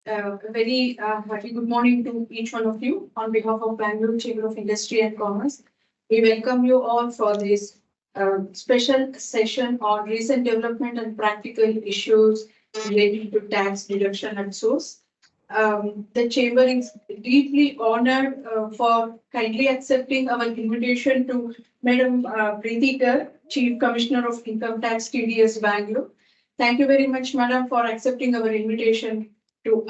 A very happy good morning to each one of you on behalf of Bangalore Chamber of Industry and Commerce. We welcome you all for this special session on recent development and practical issues relating to tax deduction at source. The Chamber is deeply honored for kindly accepting our invitation to Madam Preeti Garg, Chief Commissioner of Income Tax TDS Bangalore. Thank you very much, Madam, for accepting our invitation to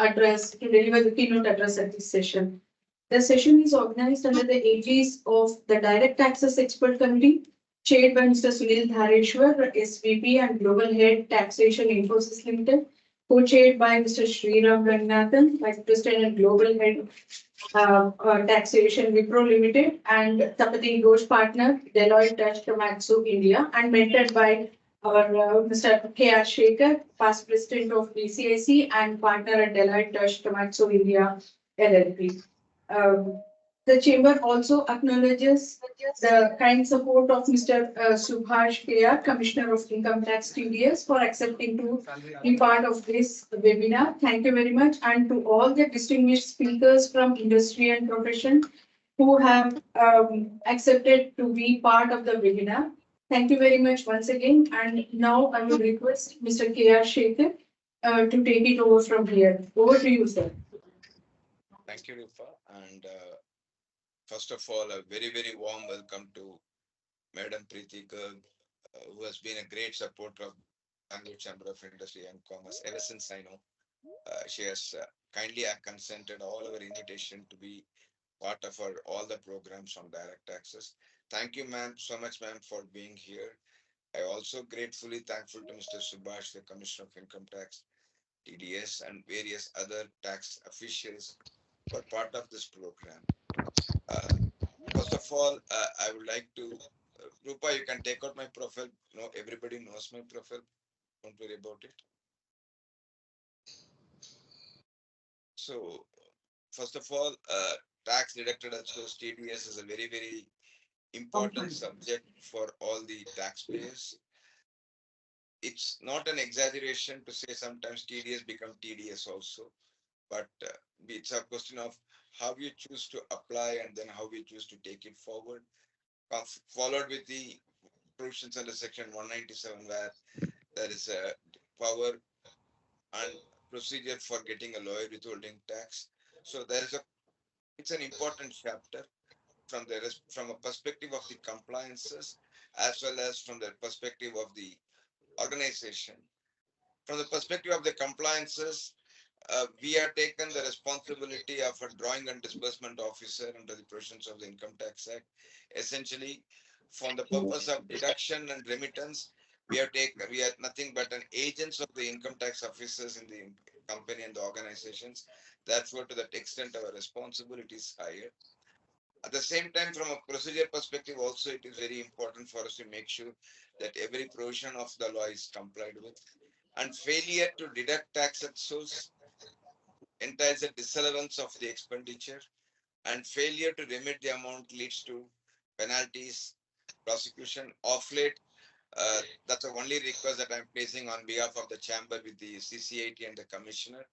deliver the keynote address at this session. The session is organized under the aegis of the Direct Taxes Expert Committee, chaired by Mr. Sunil Dhareshwar, SVP and Global Head Taxation Infosys Limited, co-chaired by Mr. Sriram Ranganathan, Vice President and Global Head Taxation Wipro Limited, and Tapati Ghosh Partner, Deloitte Touch Tomatsu India, and mentored by our Mr. K.R. Shekhar, past President of BCIC and partner at Deloitte Touch Tomatsu India LLP. Um, the Chamber also acknowledges the kind support of Mr. Subash K.R., Commissioner of Income Tax TDS, for accepting to be part of this webinar. Thank you very much. And to all the distinguished speakers from industry and profession who have accepted to be part of the webinar. Thank you very much once again. And now I will request Mr. K.R. Shekhar to take it over from here. Over to you, sir. Thank you, Rufa. And first of all, a very, very warm welcome to Madam Preeti Garg, who has been a great supporter of Bangalore Chamber of Industry and Commerce ever since I know. She has kindly consented all our invitation to be part of our all the programs on direct taxes. Thank you, ma'am, so much, ma'am, for being here. I also gratefully thankful to Mr. Subash, the Commissioner of Income Tax, TDS, and various other tax officials for part of this program. Uh, First of all, I would like to, Rupa, you can take out my profile. No, everybody knows my profile. Don't worry about it. So, first of all, tax deducted at source TDS is a very, very important subject for all the taxpayers. It's not an exaggeration to say sometimes TDS become TDS also, but it's a question of how you choose to apply and then how we choose to take it forward. Followed with the provisions under section 197 where there is a power and procedure for getting a lawyer withholding tax. So it's an important chapter from a perspective of the compliances as well as from the perspective of the organization. From the perspective of the compliances, we have taken the responsibility of a drawing and disbursement officer under the provisions of the Income Tax Act. Essentially, for the purpose of deduction and remittance, we are nothing but an agents of the income tax officers in the company and the organizations. Therefore, to that extent, our responsibility is higher. At the same time, from a procedure perspective, also it is very important for us to make sure that every provision of the law is complied with. And failure to deduct tax at source entails a disallowance of the expenditure, and failure to remit the amount leads to penalties, prosecution. Of late, that's the only request that I'm placing on behalf of the chamber with the CCIT and the commissioner.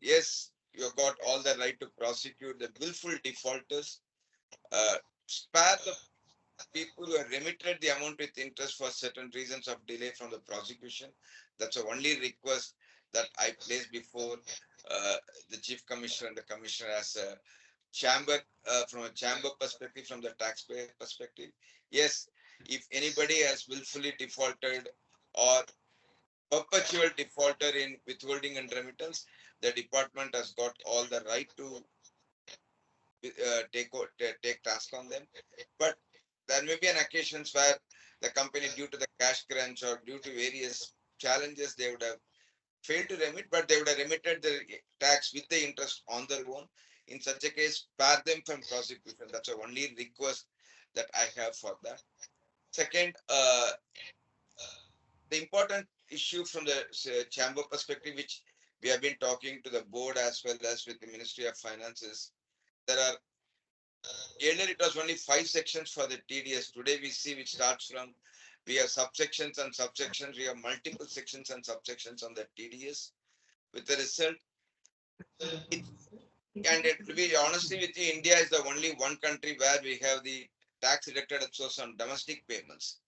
Yes, you've got all the right to prosecute the willful defaulters. Spare the people who have remitted the amount with interest for certain reasons of delay from the prosecution. That's the only request that I place before the chief commissioner and the commissioner as a chamber, from a chamber perspective, from the taxpayer perspective. Yes, if anybody has willfully defaulted or perpetual defaulter in withholding and remittance, the department has got all the right to take task on them. But there may be an occasions where the company, due to the cash crunch or due to various challenges, they would have failed to remit, but they would have remitted the tax with the interest on their own. In such a case, spare them from prosecution. That's the only request that I have for that. Second, the important issue from the chamber perspective, which we have been talking to the board as well as with the Ministry of Finances, there are earlier it was only 5 sections for the TDS. Today we see which starts from, we have subsections and subsections. We have multiple sections and subsections on the TDS. With the result, it, and it, to be honestly with you, India is the only one country where we have the tax deducted source on domestic payments.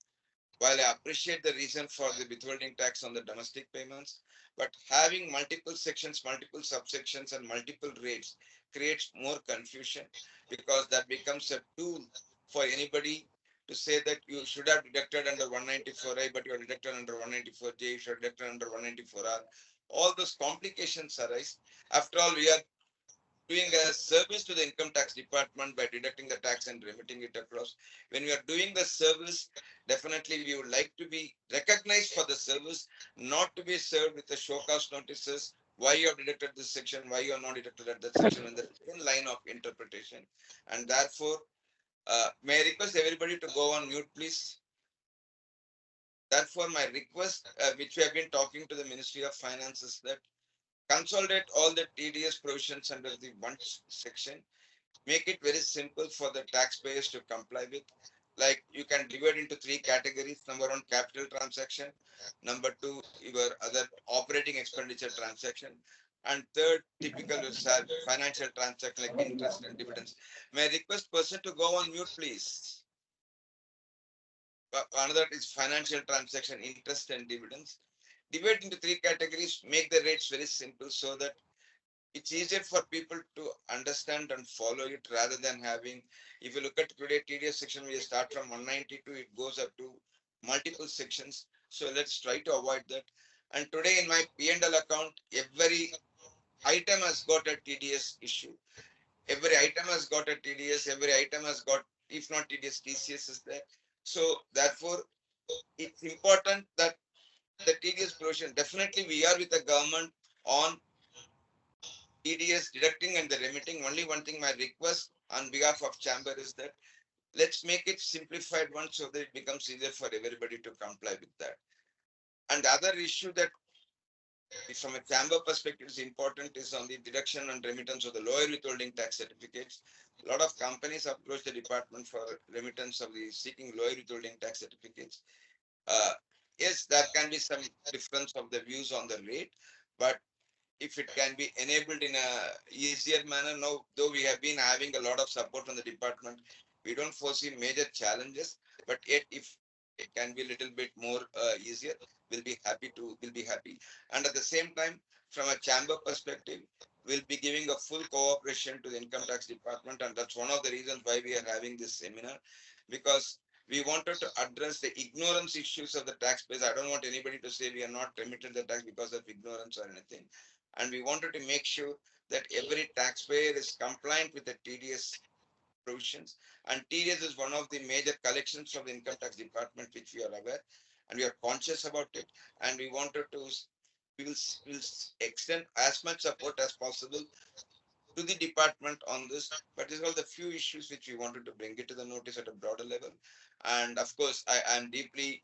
While I appreciate the reason for the withholding tax on the domestic payments, but having multiple sections, multiple subsections, and multiple rates creates more confusion, because that becomes a tool for anybody to say that you should have deducted under 194A, but you are deducted under 194J, you should have deducted under 194R. All those complications arise. After all, we are doing a service to the income tax department by deducting the tax and remitting it across. When we are doing the service, definitely we would like to be recognized for the service, not to be served with the show cause notices, why you have deducted this section, why you are not deducted at that section, and the thin line of interpretation. And therefore, may I request everybody to go on mute, please? Therefore, my request, which we have been talking to the Ministry of Finance, is that consolidate all the TDS provisions under the one section, make it very simple for the taxpayers to comply with. Like, you can divide into three categories. Number one, capital transaction. Number two, your other operating expenditure transaction. And third, typical financial transaction like interest and dividends. May I request person to go on mute, please? Another is financial transaction, interest and dividends. Divide into three categories, make the rates very simple so that it's easier for people to understand and follow it, rather than having, if you look at today TDS section, we start from 192, it goes up to multiple sections. So let's try to avoid that. And today in my P&L account, every item has got a TDS issue. Every item has got a TDS, every item has got, if not TDS, TCS is there. So therefore, it's important that the TDS provision, definitely we are with the government on TDS deducting and the remitting. Only one thing, my request on behalf of chamber is that let's make it simplified one so that it becomes easier for everybody to comply with that. And the other issue that from a chamber perspective is important is on the deduction and remittance of the lower withholding tax certificates. A lot of companies approach the department for remittance of the seeking lower withholding tax certificates. Uh, yes, there can be some difference of the views on the rate, but if it can be enabled in a easier manner. Now, though we have been having a lot of support from the department, we don't foresee major challenges, but yet if it can be a little bit more easier, we'll be happy. And at the same time, from a chamber perspective, we'll be giving a full cooperation to the income tax department. And that's one of the reasons why we are having this seminar, because we wanted to address the ignorance issues of the taxpayers. I don't want anybody to say we are not remitted the tax because of ignorance or anything. And we wanted to make sure that every taxpayer is compliant with the TDS provisions. And TDS is one of the major collections of the income tax department, which we are aware, and we are conscious about it. And we wanted to, we will extend as much support as possible to the department on this. But these are the few issues which we wanted to bring it to the notice at a broader level. And of course, I am deeply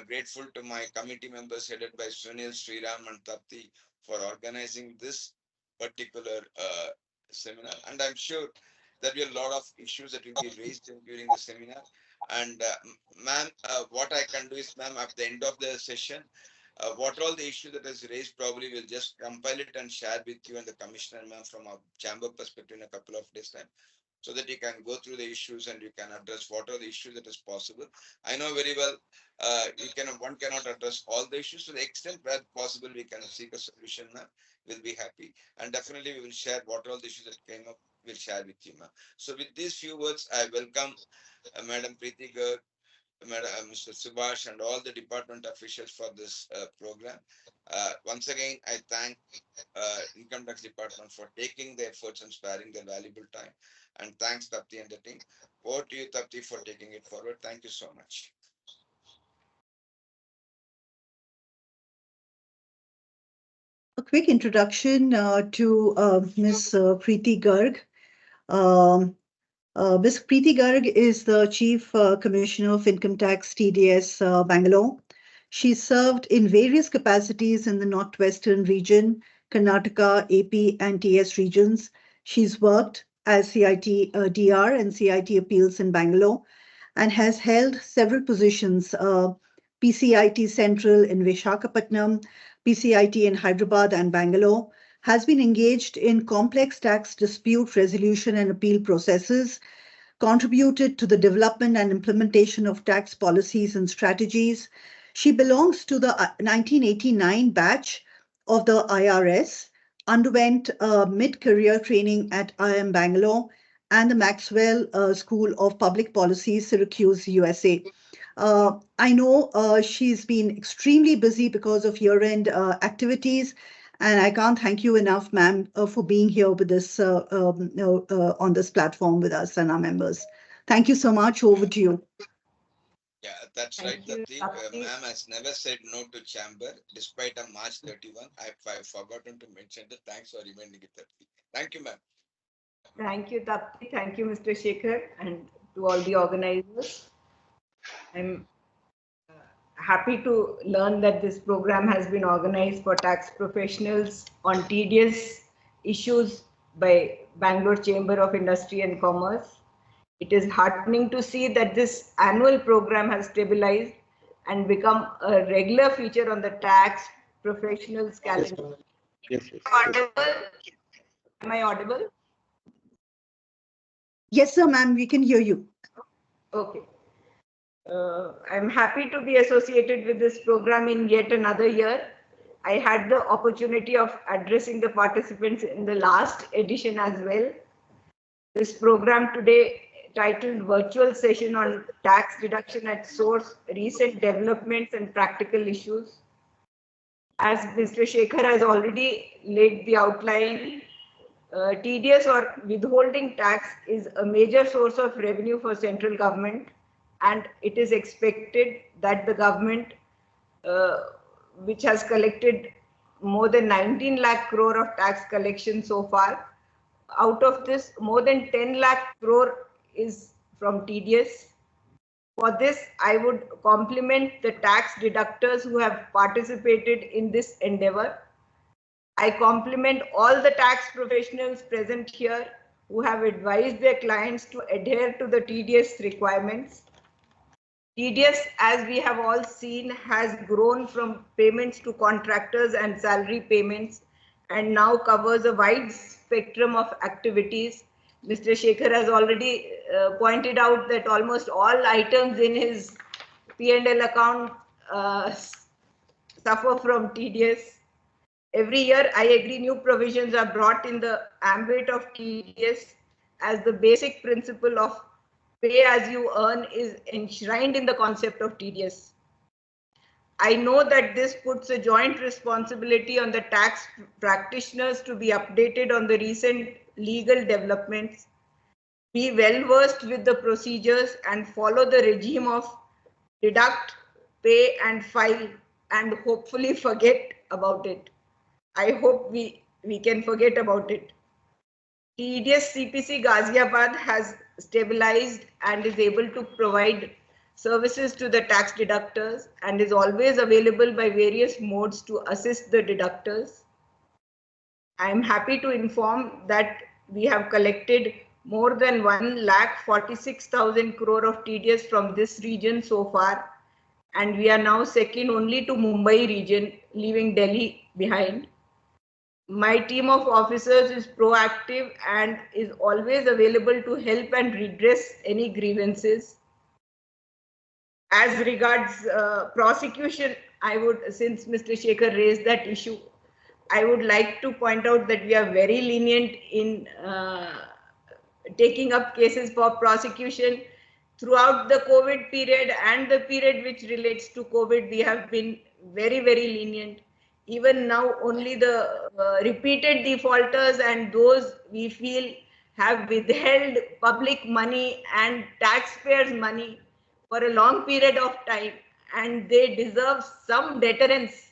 grateful to my committee members headed by Sunil, Sriram, and Tapti for organizing this particular seminar. And I'm sure there will be a lot of issues that will be raised during the seminar. And ma'am, what I can do is, ma'am, at the end of the session, what all the issues that is raised, probably we'll just compile it and share with you and the commissioner, ma'am, from a chamber perspective in a couple of days' time, so that you can go through the issues and you can address what are the issues that is possible. I know very well one cannot address all the issues. To the extent where possible, we can seek a solution, ma'am. We'll be happy. And definitely we will share what all the issues that came up, we'll share with you, ma'am. So with these few words, I welcome Madam Preeti Garg, Mr. Subash, and all the department officials for this program. Once again, I thank Income Tax Department for taking the efforts and sparing their valuable time. And thanks, Tapti and the team. Over to you, Tapti, for taking it forward. Thank you so much. A quick introduction to Ms. Preeti Garg. Um, Ms. Preeti Garg is the Chief Commissioner of Income Tax TDS Bangalore. She served in various capacities in the Northwestern region, Karnataka, AP, and TS regions. She's worked as CIT DR and CIT Appeals in Bangalore and has held several positions, PCIT Central in Vishakhapatnam, PCIT in Hyderabad and Bangalore, has been engaged in complex tax dispute resolution and appeal processes, contributed to the development and implementation of tax policies and strategies. She belongs to the 1989 batch of the IRS, underwent mid-career training at IIM Bangalore and the Maxwell School of Public Policy, Syracuse, USA. I know she's been extremely busy because of year-end activities, and I can't thank you enough, ma'am, for being here with us on this platform with us and our members. Thank you so much. Over to you. Yeah, that's right, Thank you, Tapti. Tapti. Ma'am has never said no to chamber, despite a March 31. I've forgotten to mention that. Thanks for reminding it, Tapti. Thank you, ma'am. Thank you, Tapti. Thank you, Mr. Shekhar, and to all the organizers. I'm happy to learn that this program has been organized for tax professionals on tedious issues by Bangalore Chamber of Industry and Commerce. It is heartening to see that this annual program has stabilized and become a regular feature on the tax professionals calendar. Yes. Am I audible? Yes, sir, ma'am, we can hear you. Okay. I'm happy to be associated with this program in yet another year. I had the opportunity of addressing the participants in the last edition as well. This program today, titled Virtual Session on Tax Deduction at Source, Recent Developments and Practical Issues. As Mr. Shekhar has already laid the outline, tedious or withholding tax is a major source of revenue for central government, and it is expected that the government, which has collected more than 19 lakh crore of tax collection so far, out of this more than 10 lakh crore is from tedious. For this, I would compliment the tax deductors who have participated in this endeavor. I compliment all the tax professionals present here who have advised their clients to adhere to the tedious requirements. TDS, as we have all seen, has grown from payments to contractors and salary payments and now covers a wide spectrum of activities. Mr. Shekhar has already pointed out that almost all items in his P&L account suffer from TDS. Every year, I agree, new provisions are brought in the ambit of TDS as the basic principle of pay as you earn is enshrined in the concept of TDS. I know that this puts a joint responsibility on the tax practitioners to be updated on the recent legal developments, be well versed with the procedures and follow the regime of deduct, pay and file, and hopefully forget about it. I hope we can forget about it. TDS CPC Ghaziabad has stabilized and is able to provide services to the tax deductors and is always available by various modes to assist the deductors. I am happy to inform that we have collected more than 1,46,000 crore of TDS from this region so far, and we are now second only to Mumbai region, leaving Delhi behind. My team of officers is proactive and is always available to help and redress any grievances. As regards prosecution, I would, since Mr. Shekhar raised that issue, I would like to point out that we are very lenient in taking up cases for prosecution. Throughout the COVID period and the period which relates to COVID, we have been very, very lenient. Even now, only the repeated defaulters and those we feel have withheld public money and taxpayers' money for a long period of time, and they deserve some deterrence.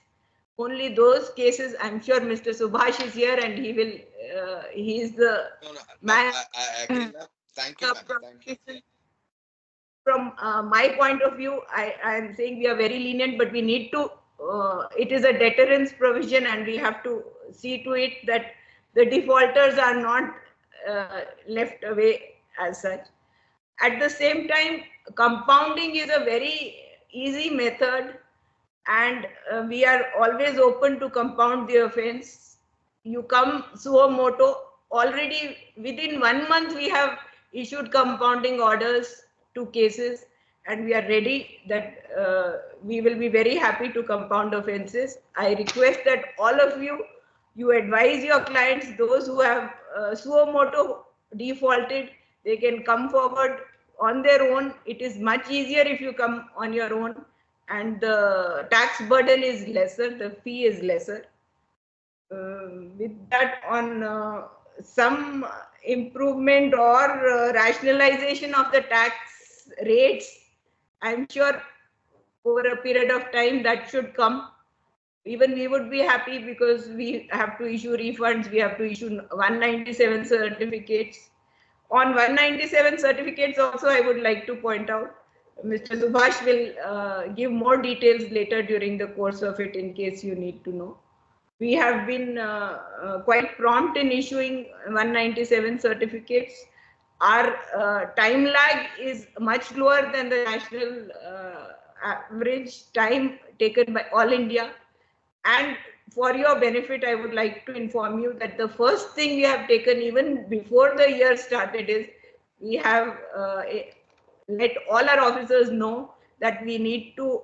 Only those cases, I'm sure Mr. Subash is here and he will, he is the man. I agree, ma'am. Thank you, ma'am. Thank you. From my point of view, I am saying we are very lenient, but we need to, it is a deterrence provision and we have to see to it that the defaulters are not left away as such. At the same time, compounding is a very easy method and we are always open to compound the offense. you come suo moto. Already within 1 month, we have issued compounding orders to cases, and we are ready that we will be very happy to compound offences. I request that all of you advise your clients, those who have suo moto defaulted, they can come forward on their own. It is much easier if you come on your own, and the tax burden is lesser, the fee is lesser. With that, on some improvement or rationalization of the tax rates, I'm sure over a period of time that should come. Even we would be happy because we have to issue refunds, we have to issue 197 certificates. On 197 certificates also, I would like to point out, Mr. Subash will give more details later during the course of it in case you need to know. We have been quite prompt in issuing 197 certificates. Our time lag is much lower than the national average time taken by all India. And for your benefit, I would like to inform you that the first thing we have taken even before the year started is we have let all our officers know that we need to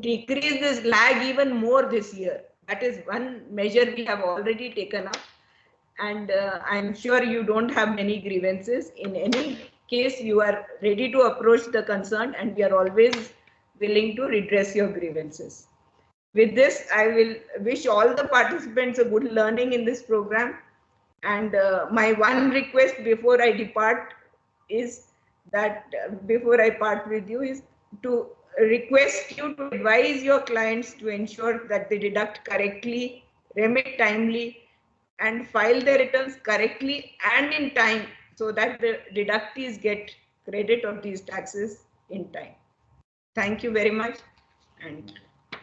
decrease this lag even more this year. That is one measure we have already taken up. And I'm sure you don't have many grievances. In any case, you are ready to approach the concerned, and we are always willing to redress your grievances. With this, I will wish all the participants a good learning in this program. And my one request before I depart is that before I part with you is to request you to advise your clients to ensure that they deduct correctly, remit timely, and file their returns correctly and in time, so that the deductees get credit of these taxes in time. Thank you very much, and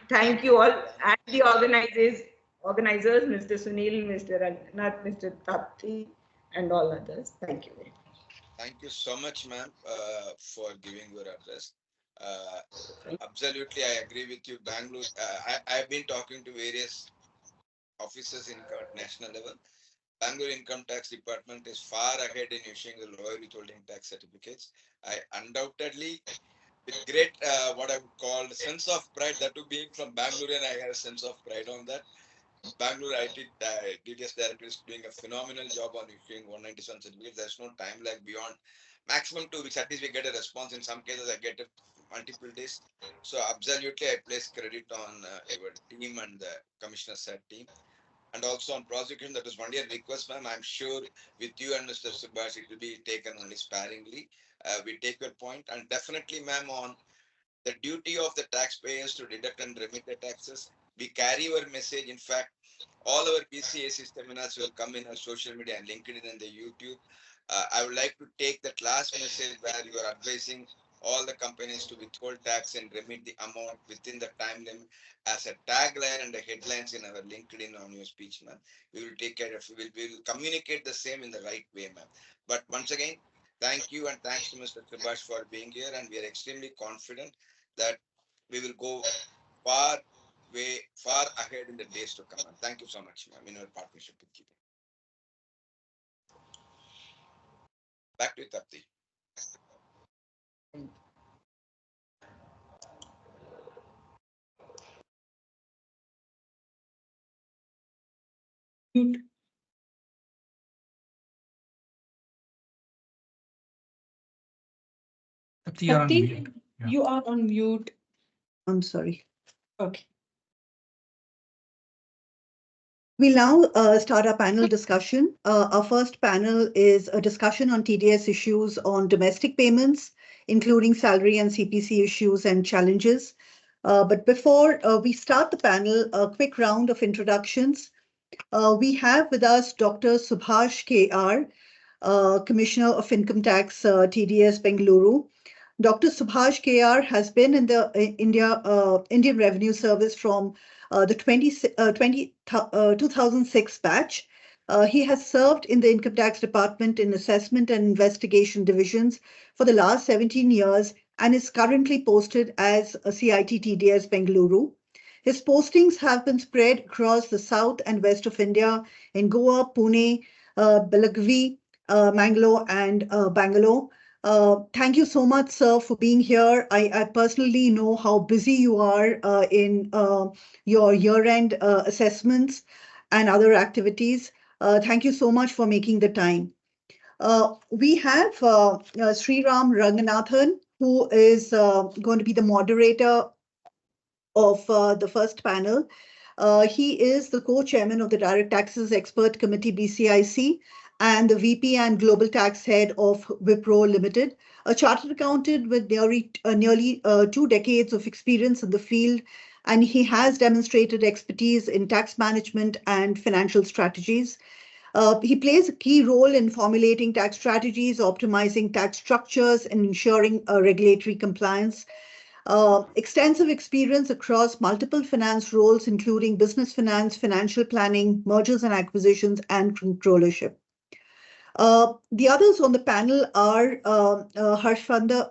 thank you all and the organizers, Mr. Sunil, Mr. Ranganathan, Mr. Tapti, and all others. Thank you very much. Thank you so much, ma'am, for giving your address. Absolutely, I agree with you. Bangalore, I've been talking to various officers in national level. Bangalore Income Tax Department is far ahead in issuing the lower withholding tax certificates. I undoubtedly, with great, what I would call sense of pride, that to being from Bangalore, and I have a sense of pride on that. Bangalore IT DTS director is doing a phenomenal job on issuing 197 certificates. There's no time lag beyond maximum 2 weeks. At least we get a response. In some cases, I get it multiple days. So absolutely, I place credit on your team and the commissioner said team. And also on prosecution, that was only a request, ma'am. I'm sure with you and Mr. Subash, it will be taken only sparingly. We take your point, and definitely, ma'am, on the duty of the taxpayers to deduct and remit the taxes. We carry your message. In fact, all our BCIC seminars will come in our social media and LinkedIn and the YouTube. I would like to take that last message where you are advising all the companies to withhold tax and remit the amount within the time limit as a tagline and the headlines in our LinkedIn on your speech, ma'am. We will take care of it. We will communicate the same in the right way, ma'am. But once again, thank you and thanks to Mr. Subash for being here. And we are extremely confident that we will go far ahead in the days to come. And thank you so much, ma'am, in our partnership with Keeping. Back to you, Tapti. Mute. Tapti, you're on Tapti, mute. Yeah. you are on mute. I'm sorry. Okay. We'll now start our panel discussion. Our first panel is a discussion on TDS issues on domestic payments, including salary and CPC issues and challenges. But before we start the panel, a quick round of introductions. We have with us Dr. Subash KR, Commissioner of Income Tax, TDS Bengaluru. Dr. Subash KR has been in the Indian Revenue Service from the 2006 batch. He has served in the Income Tax Department in Assessment and Investigation Divisions for the last 17 years and is currently posted as a CIT TDS Bengaluru. His postings have been spread across the south and west of India in Goa, Pune, Belagavi, Mangalore, and Bangalore. Thank you so much, sir, for being here. I personally know how busy you are in your year-end assessments and other activities. Thank you so much for making the time. We have Sriram Ranganathan, who is going to be the moderator of the first panel. He is the co-chairman of the Direct Taxes Expert Committee, BCIC, and the VP and Global Tax Head of Wipro Limited, a chartered accountant with nearly 2 decades of experience in the field, and he has demonstrated expertise in tax management and financial strategies. He plays a key role in formulating tax strategies, optimizing tax structures, and ensuring regulatory compliance. Extensive experience across multiple finance roles, including business finance, financial planning, mergers and acquisitions, and controllership. The others on the panel are Harshvardhan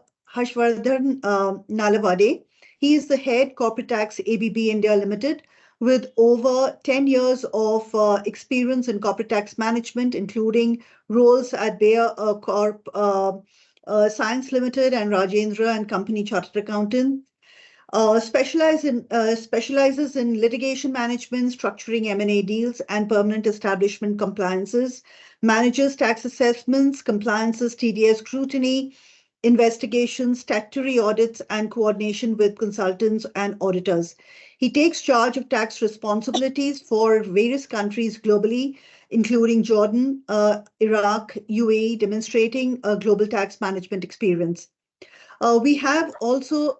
Nalavade. He is the head corporate tax ABB India Limited, with over 10 years of experience in corporate tax management, including roles at Bayer Corp Science Limited and Rajendra and Company Chartered Accountant. Specializes in litigation management, structuring M&A deals, and permanent establishment compliances. Manages tax assessments, compliances, TDS scrutiny, investigations, statutory audits, and coordination with consultants and auditors. He takes charge of tax responsibilities for various countries globally, including Jordan, Iraq, UAE, demonstrating a global tax management experience. We have also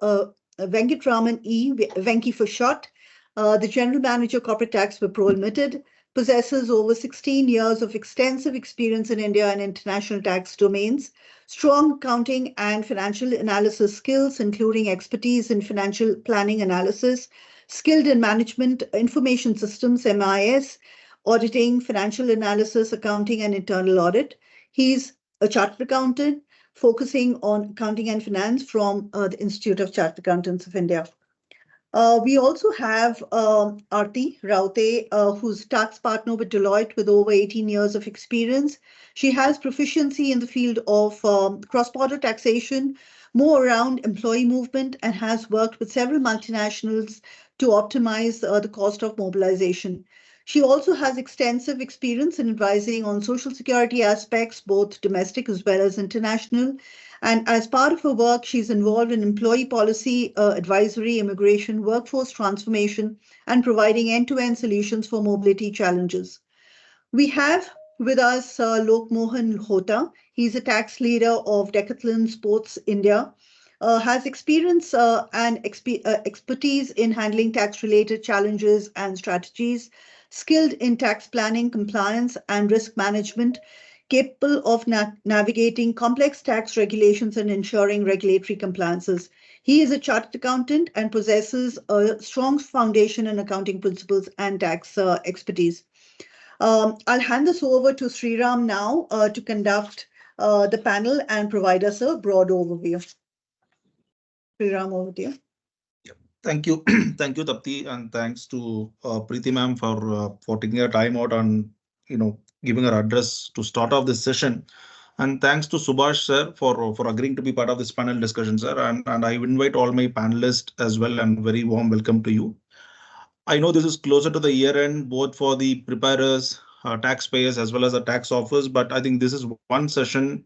Venkatraman E., Venki for short, the General Manager Corporate Tax Wipro Limited, possesses over 16 years of extensive experience in India and international tax domains, strong accounting and financial analysis skills, including expertise in financial planning analysis, skilled in management information systems, MIS, auditing, financial analysis, accounting, and internal audit. He's a chartered accountant focusing on accounting and finance from the Institute of Chartered Accountants of India. We also have Aarti Raute, who's tax partner with Deloitte with over 18 years of experience. She has proficiency in the field of cross-border taxation, more around employee movement, and has worked with several multinationals to optimize the cost of mobilization. She also has extensive experience in advising on social security aspects, both domestic as well as international. And as part of her work, she's involved in employee policy, advisory, immigration, workforce transformation, and providing end-to-end solutions for mobility challenges. We have with us Lok Mohan Hota. He's a tax leader of Decathlon Sports India. Has experience and expertise in handling tax-related challenges and strategies, skilled in tax planning, compliance, and risk management, capable of navigating complex tax regulations and ensuring regulatory compliances. He is a chartered accountant and possesses a strong foundation in accounting principles and tax expertise. I'll hand this over to Sriram now to conduct the panel and provide us a broad overview. Sriram, over to you. Thank you. Thank you, Tapti, and thanks to Preeti ma'am for taking her time out and giving her address to start off this session. And thanks to Subash sir for agreeing to be part of this panel discussion, sir. And I invite all my panelists as well, and very warm welcome to you. I know this is closer to the year end, both for the preparers, taxpayers, as well as the tax office, but I think this is one session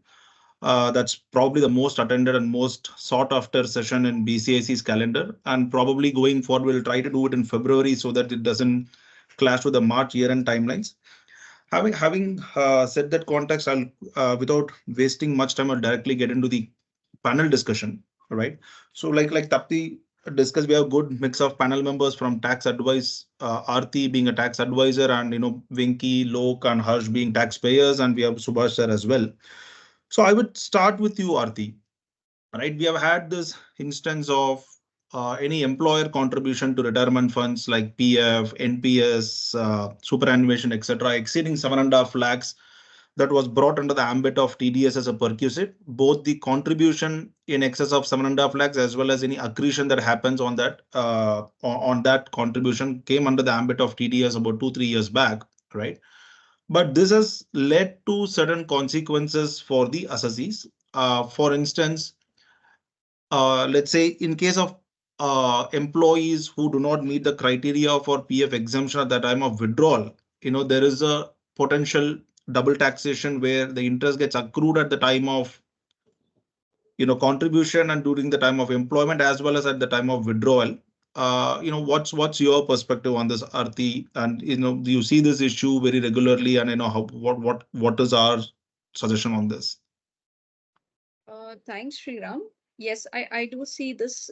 that's probably the most attended and most sought after session in BCIC's calendar. And probably going forward, we'll try to do it in February so that it doesn't clash with the March year-end timelines. Having said that context, I'll without wasting much time, I'll directly get into the panel discussion. All right. So like Tapti discussed, we have a good mix of panel members from tax advice, Aarti being a tax advisor, and Venki, Lok, and Harsh being taxpayers, and we have Subash sir as well. So I would start with you, Aarti. Right, we have had this instance of any employer contribution to retirement funds like PF, NPS, superannuation, etc., exceeding 7.5 lakhs that was brought under the ambit of TDS as a perquisite. Both the contribution in excess of 7.5 lakhs as well as any accretion that happens on that contribution came under the ambit of TDS about 2-3 years back, right? But this has led to certain consequences for the assessees. For instance, let's say in case of employees who do not meet the criteria for PF exemption at the time of withdrawal, there is a potential double taxation where the interest gets accrued at the time of contribution and during the time of employment as well as at the time of withdrawal. What's your perspective on this, Arti? And do you see this issue very regularly? And what is our suggestion on this? Thanks, Sriram. Yes, I do see this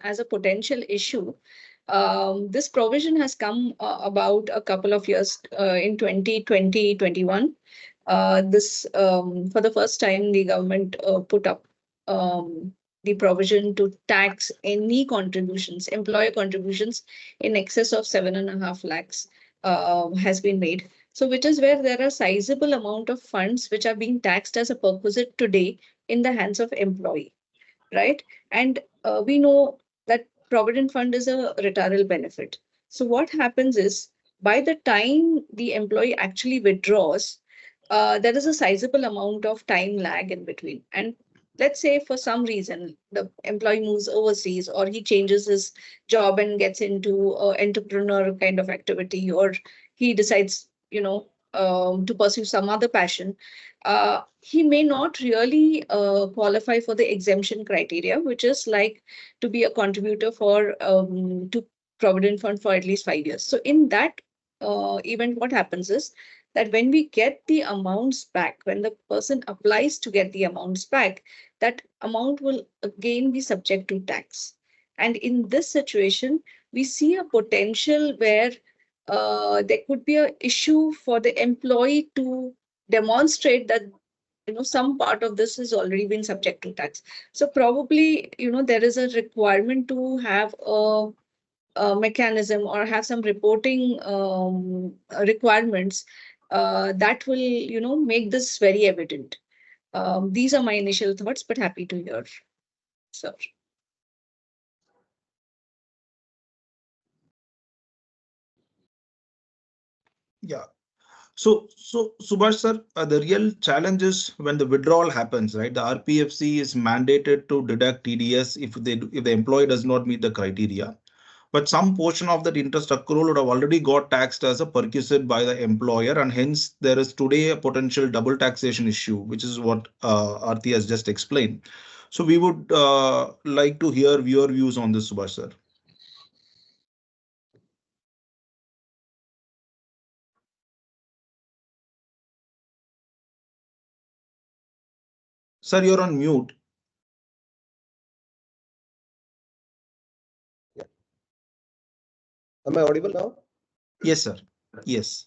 as a potential issue. This provision has come about a couple of years in 2020-21. This for the first time, the government put up the provision to tax any contributions, employer contributions in excess of 7.5 lakhs has been made. So which is where there are sizable amount of funds which are being taxed as a perquisite today in the hands of employee, right? And we know that Provident Fund is a retirement benefit. So what happens is by the time the employee actually withdraws, there is a sizable amount of time lag in between. And let's say for some reason the employee moves overseas or he changes his job and gets into entrepreneur kind of activity, or he decides, to pursue some other passion, he may not really qualify for the exemption criteria, which is like to be a contributor for to Provident Fund for at least 5 years. So in that event, what happens is that when we get the amounts back, when the person applies to get the amounts back, that amount will again be subject to tax. And in this situation, we see a potential where there could be an issue for the employee to demonstrate that some part of this has already been subject to tax. So probably there is a requirement to have a mechanism or have some reporting requirements that will make this very evident. These are my initial thoughts, but happy to hear, sir. Yeah. So Subash sir, the real challenge is when the withdrawal happens, right? The RPFC is mandated to deduct TDS if the employee does not meet the criteria. But some portion of that interest accrual would have already got taxed as a perquisite by the employer, and hence there is today a potential double taxation issue, which is what Arti has just explained. So we would like to hear your views on this, Subash sir. Sir, you're on mute. Yeah. Am I audible now? Yes, sir. Yes.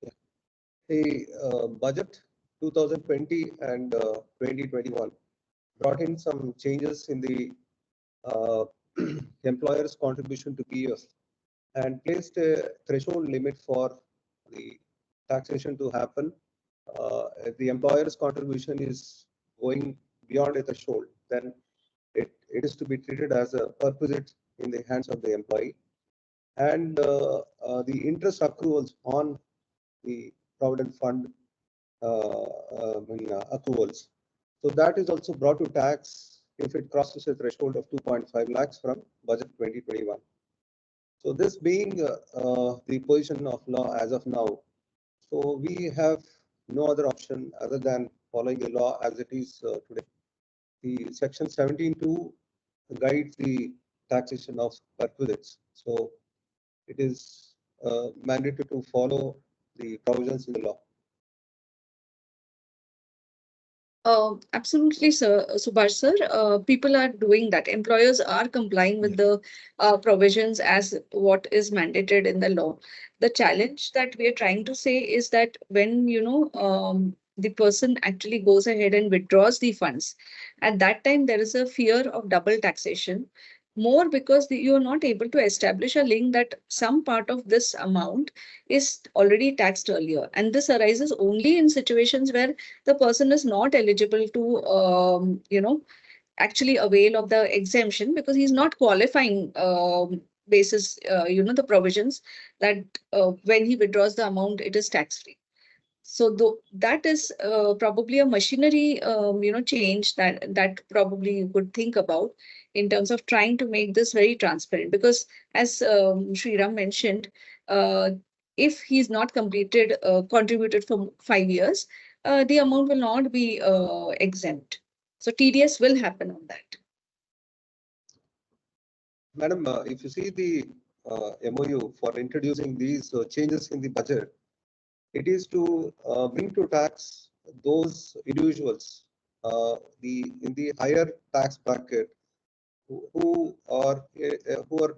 Yeah. The budget 2020 and 2021 brought in some changes in the employer's contribution to PF and placed a threshold limit for the taxation to happen. If the employer's contribution is going beyond a threshold, then it is to be treated as a perquisite in the hands of the employee. And the interest accruals on the Provident Fund accruals. So that is also brought to tax if it crosses a threshold of 2.5 lakhs from budget 2021. So this being the position of law as of now, so we have no other option other than following the law as it is today. The section 17.2 guides the taxation of perquisites. So it is mandated to follow the provisions in the law. Absolutely, sir, Subash sir. People are doing that. Employers are complying with the provisions as what is mandated in the law. The challenge that we are trying to say is that when the person actually goes ahead and withdraws the funds, at that time there is a fear of double taxation. more because you're not able to establish a link that some part of this amount is already taxed earlier. And this arises only in situations where the person is not eligible to, actually avail of the exemption because he's not qualifying basis, the provisions that when he withdraws the amount, it is tax free. So that is probably a machinery, change that probably you could think about in terms of trying to make this very transparent. Because as Sriram mentioned, if he's not contributed for 5 years, the amount will not be exempt. So TDS will happen on that. Madam, if you see the MOU for introducing these changes in the budget, it is to bring to tax those individuals in the higher tax bracket who are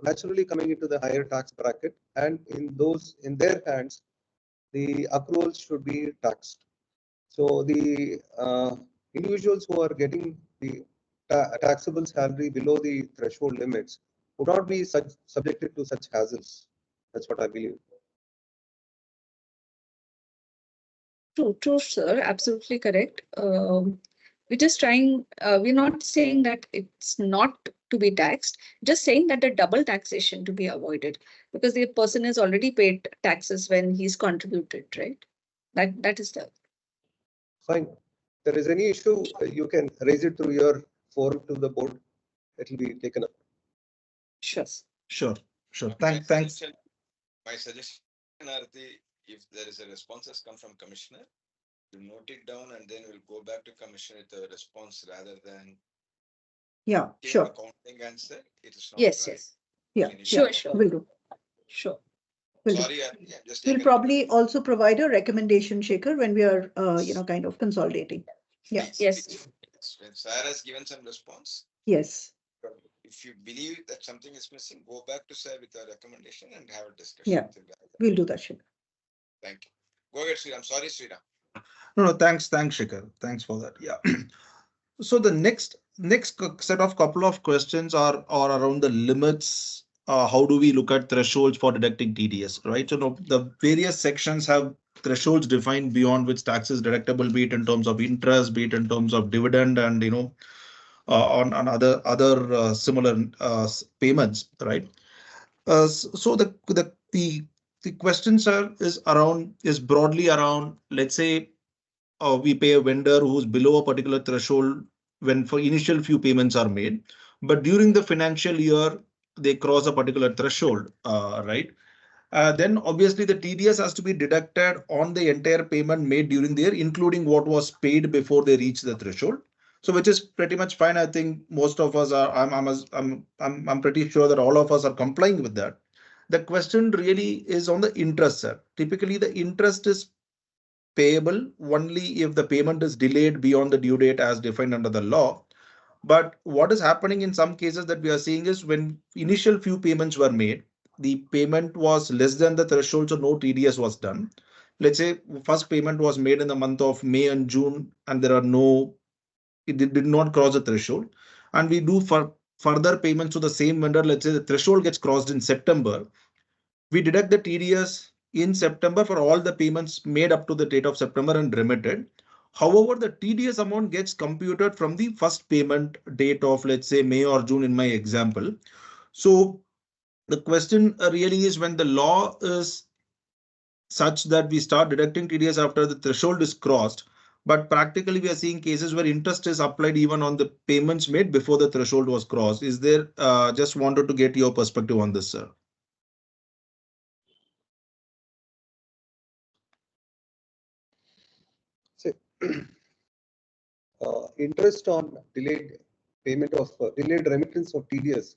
naturally coming into the higher tax bracket, and in their hands the accruals should be taxed. So the individuals who are getting the taxable salary below the threshold limits would not be subjected to such hassles. That's what I believe. True, sir. Absolutely correct. We're just trying, we're not saying that it's not to be taxed, just saying that the double taxation to be avoided because the person has already paid taxes when he's contributed, right? That is the. Fine. If there is any issue, you can raise it through your forum to the board. It will be taken up. Sure. Sure. Thanks. My suggestion, Arati, if there is a response has come from Commissioner, you note it down and then we'll go back to Commissioner with a response rather than sure. accounting answer. It is not Yes, right. yes. Yeah, Sure. will do. Sure. Will do. Sorry, yeah, just We'll probably also provide a recommendation, Shekhar, when we are, kind of consolidating. Yeah. Yes. When Sarah has given some response, Yes. if you believe that something is missing, go back to Sarah with a recommendation and have a discussion. Yeah. We'll do that, Shekhar. Thank you. Go ahead, Sriram. Sorry, Sriram. No, thanks, Shekhar. Thanks for that. Yeah. So the next set of couple of questions are around the limits. How do we look at thresholds for deducting TDS, right? So no, the various sections have thresholds defined beyond which tax is deductible, be it in terms of interest, be it in terms of dividend, and on other similar payments, right? So the questions is broadly around, let's say we pay a vendor who's below a particular threshold when for initial few payments are made, but during the financial year they cross a particular threshold, right? Then obviously the TDS has to be deducted on the entire payment made during the year, including what was paid before they reach the threshold. So which is pretty much fine. I think most of us are. I'm pretty sure that all of us are complying with that. The question really is on the interest, sir. Typically, the interest is payable only if the payment is delayed beyond the due date as defined under the law. But what is happening in some cases that we are seeing is when initial few payments were made, the payment was less than the threshold, so no TDS was done. Let's say first payment was made in the month of May and June, and it did not cross the threshold. And we do for further payments to the same vendor. Let's say the threshold gets crossed in September. We deduct the TDS in September for all the payments made up to the date of September and remitted. However, the TDS amount gets computed from the first payment date of, let's say, May or June in my example. So the question really is, when the law is such that we start deducting TDS after the threshold is crossed, but practically we are seeing cases where interest is applied even on the payments made before the threshold was crossed. Is there, just wanted to get your perspective on this, sir. So, interest on delayed remittance of TDS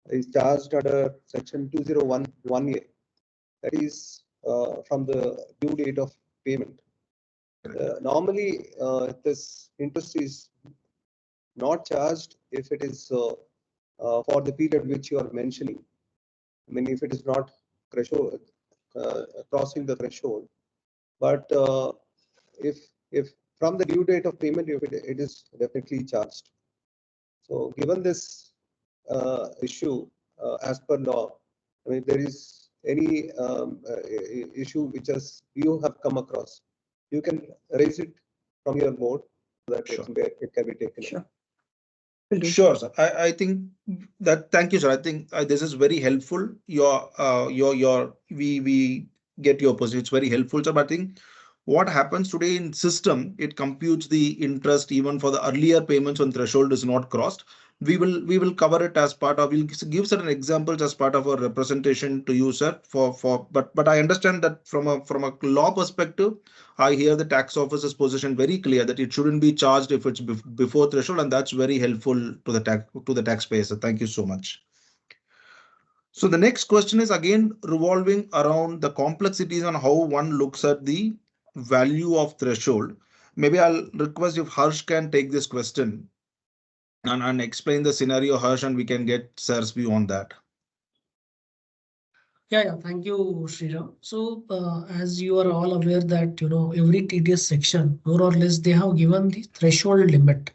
is charged under section 2011A. That is from the due date of payment. Normally, this interest is not charged if it is for the period which you are mentioning. I mean, if it is not threshold, crossing the threshold, but if from the due date of payment, if it is definitely charged. So given this issue as per law, I mean, there is any issue which you have come across, you can raise it from your board so that Sure. it can be taken. Sure. Will do. Sure, sir. I think that, thank you, sir. I think this is very helpful. We get your position. It's very helpful, sir. But I think what happens today in system, it computes the interest even for the earlier payments when threshold is not crossed. We will cover it as part of, we'll give certain examples as part of our representation to you, sir. But I understand that from a law perspective, I hear the tax office's position very clear that it shouldn't be charged if it's before threshold, and that's very helpful to the taxpayer. So thank you so much. So the next question is again revolving around the complexities on how one looks at the value of threshold. Maybe I'll request if Harsh can take this question and explain the scenario, Harsh, and we can get sir's view on that. Yeah, thank you, Sriram. So, as you are all aware that, every TDS section, more or less, they have given the threshold limit.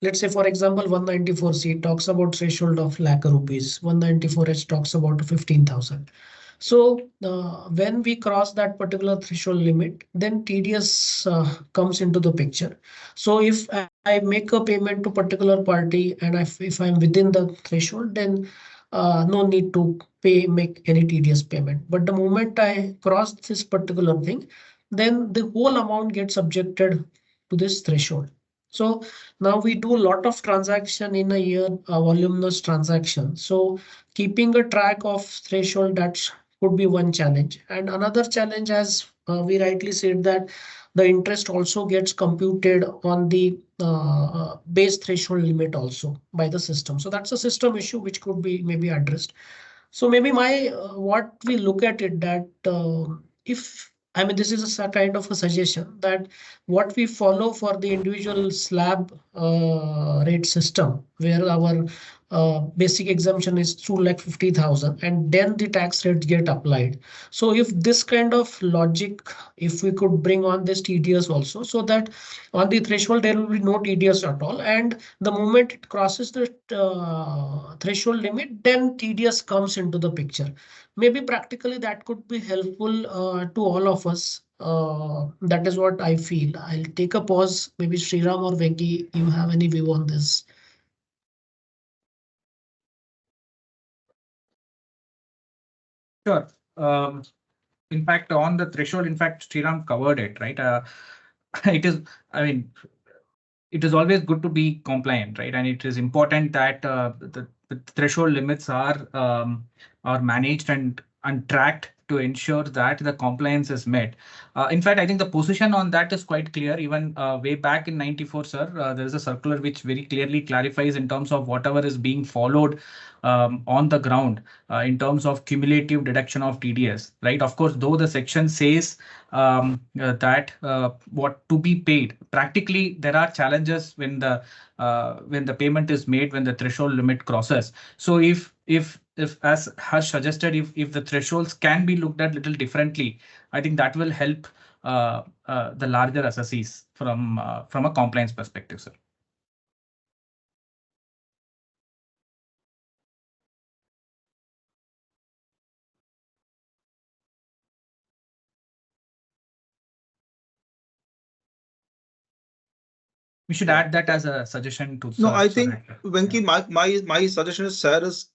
Let's say, for example, 194C talks about threshold of lakh rupees, 194H talks about 15,000. So, when we cross that particular threshold limit, then TDS comes into the picture. So, if I make a payment to particular party and if I'm within the threshold, then no need to make any TDS payment. But the moment I cross this particular thing, then the whole amount gets subjected to this threshold. So now we do a lot of transaction in a year, voluminous transaction. So keeping a track of threshold, that could be one challenge. And another challenge, as we rightly said, that the interest also gets computed on the base threshold limit also by the system. So that's a system issue which could be maybe addressed. So maybe what we look at it that this is a kind of a suggestion that what we follow for the individual slab rate system, where our basic exemption is 2,50,000 and then the tax rates get applied. So if this kind of logic, if we could bring on this TDS also, so that on the threshold there will be no TDS at all, and the moment it crosses the threshold limit, then TDS comes into the picture. Maybe practically that could be helpful to all of us. That is what I feel. I'll take a pause. Maybe Sriram or Venki, you have any view on this? Sure. In fact, on the threshold, in fact, Sriram covered it, right? It is always good to be compliant, right? And it is important that the threshold limits are managed and tracked to ensure that the compliance is met. In fact, I think the position on that is quite clear. Even way back in 94, sir, there is a circular which very clearly clarifies in terms of whatever is being followed on the ground in terms of cumulative deduction of TDS, right? Of course, though the section says that what to be paid, practically there are challenges when the payment is made when the threshold limit crosses. So if as Harsh suggested, if the thresholds can be looked at little differently, I think that will help the larger assessees from a compliance perspective, sir. We should add that as a suggestion to. No, I think Venki, my suggestion is, sir, is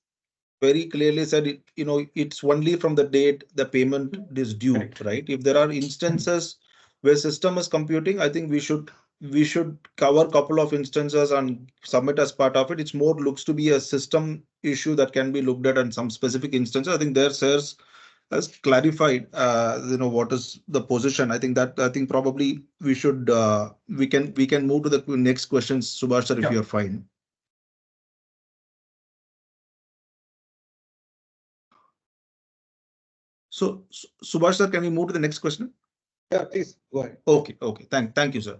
very clearly said, it's only from the date the payment is due, correct, right? If there are instances where system is computing, I think we should cover a couple of instances and submit as part of it. It's more looks to be a system issue that can be looked at in some specific instances. I think there sirs has clarified, what is the position. I think probably we should we can move to the next questions, Subash sir, if you're fine. So, Subash sir, can we move to the next question? Yeah, please go ahead. Okay. Thank you, sir.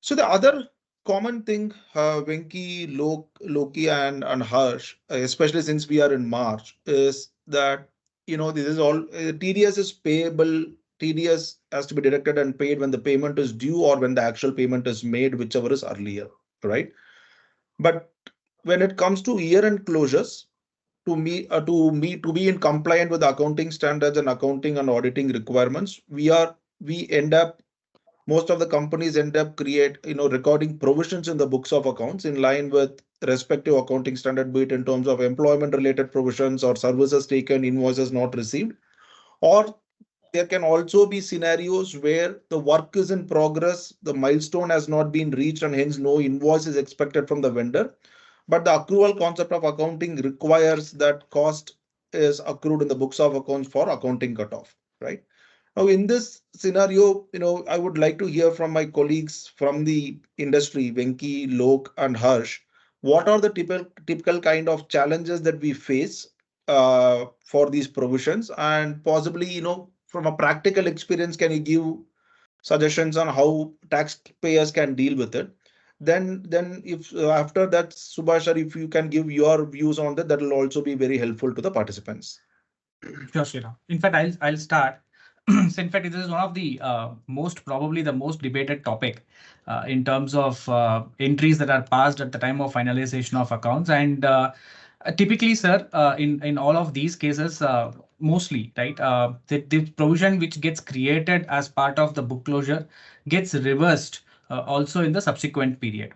So the other common thing, Venki, Loki, and Harsh, especially since we are in March, is that this is all TDS is payable. TDS has to be deducted and paid when the payment is due or when the actual payment is made, whichever is earlier, right? But when it comes to year-end closures, to be in compliant with accounting standards and accounting and auditing requirements, we end up most of the companies end up recording provisions in the books of accounts in line with respective accounting standard, be it in terms of employment related provisions or services taken, invoices not received, or there can also be scenarios where the work is in progress, the milestone has not been reached, and hence no invoice is expected from the vendor. But the accrual concept of accounting requires that cost is accrued in the books of accounts for accounting cutoff, right? Now, in this scenario, I would like to hear from my colleagues from the industry, Venki, Lok, and Harsh. What are the typical kind of challenges that we face for these provisions, and possibly, from a practical experience, can you give suggestions on how taxpayers can deal with it? Then if after that, Subhash, sir, if you can give your views on that, that will also be very helpful to the participants. Sure, Sriram. In fact, I'll start. So in fact, this is one of the probably the most debated topic in terms of entries that are passed at the time of finalization of accounts. And typically, sir, in all of these cases, mostly, right, the provision which gets created as part of the book closure gets reversed also in the subsequent period.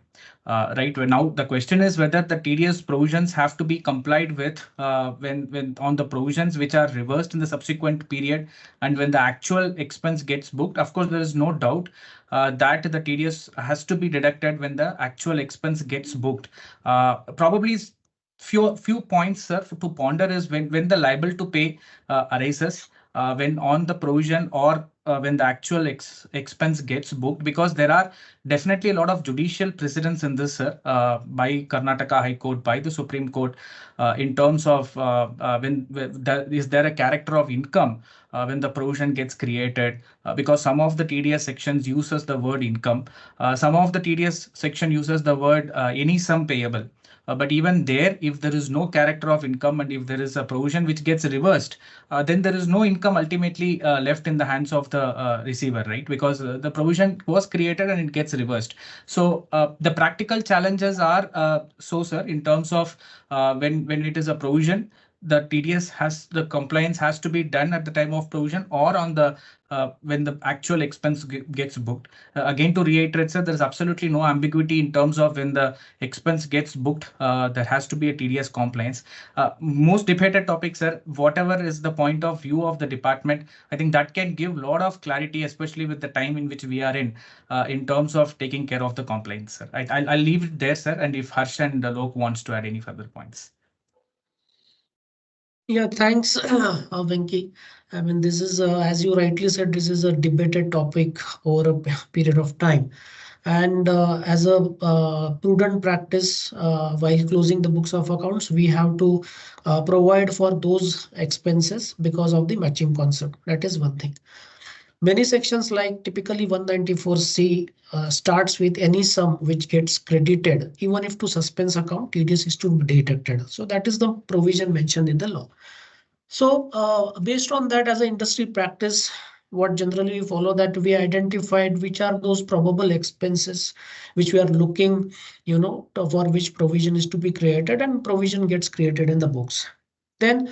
Right. Well, now the question is whether the TDS provisions have to be complied with when on the provisions which are reversed in the subsequent period, and when the actual expense gets booked. Of course, there is no doubt that the TDS has to be deducted when the actual expense gets booked. Probably few points, sir, to ponder is when the liable to pay arises, when on the provision, or when the actual expense gets booked, because there are definitely a lot of judicial precedents in this, sir, by Karnataka High Court, by the Supreme Court, in terms of is there a character of income when the provision gets created, because some of the TDS sections uses the word income, some of the TDS section uses the word any sum payable. But even there, if there is no character of income and if there is a provision which gets reversed, then there is no income ultimately left in the hands of the receiver, right? Because the provision was created and it gets reversed. So the practical challenges are sir, in terms of when it is a provision, the TDS the compliance has to be done at the time of provision, or on the when the actual expense gets booked. Again, to reiterate, sir, there is absolutely no ambiguity in terms of when the expense gets booked. There has to be a TDS compliance. Most debated topics, sir, whatever is the point of view of the department, I think that can give a lot of clarity, especially with the time in which we are in terms of taking care of the compliance, sir. I'll leave it there, sir. And if Harsh and Lok wants to add any further points. Yeah, thanks, Venki. I mean, this is, as you rightly said, this is a debated topic over a period of time. And as a prudent practice, while closing the books of accounts, we have to provide for those expenses because of the matching concept. That is one thing. Many sections, like typically 194C, starts with any sum which gets credited, even if to suspense account, TDS is to be deducted. So that is the provision mentioned in the law. So based on that, as an industry practice, what generally we follow, that we identified which are those probable expenses which we are looking, for which provision is to be created, and provision gets created in the books. Then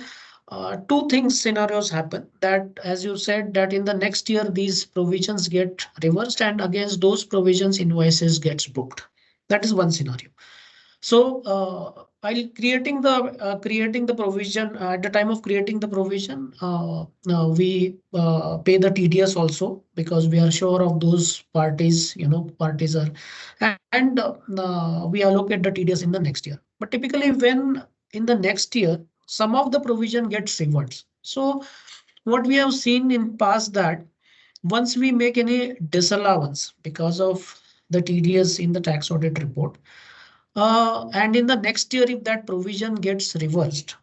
two scenarios happen, that as you said, that in the next year these provisions get reversed, and against those provisions invoices gets booked. That is one scenario. So while creating the provision, at the time of creating the provision, we pay the TDS also, because we are sure of those parties. Parties are, and we allocate the TDS in the next year. But typically, when in the next year, some of the provision gets reversed. So what we have seen in past, that once we make any disallowance because of the TDS in the tax audit report, and in the next year, if that provision gets reversed,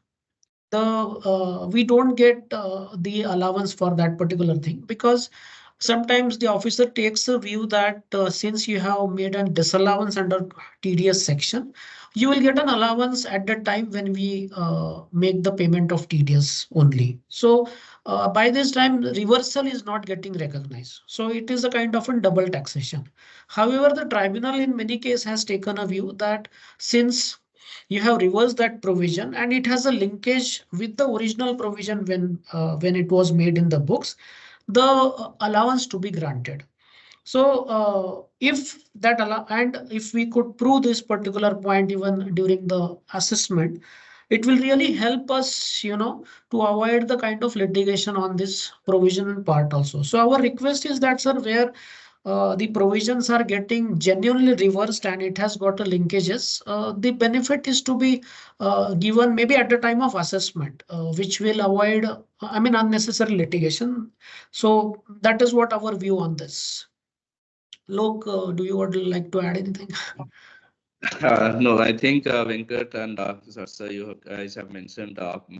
we don't get the allowance for that particular thing, because sometimes the officer takes a view that since you have made a disallowance under TDS section, you will get an allowance at the time when we make the payment of TDS only. So by this time, reversal is not getting recognized. So it is a kind of a double taxation. However, the tribunal in many cases has taken a view that since you have reversed that provision and it has a linkage with the original provision when it was made in the books, the allowance to be granted. So if that allow and if we could prove this particular point even during the assessment, it will really help us, to avoid the kind of litigation on this provision part also. So our request is that, sir, where the provisions are getting genuinely reversed and it has got a linkages, the benefit is to be given maybe at the time of assessment, which will avoid, unnecessary litigation. So that is what our view on this. Lok, do you would like to add anything? No, I think Venkat and sir, you guys have mentioned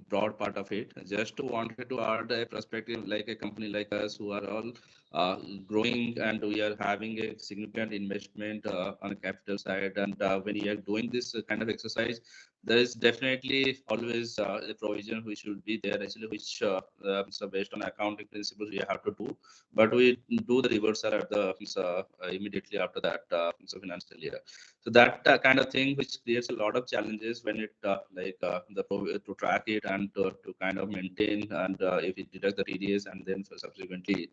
broad part of it. Just wanted to add a perspective like a company like us who are all growing and we are having a significant investment on the capital side. And when you are doing this kind of exercise, there is definitely always a provision which should be there actually, which so based on accounting principles we have to do. But we do the reversal at the immediately after that financial year. So that kind of thing, which creates a lot of challenges when it to track it and to kind of maintain, and if it deducts the TDS and then subsequently,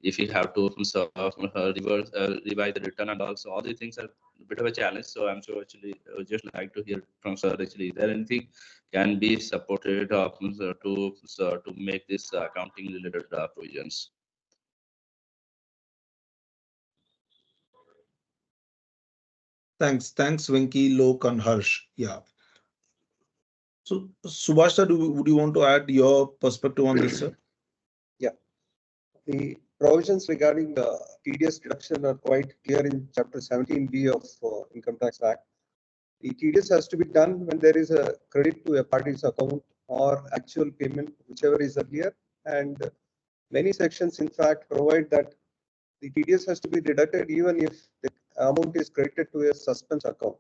if you have to reverse revise the return and also all these things are a bit of a challenge. So I'm sure actually I would just like to hear from sir. Actually, is there anything can be supported to make this accounting related provisions? Thanks, Venki, Lok, and Harsh. Yeah. So, Subash, sir, would you want to add your perspective on this, sir? Yeah. The provisions regarding the TDS deduction are quite clear in Chapter 17B of Income Tax Act. The TDS has to be done when there is a credit to a party's account or actual payment, whichever is earlier. And many sections, in fact, provide that the TDS has to be deducted even if the amount is credited to a suspense account.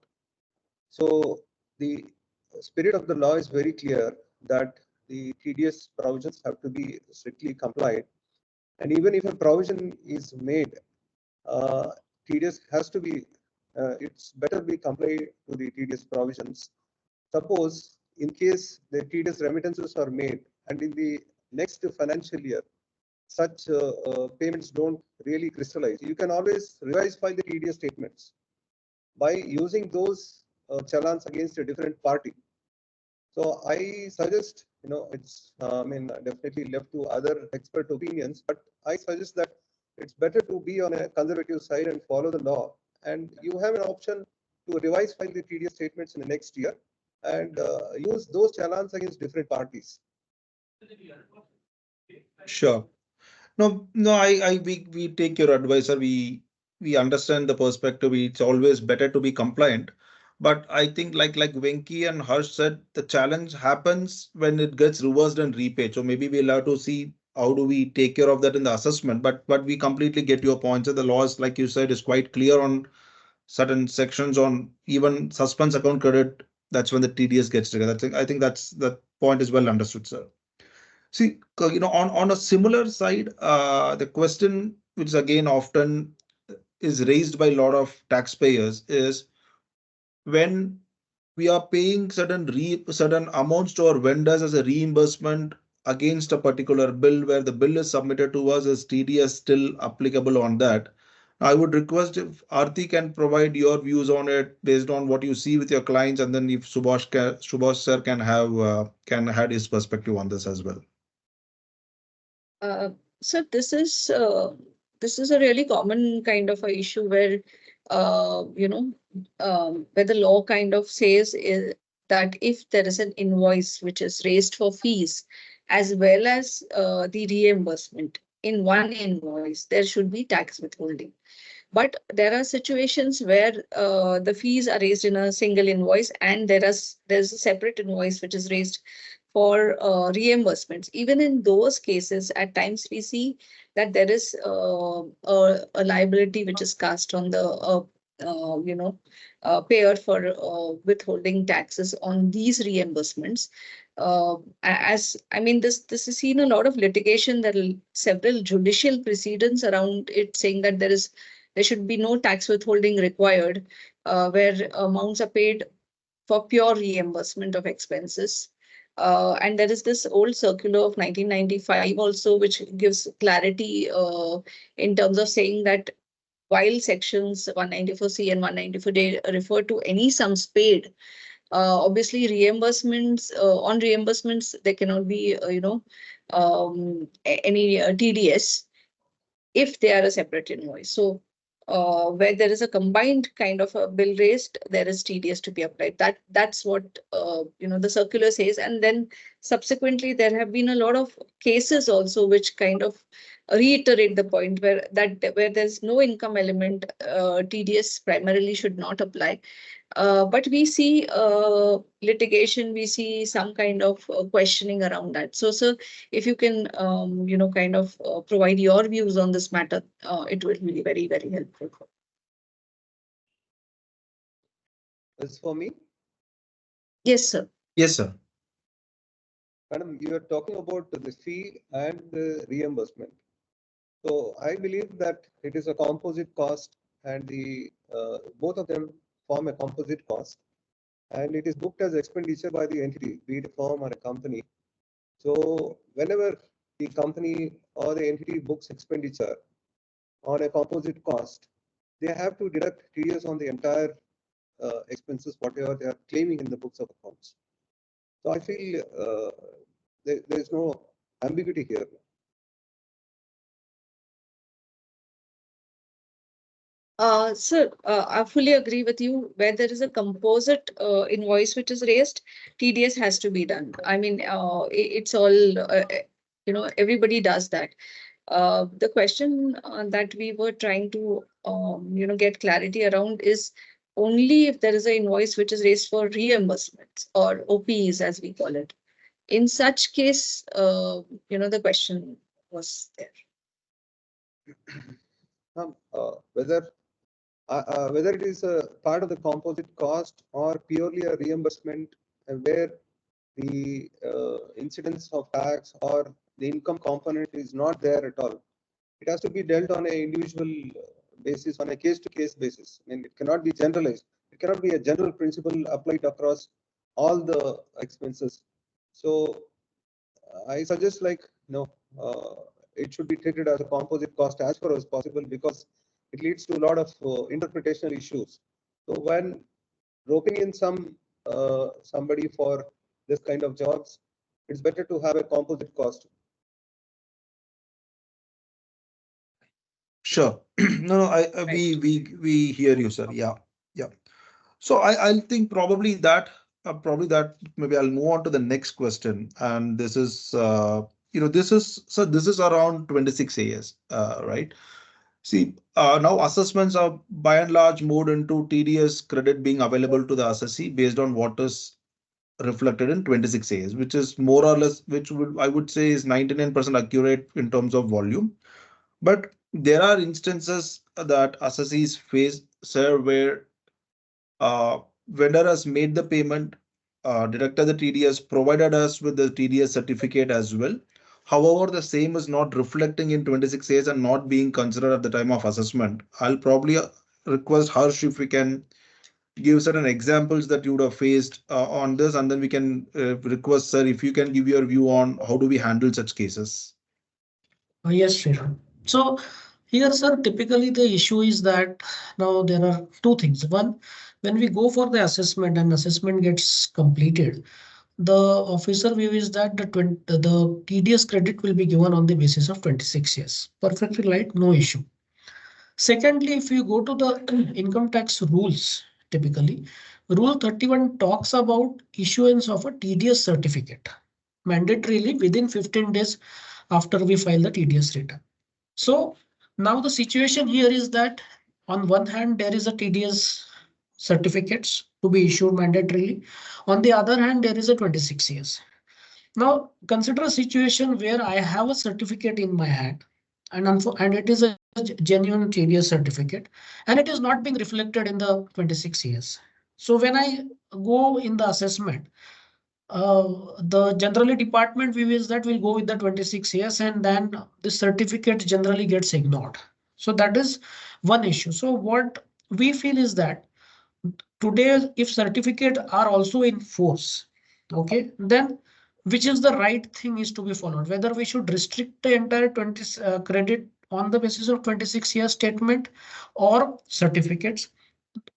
So the spirit of the law is very clear that the TDS provisions have to be strictly complied. And even if a provision is made, TDS has to be, it's better be complied to the TDS provisions. Suppose in case the TDS remittances are made and in the next financial year, such payments don't really crystallize, you can always revise file the TDS statements by using those challans against a different party. So I suggest, it's definitely left to other expert opinions, but I suggest that it's better to be on a conservative side and follow the law. And you have an option to revise file the TDS statements in the next year and use those challans against different parties. Sure. No, we take your advice, sir. We understand the perspective. It's always better to be compliant. But I think like Venki and Harsh said, the challenge happens when it gets reversed and repaid. So maybe we'll have to see how do we take care of that in the assessment. But we completely get your point. So the laws, like you said, is quite clear on certain sections on even suspense account credit. That's when the TDS gets triggered. I think that point is well understood, sir. See, on a similar side, the question which again often is raised by a lot of taxpayers is when we are paying certain amounts to our vendors as a reimbursement against a particular bill where the bill is submitted to us, is TDS still applicable on that? I would request if Aarti can provide your views on it based on what you see with your clients, and then if Subash sir can add his perspective on this as well. So this is a really common kind of a issue where where the law kind of says is that if there is an invoice which is raised for fees as well as the reimbursement in one invoice, there should be tax withholding. But there are situations where the fees are raised in a single invoice and there's a separate invoice which is raised for reimbursements. Even in those cases, at times we see that there is a liability which is cast on the payer for withholding taxes on these reimbursements. This is seen a lot of litigation. There are several judicial precedents around it saying that there should be no tax withholding required where amounts are paid for pure reimbursement of expenses. And there is this old circular of 1995 also, which gives clarity in terms of saying that while sections 194C and 194D refer to any sums paid, obviously reimbursements on reimbursements there cannot be any TDS if they are a separate invoice. So where there is a combined kind of a bill raised, there is TDS to be applied. That's what the circular says. And then subsequently there have been a lot of cases also which kind of reiterate the point where there's no income element, TDS primarily should not apply. But we see litigation, we see some kind of questioning around that. So, sir, if you can, kind of provide your views on this matter, it will be very, very helpful. It's for me. Yes, sir. Yes, sir. Madam, you are talking about the fee and the reimbursement. So I believe that it is a composite cost, and the both of them form a composite cost, and it is booked as expenditure by the entity, be it a firm or a company. So whenever the company or the entity books expenditure on a composite cost, they have to deduct TDS on the entire expenses, whatever they are claiming in the books of accounts. So I feel there is no ambiguity here. Sir, I fully agree with you. Where there is a composite invoice which is raised, TDS has to be done. I mean, it's all, everybody does that. The question that we were trying to, get clarity around is only if there is an invoice which is raised for reimbursements or OPs as we call it. In such case, the question was there. Whether it is a part of the composite cost or purely a reimbursement where the incidence of tax or the income component is not there at all, it has to be dealt on an individual basis, on a case-to-case basis. I mean, it cannot be generalized. It cannot be a general principle applied across all the expenses. So I suggest it should be treated as a composite cost as far as possible, because it leads to a lot of interpretational issues. So when roping in somebody for this kind of jobs, it's better to have a composite cost. Sure. No, we hear you, sir. Yeah. So I think probably that maybe I'll move on to the next question, and this is this is around 26 AS, right? See, now assessments are by and large moved into TDS credit being available to the assessee based on what is reflected in 26 AS, which is more or less, I would say is 99% accurate in terms of volume. But there are instances that assessees face, sir, where vendor has made the payment, deducted the TDS, provided us with the TDS certificate as well. However, the same is not reflecting in 26 days and not being considered at the time of assessment. I'll probably request Harsh if we can give certain examples that you would have faced on this, and then we can request, sir, if you can give your view on how do we handle such cases. Yes, Sriram. So here, sir, typically the issue is that now there are two things. One, when we go for the assessment and assessment gets completed, the officer view is that the TDS credit will be given on the basis of 26 years. Perfectly right, no issue. Secondly, if you go to the income tax rules, typically, Rule 31 talks about issuance of a TDS certificate, mandatorily within 15 days after we file the TDS return. So now the situation here is that on one hand, there is a TDS certificates to be issued mandatorily. On the other hand, there is a 26 years. Now consider a situation where I have a certificate in my hand and it is a genuine TDS certificate and it is not being reflected in the 26 years. So when I go in the assessment, the generally department view is that we'll go with the 26 years and then the certificate generally gets ignored. So that is one issue. So what we feel is that today, if certificate are also in force, okay, then which is the right thing is to be followed, whether we should restrict the entire 20 credit on the basis of 26-year statement or certificates,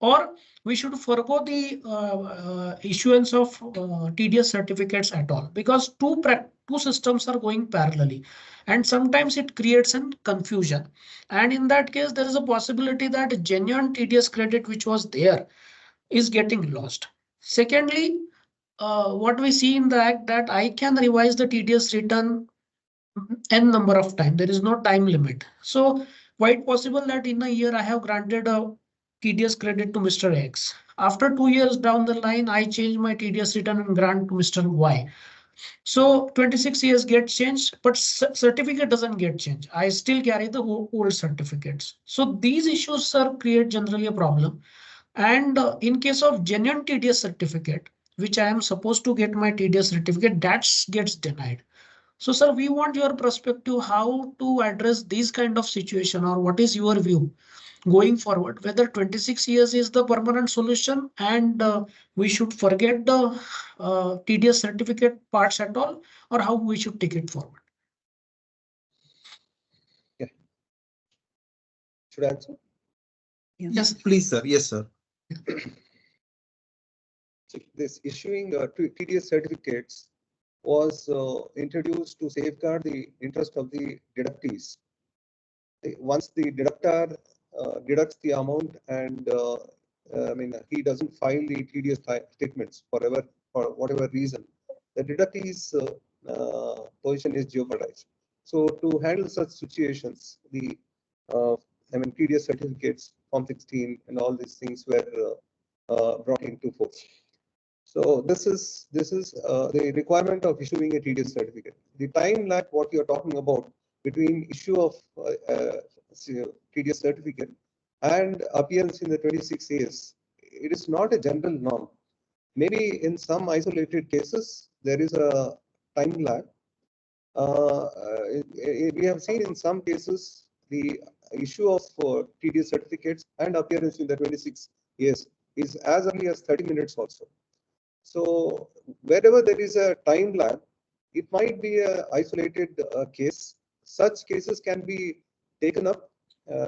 or we should forego the issuance of TDS certificates at all, because two systems are going parallelly, and sometimes it creates an confusion. And in that case, there is a possibility that genuine TDS credit which was there is getting lost. Secondly, what we see in the act that I can revise the TDS return n number of time. There is no time limit. So quite possible that in a year I have granted a TDS credit to Mr. X. After 2 years down the line, I change my TDS return and grant to Mr. Y. So 26 years get changed, but certificate doesn't get changed. I still carry the old certificates. So these issues, sir, create generally a problem. And in case of genuine TDS certificate, which I am supposed to get my TDS certificate, that gets denied. So, sir, we want your perspective how to address these kind of situation, or what is your view going forward, whether 26 years is the permanent solution and we should forget the TDS certificate parts at all, or how we should take it forward. Yeah. Should I answer? Yes, Please, sir. Yes, sir. So this issuing TDS certificates was introduced to safeguard the interest of the deductees. Once the deductor deducts the amount and he doesn't file the TDS statements for whatever reason, the deductee's position is jeopardized. So to handle such situations, the TDS certificates, Form 16, and all these things were brought into force. So this is the requirement of issuing a TDS certificate. The time lag what you are talking about between issue of TDS certificate and appearance in the 26 years, it is not a general norm. Maybe in some isolated cases there is a time lag. We have seen in some cases the issue of TDS certificates and appearance in the 26 years is as early as 30 minutes also. So wherever there is a time lag, it might be an isolated case. Such cases can be taken up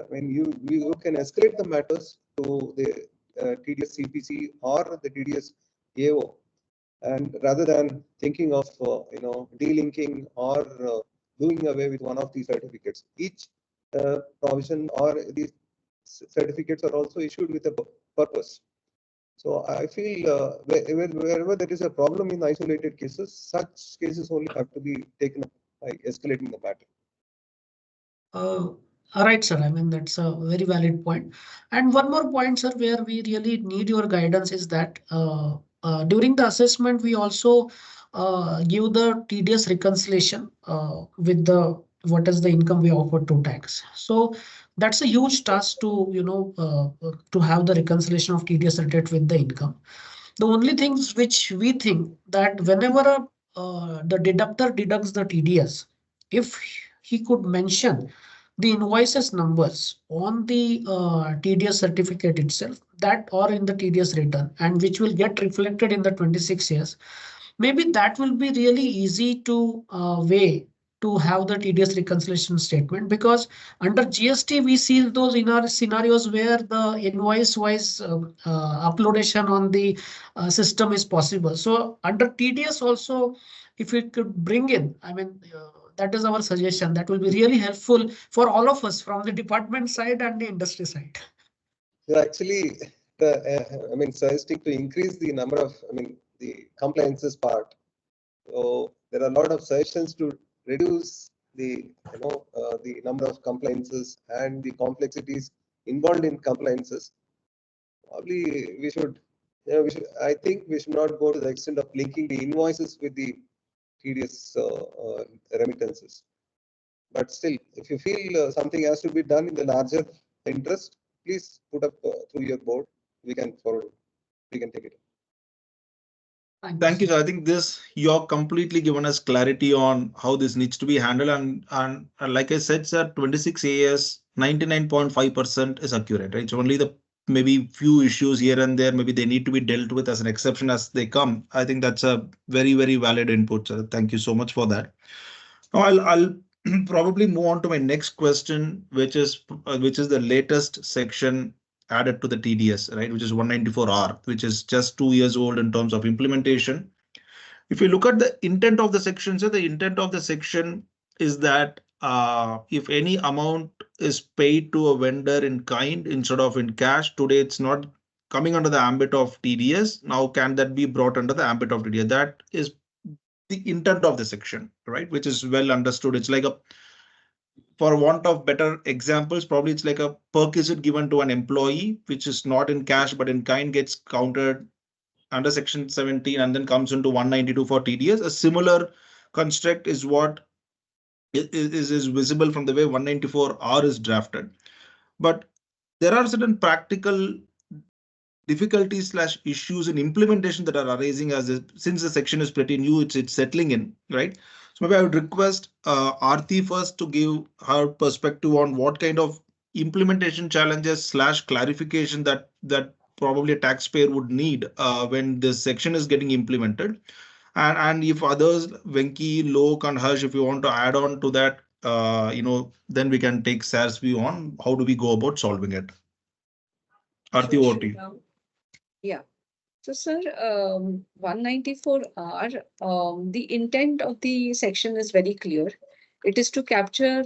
when you can escalate the matters to the TDS CPC or the TDS AO, and rather than thinking of delinking or doing away with one of these certificates, each provision or these certificates are also issued with a purpose. So I feel wherever there is a problem in isolated cases, such cases only have to be taken up by escalating the matter. All right, sir. I mean, that's a very valid point. And one more point, sir, where we really need your guidance is that during the assessment, we also give the TDS reconciliation with the what is the income we offer to tax. So that's a huge task to to have the reconciliation of TDS related with the income. The only things which we think that whenever the deductor deducts the TDS, if he could mention the invoices numbers on the TDS certificate itself, that or in the TDS return, and which will get reflected in the 26 years, maybe that will be really easy to weigh to have the TDS reconciliation statement, because under GST we see those in our scenarios where the invoice wise uploadation on the system is possible. So under TDS also, if we could bring in, I mean, that is our suggestion. That will be really helpful for all of us from the department side and the industry side. So actually, suggesting to increase the number of, the compliances part. So there are a lot of suggestions to reduce the the number of compliances and the complexities involved in compliances. Probably we should, I think we should not go to the extent of linking the invoices with the TDS remittances. But still, if you feel something has to be done in the larger interest, please put up through your board. We can forward it. We can take it. Thank you, sir. I think you're completely given us clarity on how this needs to be handled. And like I said, sir, 26 AS, 99.5% is accurate, right? So only the maybe few issues here and there, maybe they need to be dealt with as an exception as they come. I think that's a very, very valid input, sir. Thank you so much for that. Now I'll probably move on to my next question, which is the latest section added to the TDS, right? Which is 194R, which is just 2 years old in terms of implementation. If you look at the intent of the section, so the intent of the section is that if any amount is paid to a vendor in kind instead of in cash, today it's not coming under the ambit of TDS. Now, can that be brought under the ambit of TDS? That is the intent of the section, right? Which is well understood. It's like a, for want of better examples, probably it's like a perquisite given to an employee, which is not in cash but in kind, gets counted under section 17 and then comes into 192 for TDS. A similar construct is what is visible from the way 194R is drafted. But there are certain practical difficulties slash issues in implementation that are arising since the section is pretty new, it's settling in, right? So maybe I would request Aarti first to give her perspective on what kind of implementation challenges slash clarification that probably a taxpayer would need when this section is getting implemented. And if others, Venki, Lok and Harsh, if you want to add on to that, then we can take Sar's view on how do we go about solving it. Aarti, over to you. Yeah. So, sir, 194R, the intent of the section is very clear. It is to capture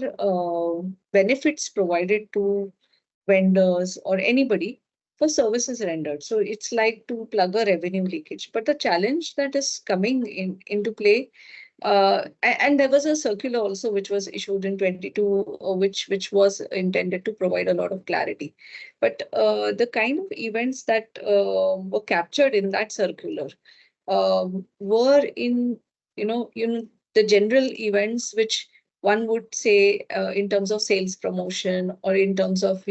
benefits provided to vendors or anybody for services rendered. So it's like to plug a revenue leakage. But the challenge that is coming into play, and there was a circular also which was issued in 22, which was intended to provide a lot of clarity. But the kind of events that were captured in that circular were in the general events which one would say in terms of sales promotion or in terms of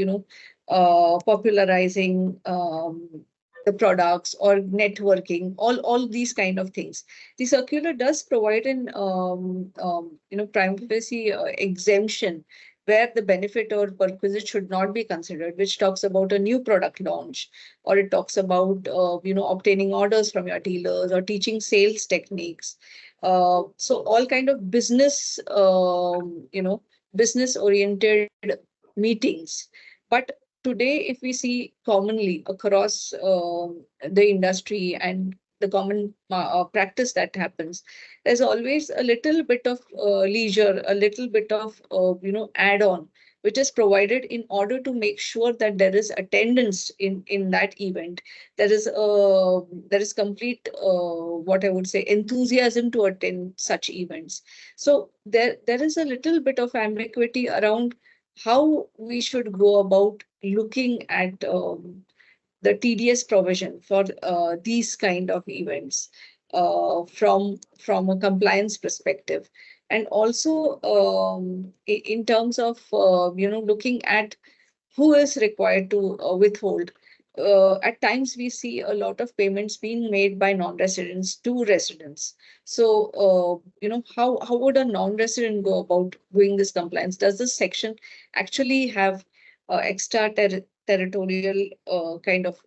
popularizing the products or networking, all these kind of things. The circular does provide an prima facie exemption where the benefit or perquisite should not be considered, which talks about a new product launch, or it talks about obtaining orders from your dealers or teaching sales techniques. So all kind of business business oriented meetings. But today, if we see commonly across the industry and the common practice that happens, there's always a little bit of leisure, a little bit of add-on, which is provided in order to make sure that there is attendance in that event. There is complete what I would say enthusiasm to attend such events. So there is a little bit of ambiguity around how we should go about looking at the TDS provision for these kind of events from a compliance perspective. And also in terms of looking at who is required to withhold. At times we see a lot of payments being made by non-residents to residents. So how would a non-resident go about doing this compliance? Does this section actually have extra territorial kind of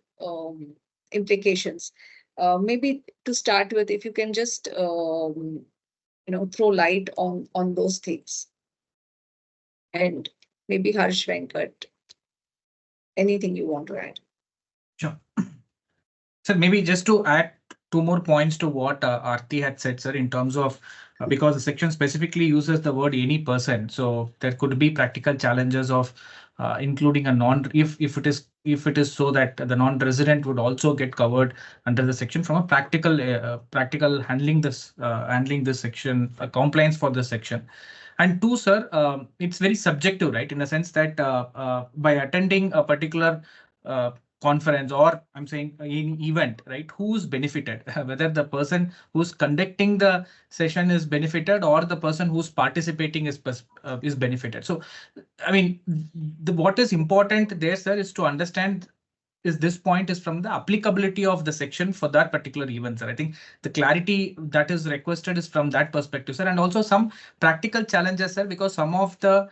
implications? Maybe to start with, if you can just throw light on those things. And maybe Harsh, Venkat, anything you want to add? Sure. So maybe just to add 2 more points to what Aarti had said, sir, in terms of because the section specifically uses the word any person, so there could be practical challenges of including a if it is so that the non-resident would also get covered under the section from a practical handling this section, compliance for this section. And 2, sir, it's very subjective, right? In the sense that by attending a particular conference, or I'm saying any event, right? Who's benefited? Whether the person who's conducting the session is benefited, or the person who's participating is benefited. So, I mean, what is important there, sir, is to understand this point is from the applicability of the section for that particular event, sir. I think the clarity that is requested is from that perspective, sir, and also some practical challenges, sir, because some of the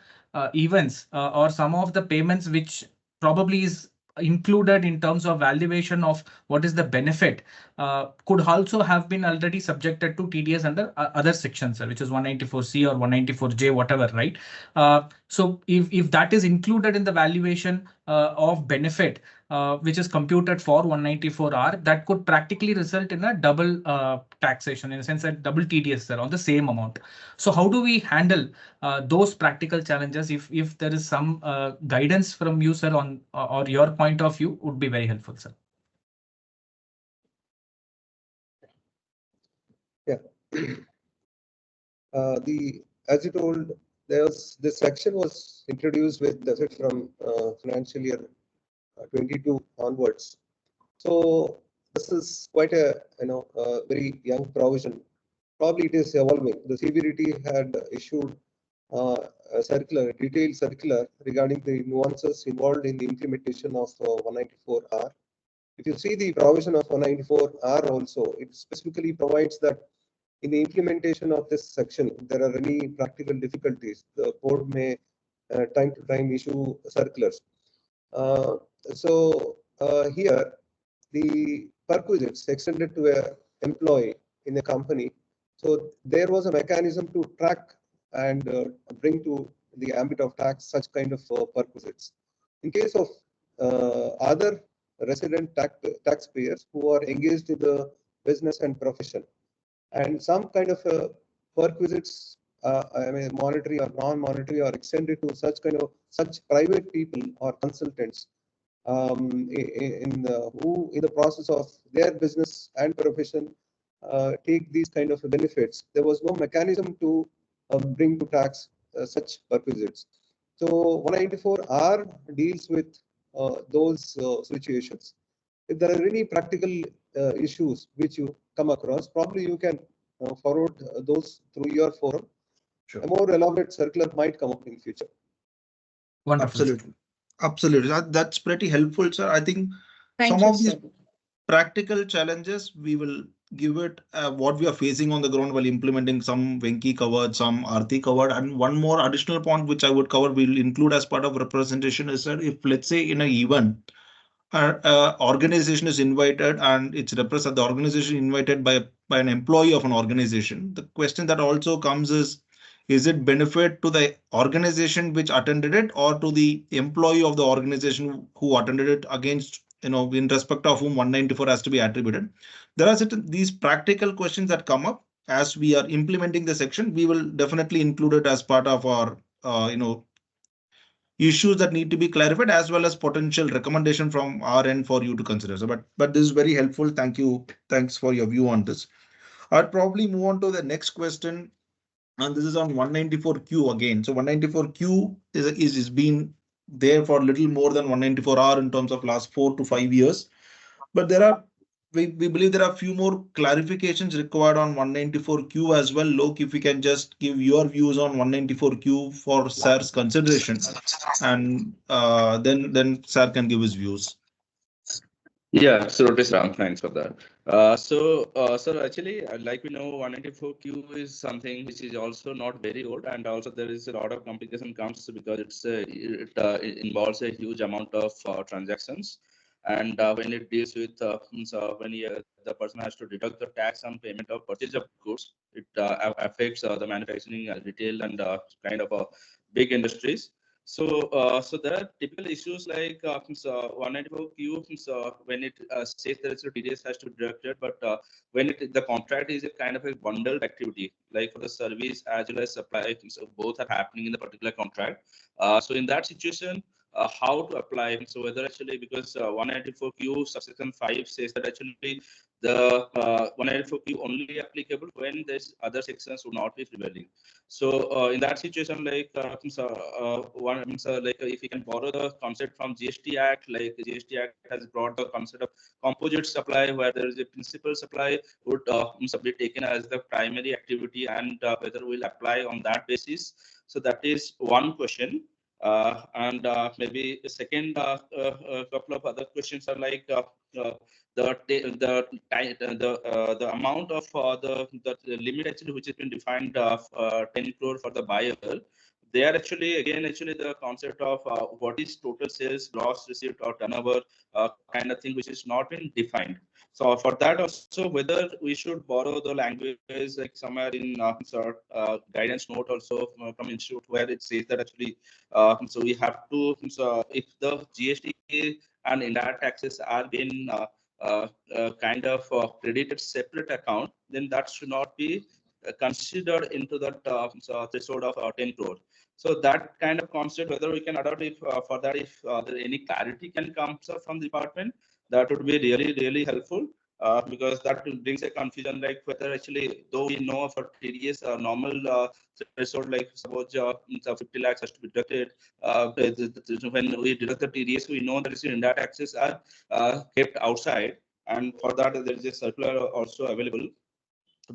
events or some of the payments which probably is included in terms of valuation of what is the benefit could also have been already subjected to TDS under other sections, sir, which is 194C or 194J, whatever, right? So if that is included in the valuation of benefit, which is computed for 194R, that could practically result in a double taxation, in a sense that double TDS, sir, on the same amount. So how do we handle those practical challenges? If there is some guidance from you, sir, on or your point of view, would be very helpful, sir. Yeah. As you told, this section was introduced with effect from financial year 22 onwards. So this is quite a very young provision. Probably it is evolving. The CBDT had issued a circular, a detailed circular regarding the nuances involved in the implementation of 194R. If you see the provision of 194R also, it specifically provides that in the implementation of this section, if there are any practical difficulties, the board may time to time issue circulars. Here, the perquisites extended to an employee in a company. So there was a mechanism to track and bring to the ambit of tax such kind of perquisites. In case of other resident taxpayers who are engaged in the business and profession, and some kind of perquisites, monetary or non-monetary, are extended to such private people or consultants who in the process of their business and profession take these kind of benefits. There was no mechanism to bring to tax such perquisites. So 194R deals with those situations. If there are any practical issues which you come across, probably you can forward those through your forum. Sure. A more elaborate circular might come up in future. Wonderful. Absolutely. Absolutely. That's pretty helpful, sir. I think Thank some you, of these sir. practical challenges, we will give it what we are facing on the ground while implementing. Some Venki covered, some Aarti covered, and one more additional point which I would cover, we'll include as part of representation is that if, let's say, in an event, organization is invited and it's represented, the organization invited by an employee of an organization, the question that also comes is it benefit to the organization which attended it or to the employee of the organization who attended it, against, in respect of whom 194 has to be attributed. There are these practical questions that come up as we are implementing the section. We will definitely include it as part of our issues that need to be clarified, as well as potential recommendation from our end for you to consider. So, but this is very helpful. Thank you. Thanks for your view on this. I'll probably move on to the next question, and this is on 194Q again. So 194Q is been there for a little more than 194R in terms of last 4 to 5 years, but we believe there are a few more clarifications required on 194Q as well. Lok, if you can just give your views on 194Q for sir's consideration, and then sir can give his views. Yeah, absolutely, Sriram. Thanks for that. So actually, like we know, 194Q is something which is also not very old, and also there is a lot of complication comes because it involves a huge amount of transactions, and when it deals with when the person has to deduct the tax on payment of purchase of goods, it affects the manufacturing, retail, and kind of big industries. So there are typical issues like 194Q. When it says that it's a TDS has to be deducted, but when the contract is a kind of a bundled activity, like for the service as well as supply, so both are happening in the particular contract. So in that situation, how to apply? So whether actually, because 194Q subsection 5 says that actually the 194Q only applicable when this other sections would not be prevailing. So in that situation, like like if we can borrow the concept from GST Act, like the GST Act has brought the concept of composite supply, where there is a principal supply would be taken as the primary activity, and whether we'll apply on that basis. So that is one question. And maybe the second couple of other questions are like the amount of the limit actually which has been defined of 10 crore for the buyer, they are actually the concept of what is total sales, gross receipt or turnover kind of thing, which is not been defined. So for that also, whether we should borrow the language like somewhere in guidance note also from institute, where it says that actually so we have to, if the GST and indirect taxes are being kind of credited separate account, then that should not be considered into that threshold of 10 crore. So that kind of concept, whether we can adopt if for that, if there any clarity can come from the department, that would be really helpful. Because that brings a confusion, like whether actually, though we know for TDS normal threshold, like suppose 50 lakhs has to be deducted. When we deduct the TDS, we know that indirect taxes are kept outside, and for that there is a circular also available.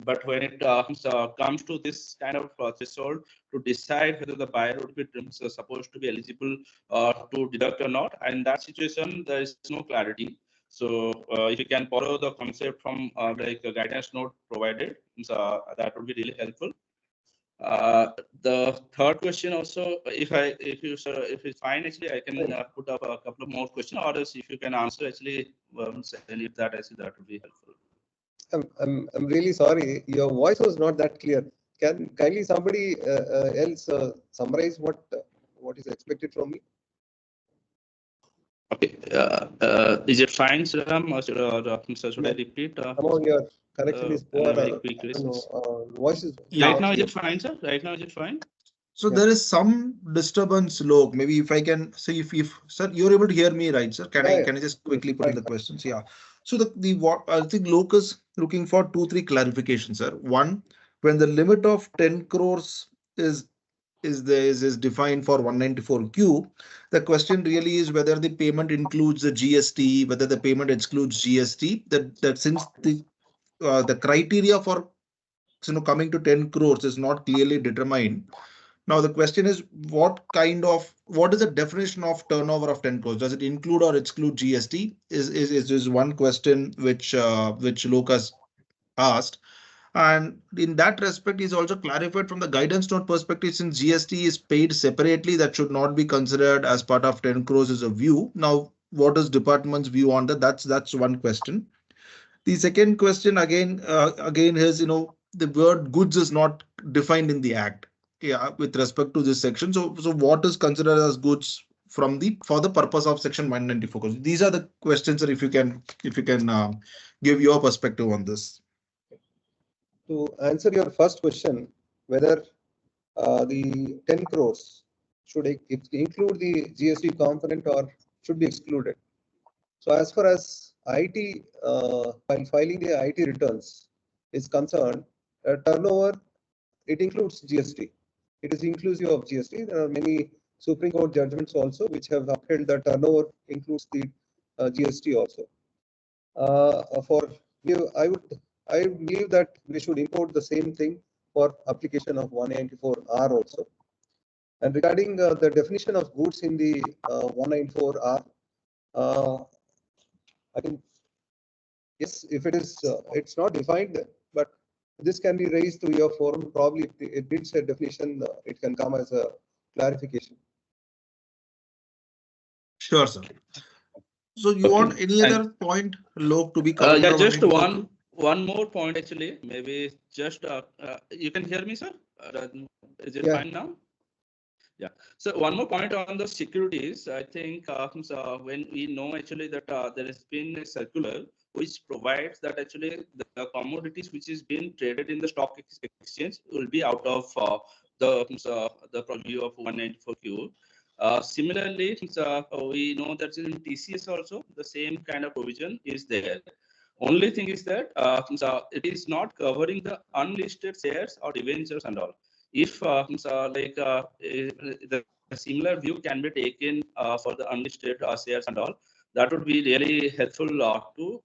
But when it comes to this kind of threshold to decide whether the buyer would be supposed to be eligible to deduct or not, and in that situation there is no clarity. So if you can borrow the concept from like a guidance note provided, that would be really helpful. The third question also, if it's fine, actually I can put up a couple of more questions, or else if you can answer actually, if that actually that would be helpful. I'm really sorry. Your voice was not that clear. Can kindly somebody else summarize what is expected from me? Okay. Is it fine, Sriram, or should I repeat? Somehow your connection is poor. Voice is. Yeah. Right now, is it fine, sir? Right now, is it fine? So there is some disturbance, Lok. Maybe if I can say, if sir, you're able to hear me, right, sir? Can I just quickly put in the questions? Yeah. So what I think Lok is looking for 2-3 clarifications, sir. One, when the limit of 10 crores is defined for 194Q, the question really is whether the payment includes the GST, whether the payment excludes GST. That since the criteria for coming to 10 crores is not clearly determined. Now the question is, what is the definition of turnover of 10 crores? Does it include or exclude GST? Is one question which Lucas asked. And in that respect, is also clarified from the guidance note perspective, since GST is paid separately, that should not be considered as part of 10 crores as a view. Now, what is department's view on that? That's one question. The second question again is, the word goods is not defined in the act. Yeah, with respect to this section. So what is considered as goods for the purpose of section 194? These are the questions, sir, if you can give your perspective on this. To answer your first question, whether the 10 crores should include the GST component or should be excluded. So as far as IT, while filing the IT returns is concerned, turnover, it includes GST. It is inclusive of GST. There are many Supreme Court judgments also which have upheld that turnover includes the GST also. I believe that we should import the same thing for application of 194R also. And regarding the definition of goods in the 194R, I think yes, if it is, it's not defined, but this can be raised to your forum. Probably it needs a definition. It can come as a clarification. Sure, sir. So you want any other point, Lok, to be covered? Yeah, just one more point actually. Maybe just you can hear me, sir? Is it fine now? Yeah. So one more point on the securities. I think when we know actually that there has been a circular which provides that actually the commodities which is being traded in the stock exchange will be out of the purview of 194Q. Similarly, we know that in TCS also the same kind of provision is there. Only thing is that it is not covering the unlisted shares or debentures and all. If the similar view can be taken for the unlisted shares and all, that would be really helpful to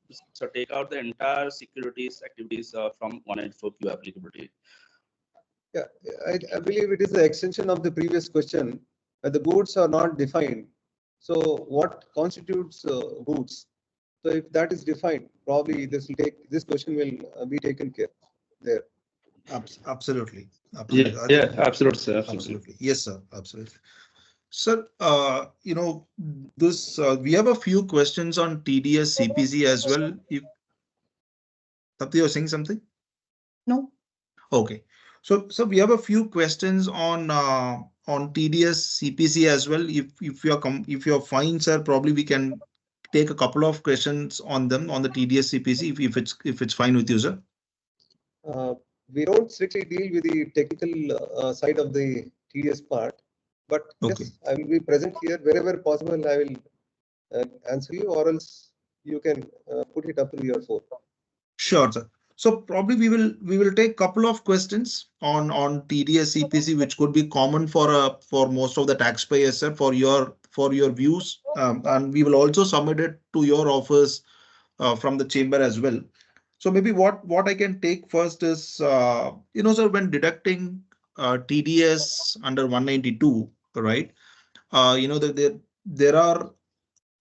take out the entire securities activities from 194Q applicability. Yeah, I believe it is the extension of the previous question. The goods are not defined. So what constitutes goods? So if that is defined, probably this question will be taken care there. Absolutely. Yeah, Absolutely. I yeah, think absolutely, sir. Absolutely. absolutely. Yes, sir. Absolutely. Sir, this we have a few questions on TDS CPC as well. If Tapti, you're saying something? No. Okay. So we have a few questions on TDS CPC as well. If you're fine, sir, probably we can take a couple of questions on them on the TDS CPC if it's fine with you, sir. Uh, we don't strictly deal with the technical side of the TDS part, but Okay. yes, I will be present here wherever possible. I will answer you, or else you can put it up to your phone. Sure, sir. So probably we will take couple of questions on TDS CPC, which could be common for most of the taxpayers, sir, for your views, and we will also submit it to your office from the chamber as well. So maybe what I can take first is, sir, when deducting TDS under 192, right? That there are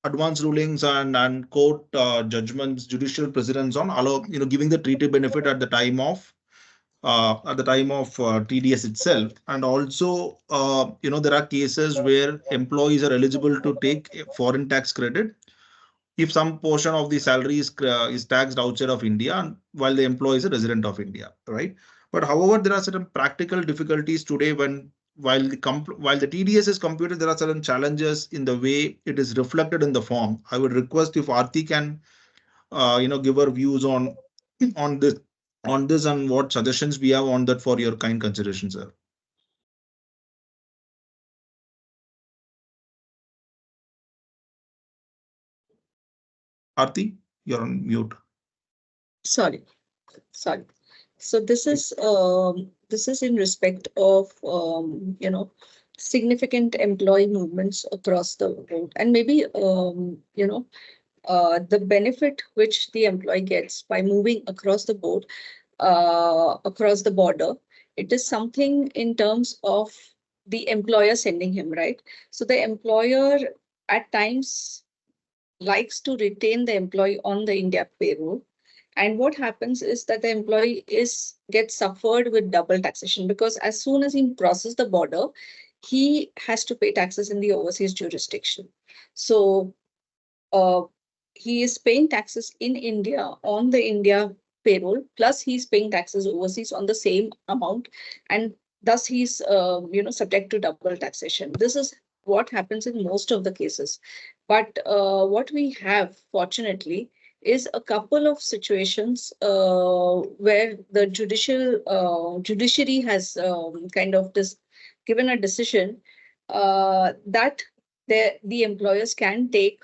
advance rulings and court judgments, judicial precedents on giving the treaty benefit at the time of TDS itself. And also, there are cases where employees are eligible to take a foreign tax credit if some portion of the salary is taxed outside of India and while the employee is a resident of India, right? But however, there are certain practical difficulties today while the TDS is computed, there are certain challenges in the way it is reflected in the form. I would request if Aarti can, give her views on this and what suggestions we have on that for your kind consideration, sir. Aarti, you're on mute. Sorry. So this is in respect of significant employee movements across the board, and maybe the benefit which the employee gets by moving across the board, across the border. It is something in terms of the employer sending him, right? So the employer at times likes to retain the employee on the India payroll. And what happens is that the employee gets suffered with double taxation, because as soon as he crosses the border, he has to pay taxes in the overseas jurisdiction. So uh, he is paying taxes in India on the India payroll, plus he's paying taxes overseas on the same amount, and thus he's subject to double taxation. This is what happens in most of the cases. But what we have, fortunately, is a couple of situations where the judiciary has kind of given a decision that the employers can take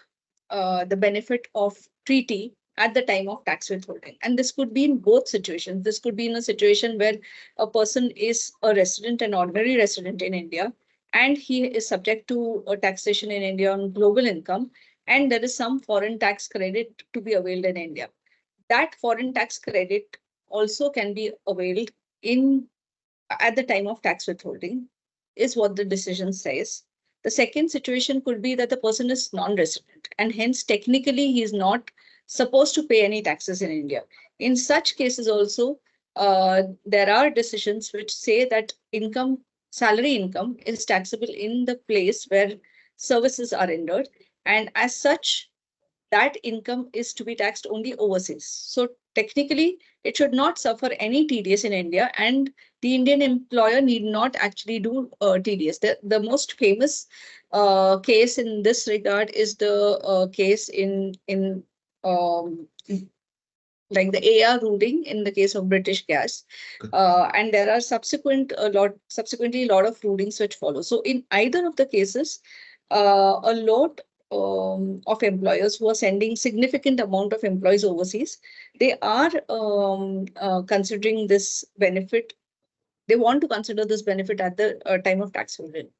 the benefit of treaty at the time of tax withholding. And this could be in both situations. This could be in a situation where a person is a resident, an ordinary resident in India, and he is subject to a taxation in India on global income, and there is some foreign tax credit to be availed in India. That foreign tax credit also can be availed at the time of tax withholding, is what the decision says. The second situation could be that the person is non-resident, and hence technically he is not supposed to pay any taxes in India. In such cases also, there are decisions which say that salary income is taxable in the place where services are rendered, and as such, that income is to be taxed only overseas. So technically, it should not suffer any TDS in India, and the Indian employer need not actually do TDS. The most famous case in this regard is the case in like the AR ruling in the case of British Gas, and there are subsequently a lot of rulings which follow. So in either of the cases, a lot of employers who are sending significant amount of employees overseas, they are considering this benefit. They want to consider this benefit at the time of tax withholding.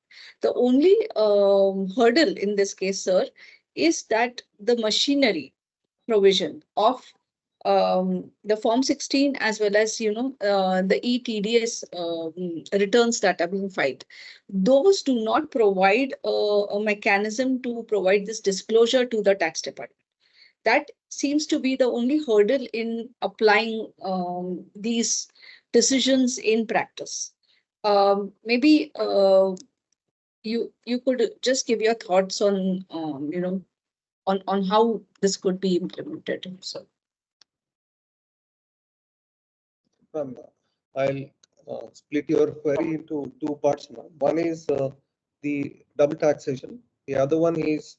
The only hurdle in this case, sir, is that the machinery provision of the Form 16 as well as the ETDS returns that are being filed. Those do not provide a mechanism to provide this disclosure to the tax department. That seems to be the only hurdle in applying these decisions in practice. Maybe you could just give your thoughts on on how this could be implemented. So I'll split your query into two parts now. One is the double taxation. The other one is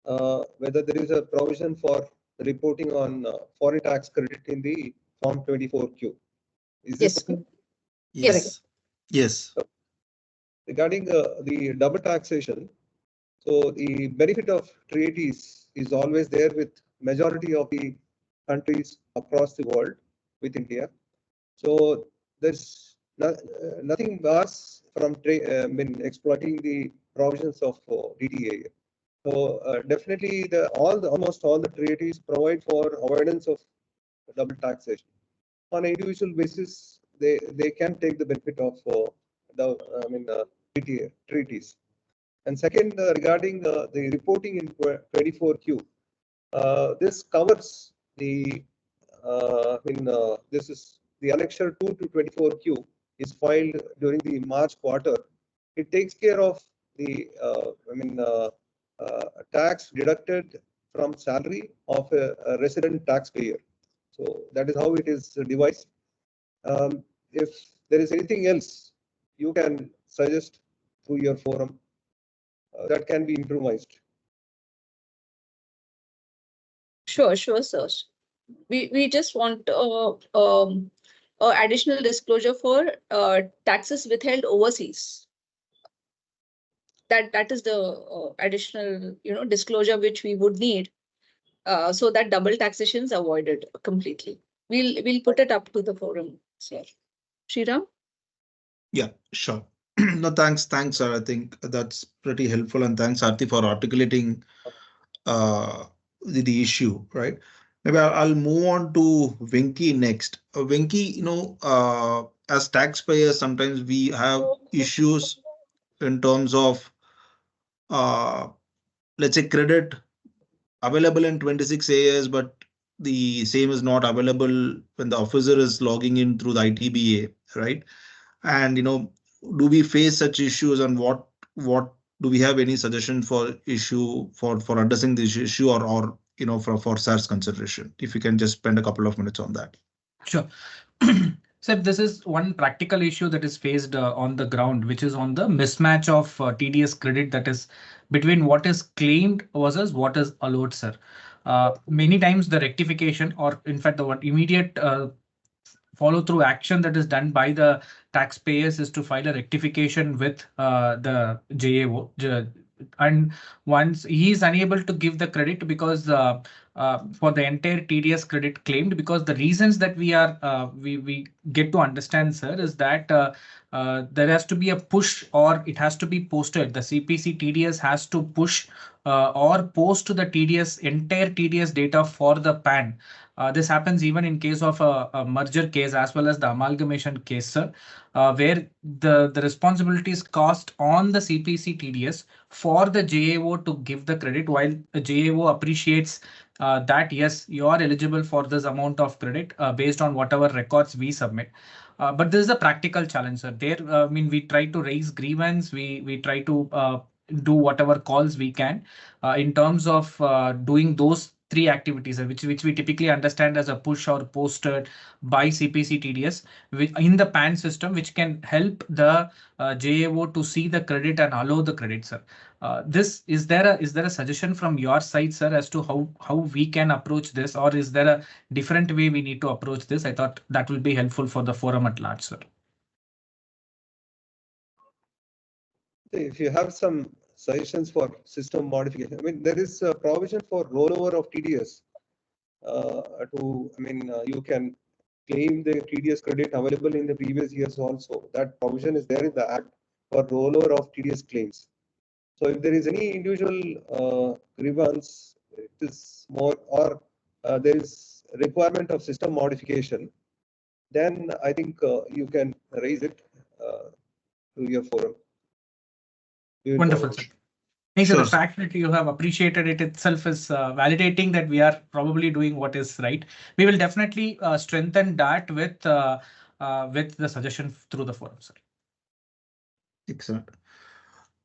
whether there is a provision for reporting on foreign tax credit in the Form 24Q. Is this yes, okay? Yes. Yes. Regarding the double taxation, so the benefit of treaties is always there with majority of the countries across the world with India. So there's nothing bars from exploiting the provisions of DTA. So definitely almost all the treaties provide for avoidance of double taxation. On an individual basis, they can take the benefit of the DTA treaties. And second, regarding the reporting in 24Q, this covers the this is the Annexure 2 to 24Q is filed during the March quarter. It takes care of the tax deducted from salary of a resident taxpayer. So that is how it is devised. If there is anything else, you can suggest through your forum that can be improvised. sure, sir. We just want additional disclosure for taxes withheld overseas. That is the additional disclosure which we would need, so that double taxation is avoided completely. We'll put it up to the forum, sir. Sriram? Yeah, sure. No, thanks, sir. I think that's pretty helpful, and thanks, Aarti, for articulating the issue, right? Maybe I'll move on to Venki next. Venki, as taxpayers, sometimes we have issues in terms of, let's say, credit available in 26 AS, but the same is not available when the officer is logging in through the ITBA, right? And do we face such issues, and what do we have any suggestion for addressing this issue, or for SAR's consideration? If you can just spend a couple of minutes on that. Sure. So this is one practical issue that is faced on the ground, which is on the mismatch of TDS credit, that is between what is claimed versus what is allowed, sir. Many times the rectification, or in fact the immediate follow through action that is done by the taxpayers is to file a rectification with the JAO. And once he is unable to give the credit because for the entire TDS credit claimed, because the reasons that we get to understand, sir, is that there has to be a push, or it has to be posted. The CPC TDS has to push or post to the TDS entire TDS data for the PAN. This happens even in case of a merger case as well as the amalgamation case, sir, where the responsibility is cast on the CPC TDS for the JAO to give the credit, while the JAO appreciates that yes, you are eligible for this amount of credit based on whatever records we submit. But this is a practical challenge, sir. There, we try to raise grievance, we try to do whatever calls we can in terms of doing those three activities, which we typically understand as a push or posted by CPC TDS in the PAN system, which can help the JAO to see the credit and allow the credit, sir. Is there a suggestion from your side, sir, as to how we can approach this, or is there a different way we need to approach this? I thought that will be helpful for the forum at large, sir. If you have some suggestions for system modification, there is a provision for rollover of TDS. You can claim the TDS credit available in the previous years also. That provision is there in the Act for rollover of TDS claims. So if there is any individual grievance, it is more, or there is requirement of system modification, then I think you can raise it through your forum. Wonderful, sir. Sure. The fact that you have appreciated it itself is validating that we are probably doing what is right. We will definitely strengthen that with with the suggestion through the forum, sir. Excellent.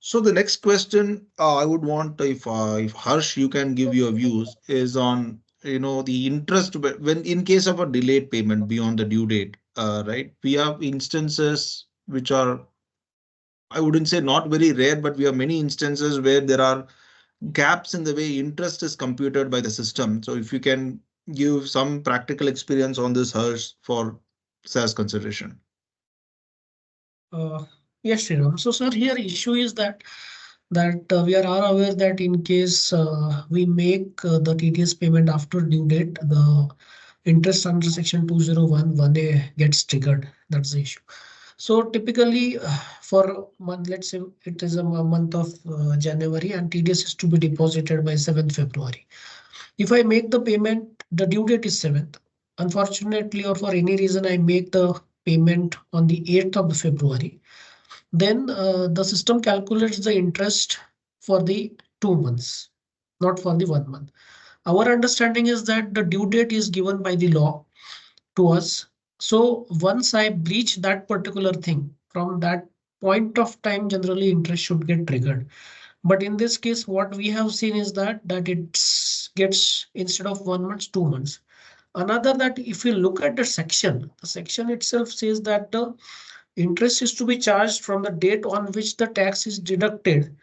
So the next question I would want, if Harsh, you can give your views, is on the interest when in case of a delayed payment beyond the due date. Right, we have instances which are, I wouldn't say not very rare, but we have many instances where there are gaps in the way interest is computed by the system. So if you can give some practical experience on this, Harsh, for SaaS consideration. Yes, Sriram. So, sir, here issue is that we are all aware that in case we make the TDS payment after due date, the interest under section 201(1)(a) gets triggered. That's the issue. So typically for month, let's say it is a month of January and TDS is to be deposited by 7th February. If I make the payment, the due date is 7th. Unfortunately, or for any reason, I make the payment on the 8th of February. Then the system calculates the interest for the 2 months, not for the 1 month. Our understanding is that the due date is given by the law to us. So once I breach that particular thing, from that point of time, generally interest should get triggered. But in this case, what we have seen is that it gets, instead of 1 month, 2 months. Another, that if you look at the section itself says that the interest is to be charged from the date on which the tax is deducted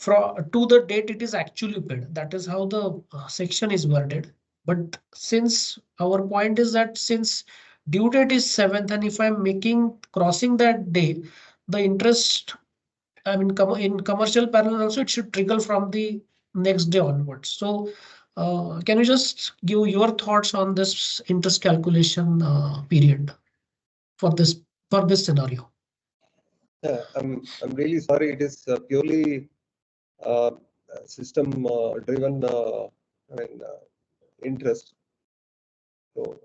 to the date it is actually paid. That is how the section is worded. But since our point is that since due date is 7th, and if I'm crossing that day, the interest, I mean, in commercial parallel also, it should trigger from the next day onwards. So can you just give your thoughts on this interest calculation period for this scenario? Yeah, I'm really sorry. It is purely system driven interest. So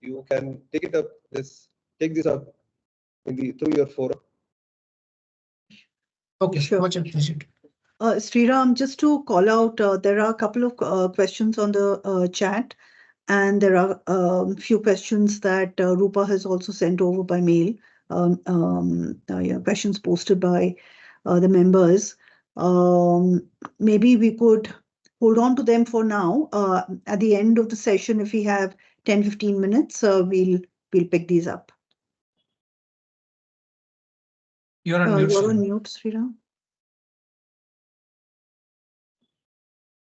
you can take this up through your forum. Okay, Sure. much appreciated. Sriram, just to call out, there are a couple of questions on the chat, and there are a few questions that Rupa has also sent over by mail. Questions posted by the members. Maybe we could hold on to them for now. At the end of the session, if we have 10-15 minutes, we'll pick these up. You're on mute. You're on mute, Sriram.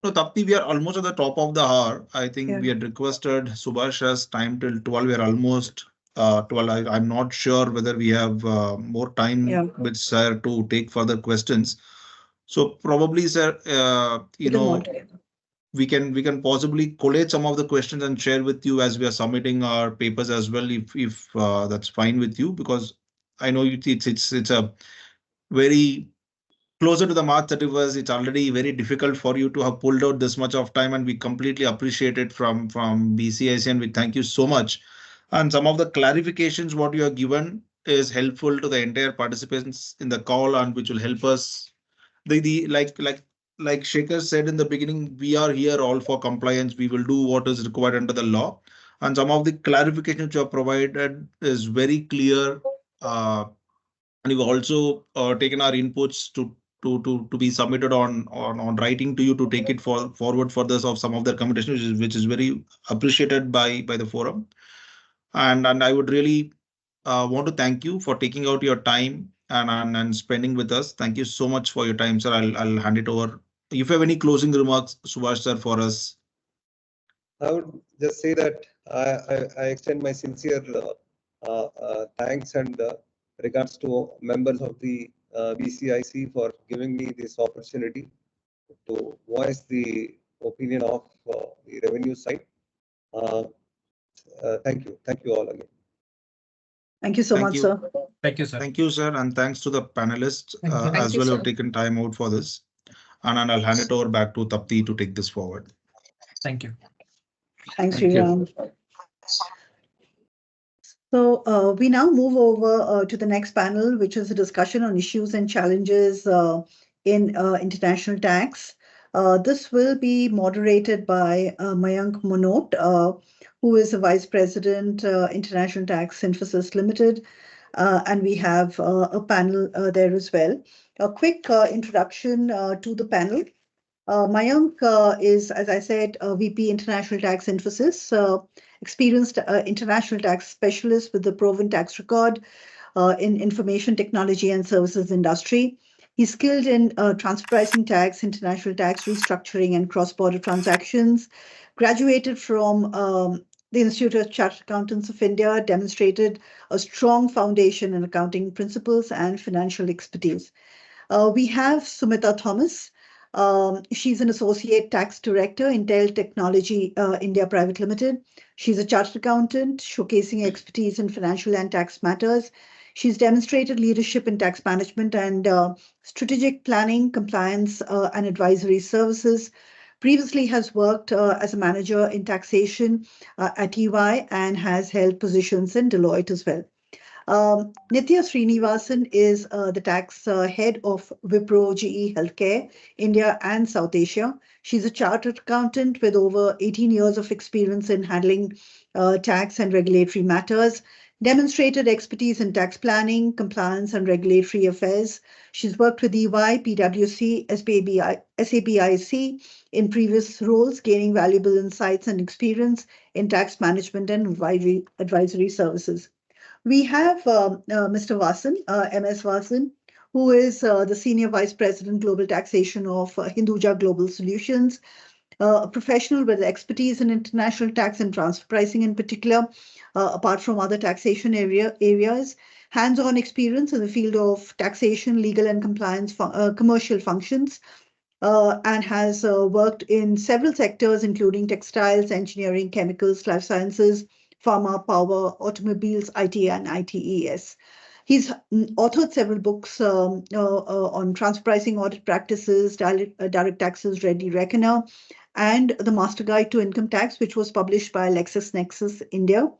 No, Tapti, we are almost at the top of the hour. I think we had requested Subash as time till 12. We are almost 12. I'm not sure whether we have more time with sir to take further questions. So probably, sir, we can possibly collate some of the questions and share with you as we are submitting our papers as well, if that's fine with you, because I know it's a very closer to the March 31st. It's already very difficult for you to have pulled out this much of time, and we completely appreciate it from BCIC, and we thank you so much. And some of the clarifications what you have given is helpful to the entire participants in the call, and which will help us. Like Shekhar said in the beginning, we are here all for compliance. We will do what is required under the law, and some of the clarifications you have provided is very clear. And you've also taken our inputs to be submitted on writing to you to take it forward for this of some of their commentations, which is very appreciated by the forum. And I would really want to thank you for taking out your time and spending with us. Thank you so much for your time, sir. I'll hand it over. If you have any closing remarks, Subash sir, for us. I would just say that I extend my sincere thanks and regards to members of the BCIC for giving me this opportunity to voice the opinion of the revenue side. Thank you all again. Thank you so much, sir. Thank you, sir. Thank you, sir, and thanks to the panelists as well who have taken time out for this. And I'll hand it over back to Tapti to take this forward. Thank you. Thanks, Sriram. So we now move over to the next panel, which is a discussion on issues and challenges in international tax. This will be moderated by Mayank Monot, who is the Vice President, International Tax Synthesis Limited, and we have a panel there as well. A quick introduction to the panel. Mayank is, as I said, a VP International Tax Synthesis, experienced international tax specialist with a proven tax record in information technology and services industry. He's skilled in transfer pricing tax, international tax restructuring, and cross-border transactions. Graduated from the Institute of Chartered Accountants of India, demonstrated a strong foundation in accounting principles and financial expertise. We have Sumita Thomas. She's an associate tax director in Intel Technology India Private Limited. She's a chartered accountant, showcasing expertise in financial and tax matters. She's demonstrated leadership in tax management and strategic planning, compliance, and advisory services. Previously has worked as a manager in taxation at EY and has held positions in Deloitte as well. Nithya Srinivasan is the tax head of Wipro GE Healthcare, India and South Asia. She's a chartered accountant with over 18 years of experience in handling tax and regulatory matters, demonstrated expertise in tax planning, compliance, and regulatory affairs. She's worked with EY, PwC, SABIC in previous roles, gaining valuable insights and experience in tax management and advisory services. We have Mr. Vasan, MS Vasan, who is the Senior Vice President, Global Taxation of Hinduja Global Solutions, a professional with expertise in international tax and transfer pricing in particular, apart from other taxation areas, hands-on experience in the field of taxation, legal and compliance, commercial functions, and has worked in several sectors, including textiles, engineering, chemicals, life sciences, pharma, power, automobiles, IT, and ITES. He's authored several books on transfer pricing, audit practices, direct taxes, Ready Reckoner, and the Master Guide to Income Tax, which was published by LexisNexis India.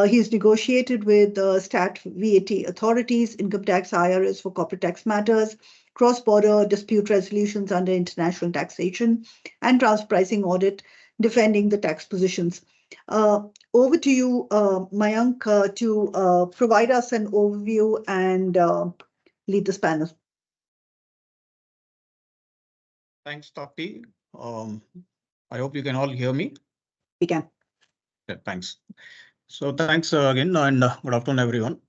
He's negotiated with stat VAT authorities, income tax, IRS for corporate tax matters, cross-border dispute resolutions under international taxation, and transfer pricing audit, defending the tax positions. Over to you, Mayank, to provide us an overview and lead this panel. Thanks, Tapti. I hope you can all hear me. We can. Yeah, thanks. So thanks again, and good afternoon, everyone.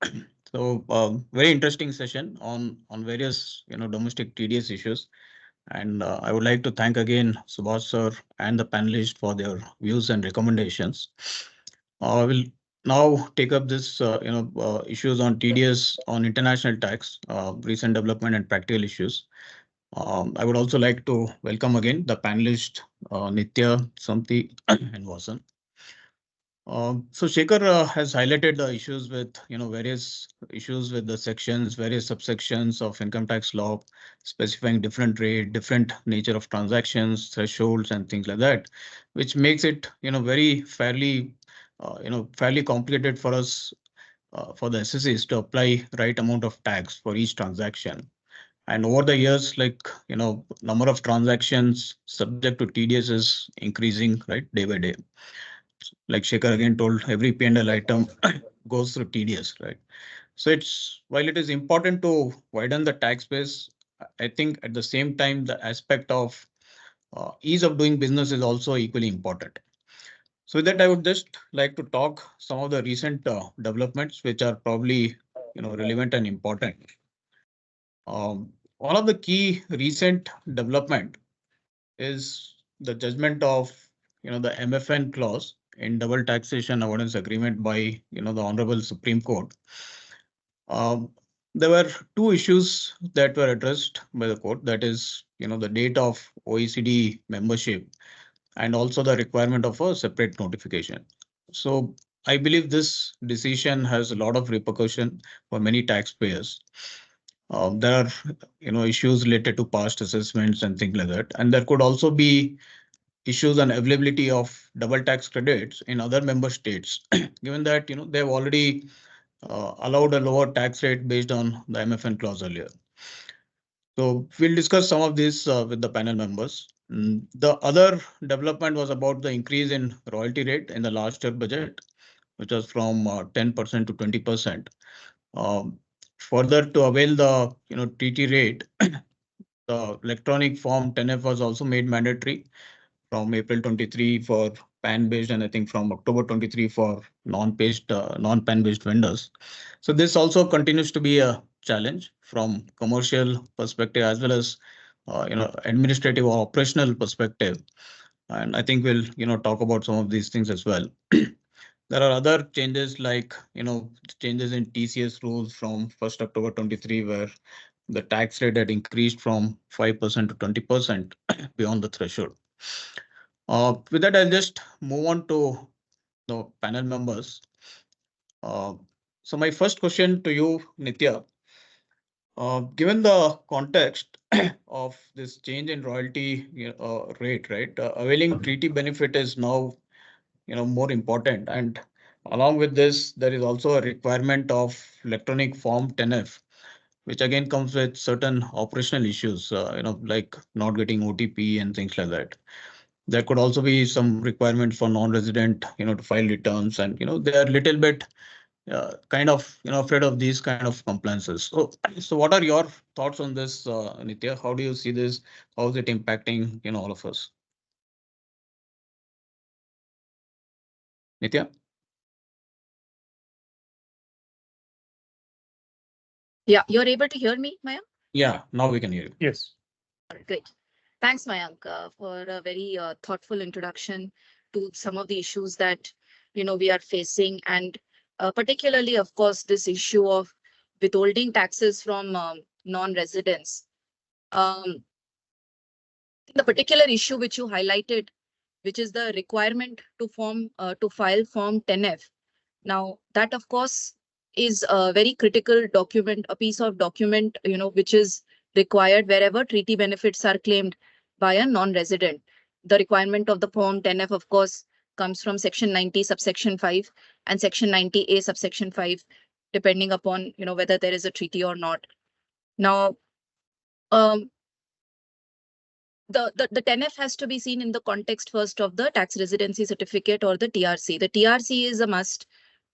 So very interesting session on various domestic TDS issues, and I would like to thank again Subash sir and the panelists for their views and recommendations. I will now take up this issues on TDS on international tax, recent development and practical issues. I would also like to welcome again the panelists Nithya, Samti, and Vasan. So Shekhar has highlighted the issues with various issues with the sections, various subsections of income tax law, specifying different rate, different nature of transactions, thresholds, and things like that, which makes it very fairly complicated for us for the SSEs to apply right amount of tax for each transaction. And over the years, number of transactions subject to TDS is increasing day by day. Like Shekhar again told, every P&L item goes through TDS, right? So while it is important to widen the tax base, I think at the same time, the aspect of ease of doing business is also equally important. So with that, I would just like to talk some of the recent developments, which are probably relevant and important. One of the key recent development is the judgment of the MFN clause in double taxation avoidance agreement by the Honorable Supreme Court. There were two issues that were addressed by the court, that is the date of OECD membership and also the requirement of a separate notification. So I believe this decision has a lot of repercussion for many taxpayers. There are issues related to past assessments and things like that, and there could also be issues on availability of double tax credits in other member states, given that they've already allowed a lower tax rate based on the MFN clause earlier. So we'll discuss some of this with the panel members. The other development was about the increase in royalty rate in the last year budget, which was from 10% to 20%. Further, to avail the TT rate, the electronic form 10F was also made mandatory from April 23 for PAN based, and I think from October 23 for non-PAN based vendors. So this also continues to be a challenge from commercial perspective as well as administrative or operational perspective. And I think we'll talk about some of these things as well. There are other changes like changes in TCS rules from 1st October 23, where the tax rate had increased from 5% to 20% beyond the threshold. With that, I'll just move on to the panel members. So my first question to you, Nitya, given the context of this change in royalty rate, right? Availing treaty benefit is now more important, and along with this, there is also a requirement of electronic form 10F, which again comes with certain operational issues, like not getting OTP and things like that. There could also be some requirements for non-resident, to file returns, and they are a little bit kind of afraid of these kind of compliances. So what are your thoughts on this, Nitya? How do you see this? How is it impacting all of us? Nitya? Yeah, you're able to hear me, Mayank? Yeah, now we can hear you. Yes. Great. Thanks, Mayank, for a very thoughtful introduction to some of the issues that we are facing, and particularly, of course, this issue of withholding taxes from non-residents. The particular issue which you highlighted, which is the requirement to file Form 10F. Now, that of course is a very critical document, a piece of document, which is required wherever treaty benefits are claimed by a non-resident. The requirement of the Form 10F, of course, comes from Section 90, subsection 5, and Section 90A, subsection 5, depending upon whether there is a treaty or not. Now, the 10F has to be seen in the context first of the tax residency certificate or the TRC. The TRC is a must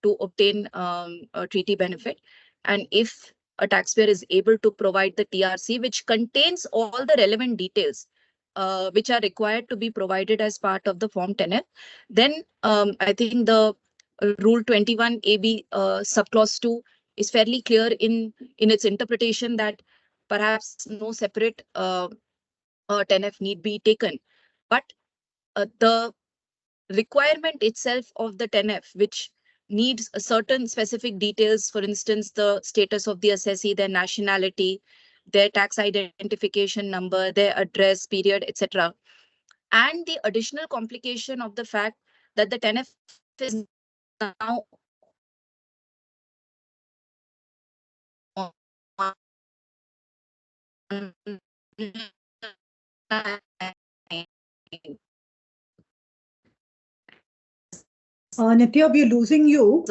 to obtain a treaty benefit. And if a taxpayer is able to provide the TRC, which contains all the relevant details which are required to be provided as part of the Form 10F, then I think the Rule 21 AB subclause 2 is fairly clear in its interpretation that perhaps no separate 10F need be taken. But the requirement itself of the 10F, which needs a certain specific details, for instance, the status of the assessee, their nationality, their tax identification number, their address, period, etc. And the additional complication of the fact that the 10F is now Nitya, we're losing you.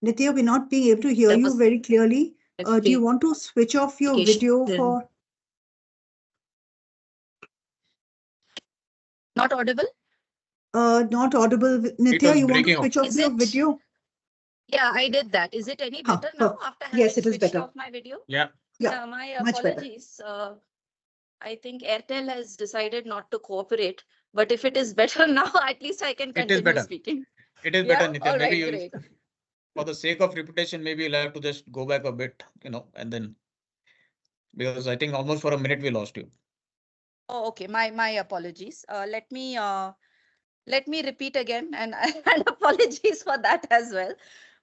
Nitya, we're not being able to hear you very clearly. Do you want to switch off your video for? Not audible? Not audible. Nitya, you want to switch off your video? Yeah, I did that. Is it any better now after having yes, it is switched better. off my video? Yeah. Yeah, my much better. apologies. I think Airtel has decided not to cooperate, but if it is better now, at least I can continue better. speaking. It is better, Nitya. All Maybe right, great. for the sake of repetition, maybe you'll have to just go back a bit, and then, because I think almost for a minute we lost you. Oh, okay. My apologies. Let me repeat again, and apologies for that as well.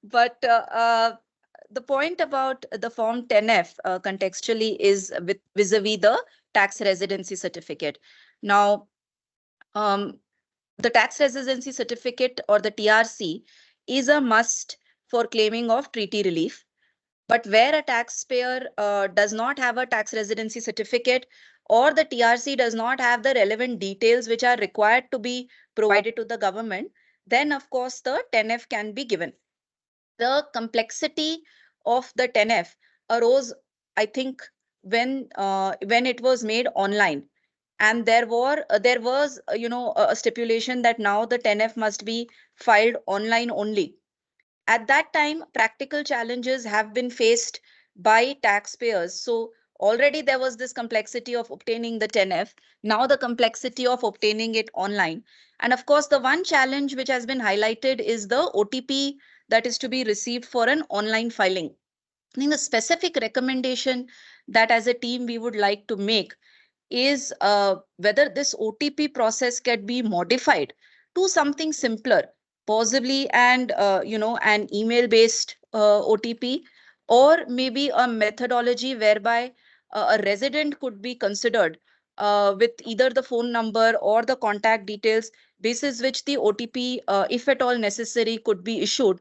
But the point about the Form 10F contextually is vis-a-vis the tax residency certificate. Now, the tax residency certificate or the TRC is a must for claiming of treaty relief. But where a taxpayer does not have a tax residency certificate or the TRC does not have the relevant details which are required to be provided to the government, then of course the 10F can be given. The complexity of the 10F arose, I think, when it was made online. And there was a stipulation that now the 10F must be filed online only. At that time, practical challenges have been faced by taxpayers. So already there was this complexity of obtaining the 10F, now the complexity of obtaining it online. And of course, the one challenge which has been highlighted is the OTP that is to be received for an online filing. I think the specific recommendation that as a team we would like to make is whether this OTP process can be modified to something simpler, possibly and an email-based OTP, or maybe a methodology whereby a resident could be considered with either the phone number or the contact details, basis which the OTP, if at all necessary, could be issued.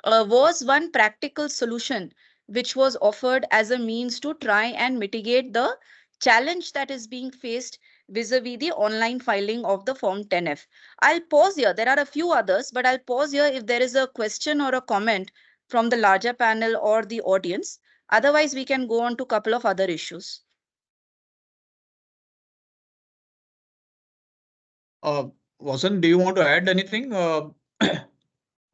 Was one practical solution which was offered as a means to try and mitigate the challenge that is being faced vis-a-vis the online filing of the Form 10F. I'll pause here. There are a few others, but I'll pause here if there is a question or a comment from the larger panel or the audience. Otherwise, we can go on to a couple of other issues. Vasan, do you want to add anything?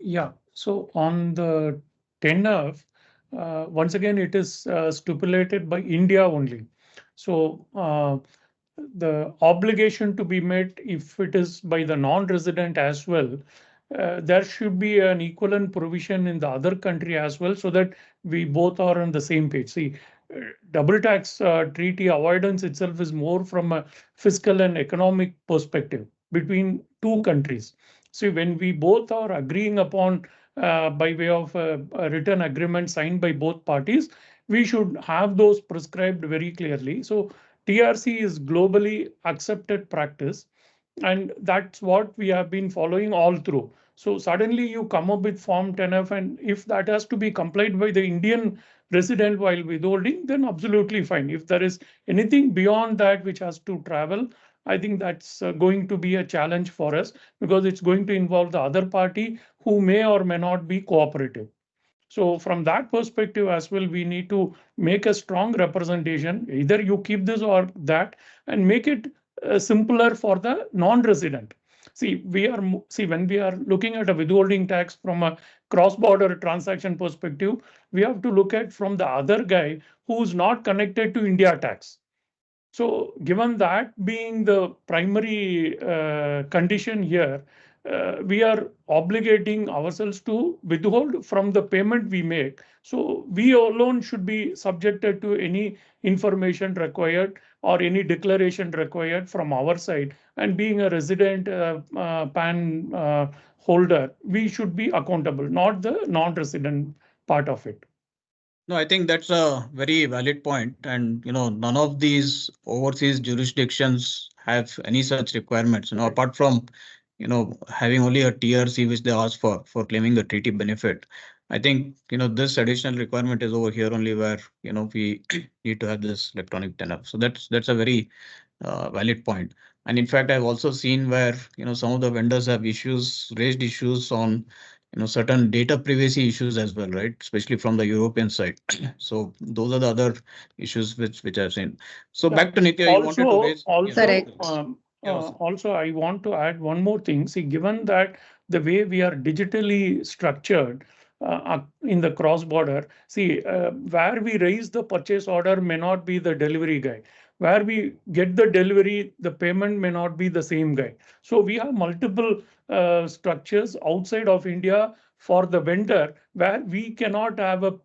Yeah, so on the 10F, once again, it is stipulated by India only. So the obligation to be met, if it is by the non-resident as well, there should be an equivalent provision in the other country as well, so that we both are on the same page. See, double tax treaty avoidance itself is more from a fiscal and economic perspective between two countries. See, when we both are agreeing upon by way of a written agreement signed by both parties, we should have those prescribed very clearly. So TRC is globally accepted practice, and that's what we have been following all through. So suddenly you come up with Form 10F, and if that has to be complied by the Indian resident while withholding, then absolutely fine. If there is anything beyond that which has to travel, I think that's going to be a challenge for us, because it's going to involve the other party who may or may not be cooperative. So from that perspective as well, we need to make a strong representation. Either you keep this or that, and make it simpler for the non-resident. See, when we are looking at a withholding tax from a cross-border transaction perspective, we have to look at from the other guy who's not connected to India tax. So given that being the primary condition here, we are obligating ourselves to withhold from the payment we make. So we alone should be subjected to any information required or any declaration required from our side. And being a resident PAN holder, we should be accountable, not the non-resident part of it. No, I think that's a very valid point. And, none of these overseas jurisdictions have any such requirements, apart from, having only a TRC which they ask for claiming the treaty benefit. I think, this additional requirement is over here only where, we need to have this electronic 10F. So that's a very valid point. And in fact, I've also seen where, some of the vendors have raised issues on, certain data privacy issues as well, right? Especially from the European side. So those are the other issues which I've seen. So back to Nitya, you wanted to raise. Correct. Also, I want to add one more thing. See, given that the way we are digitally structured in the cross-border, see, where we raise the purchase order may not be the delivery guy. Where we get the delivery, the payment may not be the same guy. So we have multiple structures outside of India for the vendor, where we cannot have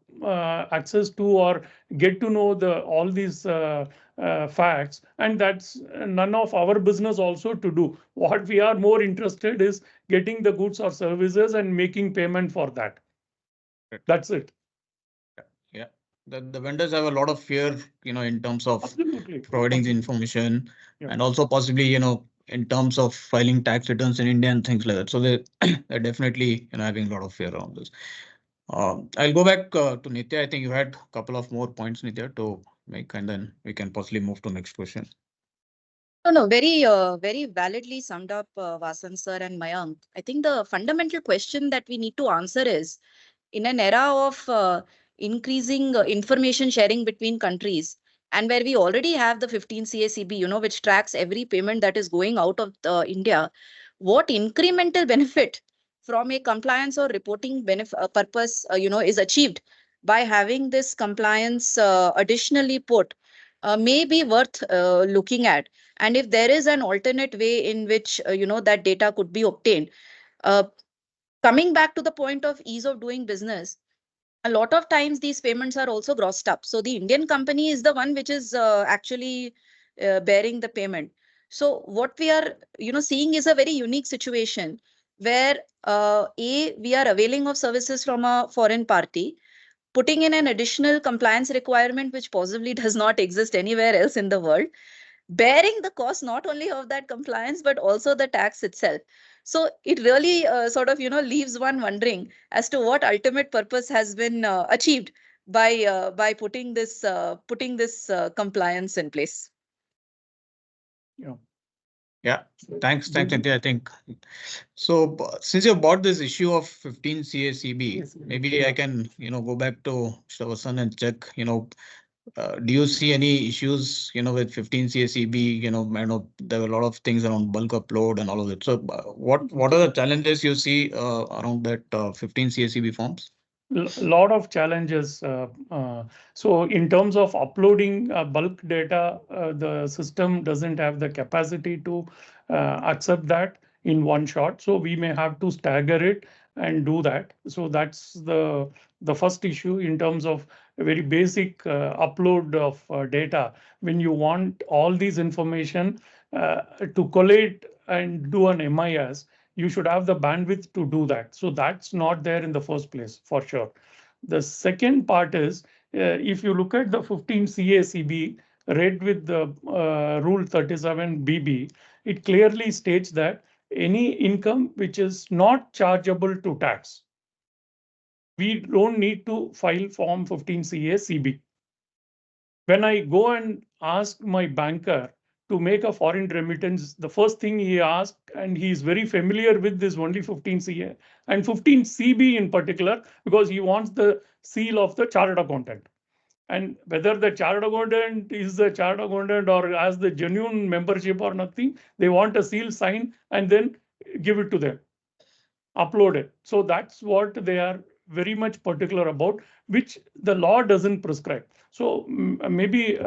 access to or get to know all these facts, and that's none of our business also to do. What we are more interested is getting the goods or services and making payment for that. That's it. Yeah, the vendors have a lot of fear, in terms of Absolutely. providing the information, Yeah. and also possibly, in terms of filing tax returns in India and things like that. So they're definitely, having a lot of fear around this. I'll go back to Nitya. I think you had a couple of more points, Nitya, to make, and then we can possibly move to next question. No, very validly summed up, Vasan sir and Mayank. I think the fundamental question that we need to answer is, in an era of increasing information sharing between countries, and where we already have the 15 CACB, which tracks every payment that is going out of India, what incremental benefit from a compliance or reporting purpose, is achieved by having this compliance additionally put, may be worth looking at. And if there is an alternate way in which, that data could be obtained, uh, coming back to the point of ease of doing business, a lot of times these payments are also grossed up. So the Indian company is the one which is actually bearing the payment. So what we are, seeing is a very unique situation where we are availing of services from a foreign party, putting in an additional compliance requirement which possibly does not exist anywhere else in the world, bearing the cost not only of that compliance but also the tax itself. So it really sort of leaves one wondering as to what ultimate purpose has been achieved by putting this compliance in place. Yeah, thanks, Nitya. I think so. Since you brought this issue of 15 CACB, maybe I can go back to Shavasan and check. Do you see any issues with 15 CACB? I know there are a lot of things around bulk upload and all of it. So what are the challenges you see around that 15 CACB forms? Lot of challenges. So in terms of uploading bulk data, the system doesn't have the capacity to accept that in one shot. So we may have to stagger it and do that. So that's the first issue in terms of a very basic upload of data. When you want all these information to collate and do an MIS, you should have the bandwidth to do that. So that's not there in the first place, for sure. The second part is, if you look at the 15 CACB read with the Rule 37 BB, it clearly states that any income which is not chargeable to tax, we don't need to file Form 15 CACB. When I go and ask my banker to make a foreign remittance, the first thing he asked, and he is very familiar with this only 15 CA and 15 CB in particular, because he wants the seal of the chartered accountant. And whether the chartered accountant is the chartered accountant or has the genuine membership or nothing, they want a seal sign and then give it to them, upload it. So that's what they are very much particular about, which the law doesn't prescribe. So maybe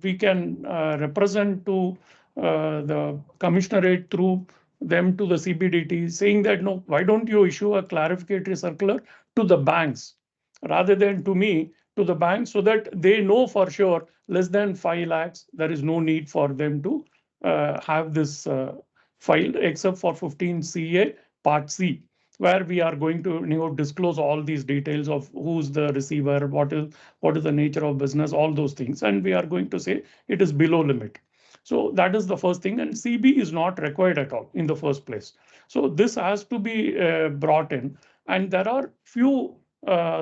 we can represent to the commissionerate through them to the CBDT, saying that, no, why don't you issue a clarificatory circular to the banks rather than to me, to the banks, so that they know for sure less than 5 lakhs, there is no need for them to have this filed, except for 15 CA Part C, where we are going to disclose all these details of who's the receiver, what is the nature of business, all those things, and we are going to say it is below limit. So that is the first thing, and CB is not required at all in the first place. So this has to be brought in, and there are few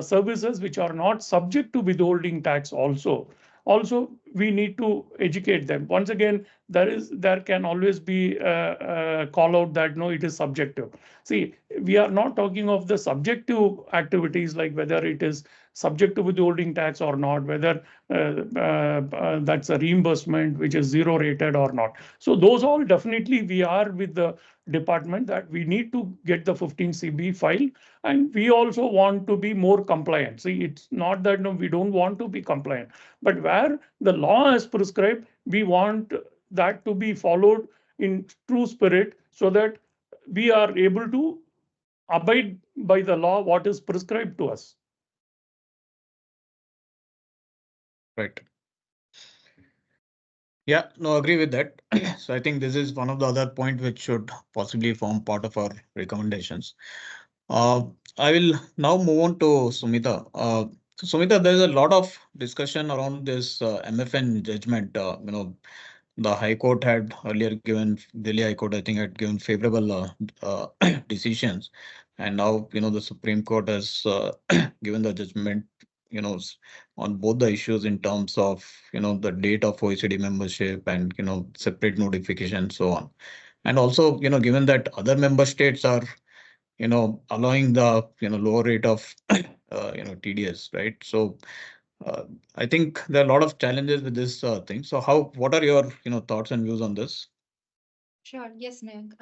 services which are not subject to withholding tax also. Also, we need to educate them. Once again, there can always be a call out that no, it is subjective. See, we are not talking of the subjective activities, like whether it is subject to withholding tax or not, whether that's a reimbursement which is zero rated or not. So those all definitely we are with the department that we need to get the 15 CB file, and we also want to be more compliant. See, it's not that no, we don't want to be compliant, but where the law is prescribed, we want that to be followed in true spirit, so that we are able to abide by the law what is prescribed to us. Right. Yeah, no, agree with that. So I think this is one of the other point which should possibly form part of our recommendations. I will now move on to Sumita. So Sumita, there's a lot of discussion around this MFN judgment. The High Court had earlier given, Delhi High Court, I think, had given favorable decisions, and now the Supreme Court has given the judgment on both the issues in terms of the date of OECD membership and separate notification, so on. And also given that other member states are allowing the lower rate of TDS, right? So I think there are a lot of challenges with this thing. So what are your thoughts and views on this? Sure. Yes, Mayank.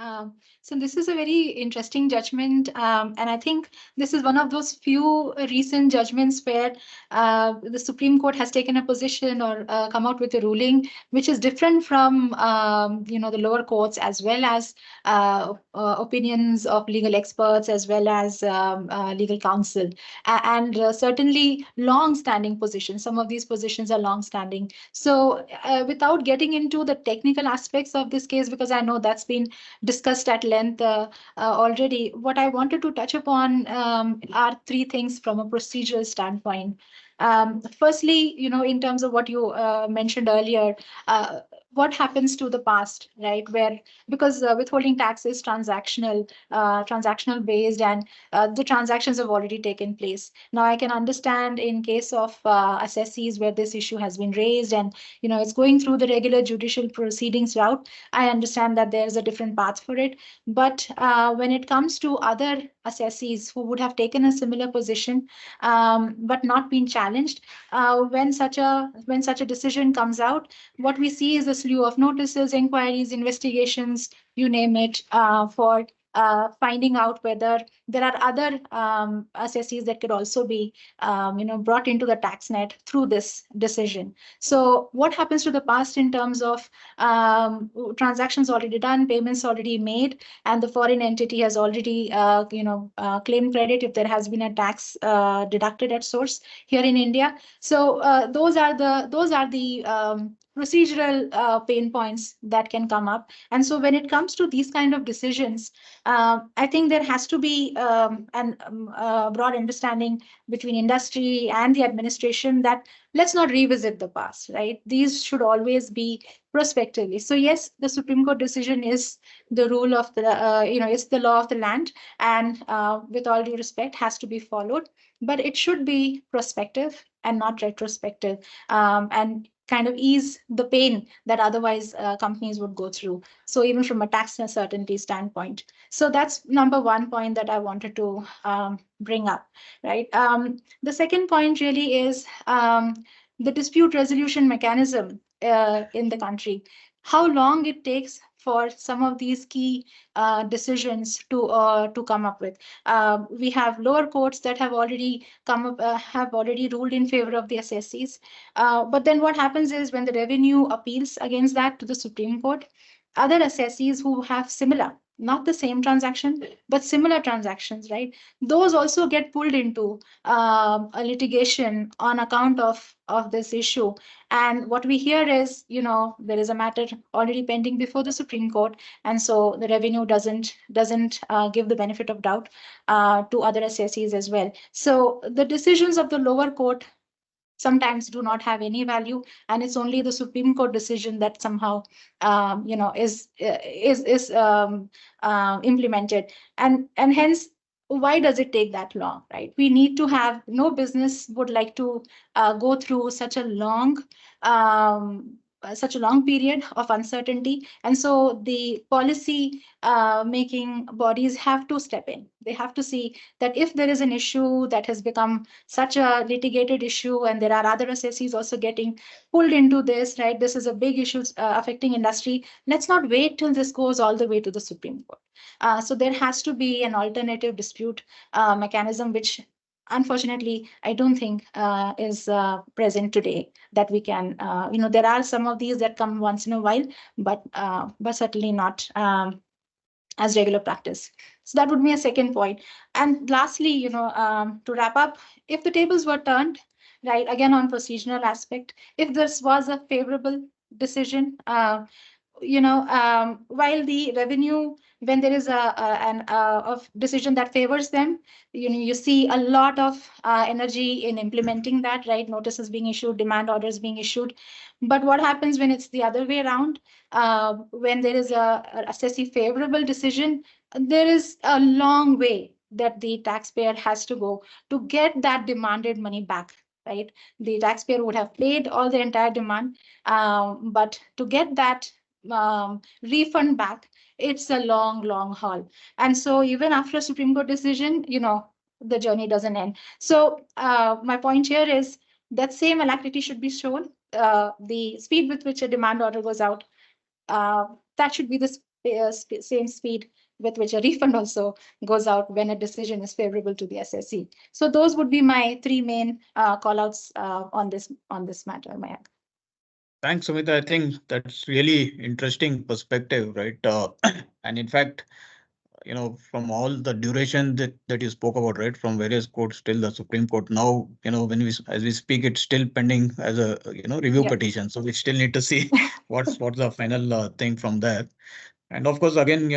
So this is a very interesting judgment, and I think this is one of those few recent judgments where the Supreme Court has taken a position or come out with a ruling which is different from the lower courts, as well as opinions of legal experts, as well as legal counsel, and certainly long-standing positions. Some of these positions are long-standing. So without getting into the technical aspects of this case, because I know that's been discussed at length already, what I wanted to touch upon are three things from a procedural standpoint. Firstly, in terms of what you mentioned earlier, what happens to the past, right? Because withholding tax is transactional based, and the transactions have already taken place. Now, I can understand in case of assessees where this issue has been raised and it's going through the regular judicial proceedings route. I understand that there's a different path for it. But when it comes to other assessees who would have taken a similar position but not been challenged, when such a decision comes out, what we see is a slew of notices, inquiries, investigations, you name it, for finding out whether there are other assessees that could also be brought into the tax net through this decision. So what happens to the past in terms of transactions already done, payments already made, and the foreign entity has already claimed credit if there has been a tax deducted at source here in India. So those are the procedural pain points that can come up. And so when it comes to these kind of decisions, I think there has to be a broad understanding between industry and the administration that let's not revisit the past, right? These should always be prospectively. So yes, the Supreme Court decision is the rule of the, it's the law of the land, and with all due respect, has to be followed. But it should be prospective and not retrospective, and kind of ease the pain that otherwise companies would go through. So even from a tax uncertainty standpoint. So that's number one point that I wanted to bring up, right? The second point really is the dispute resolution mechanism in the country. How long it takes for some of these key decisions to come up with. We have lower courts that have already have already ruled in favor of the assessees. But then what happens is when the revenue appeals against that to the Supreme Court, other assessees who have similar, not the same transaction, but similar transactions, right? Those also get pulled into a litigation on account of this issue. And what we hear is, there is a matter already pending before the Supreme Court, and so the revenue doesn't give the benefit of doubt to other assessees as well. So the decisions of the lower court sometimes do not have any value, and it's only the Supreme Court decision that somehow is implemented, and hence why does it take that long, right? We need to have, no business would like to go through such a long period of uncertainty. And so the policy making bodies have to step in. They have to see that if there is an issue that has become such a litigated issue, and there are other assessees also getting pulled into this, right? This is a big issue affecting industry. Let's not wait till this goes all the way to the Supreme Court. So there has to be an alternative dispute mechanism, which unfortunately, I don't think is present today, that we can, there are some of these that come once in a while, but certainly not as regular practice. So that would be a second point. And lastly, to wrap up, if the tables were turned, right, again on procedural aspect, if this was a favorable decision, while the revenue, when there is a decision that favors them, you see a lot of energy in implementing that, right? Notices being issued, demand orders being issued. But what happens when it's the other way around? When there is a assessee favorable decision, there is a long way that the taxpayer has to go to get that demanded money back, right? The taxpayer would have paid all the entire demand, but to get that refund back, it's a long haul. And so even after a Supreme Court decision, the journey doesn't end. So my point here is, that same alacrity should be shown. The speed with which a demand order goes out, that should be the same speed with which a refund also goes out when a decision is favorable to the SSE. So those would be my three main callouts on this matter, Mayank. Thanks, Sumita. I think that's really interesting perspective, right? And in fact, from all the duration that you spoke about, right, from various courts till the Supreme Court, now, when as we speak, it's still pending as a, review petition. So we still need to see what's the final thing from there. And of course, again,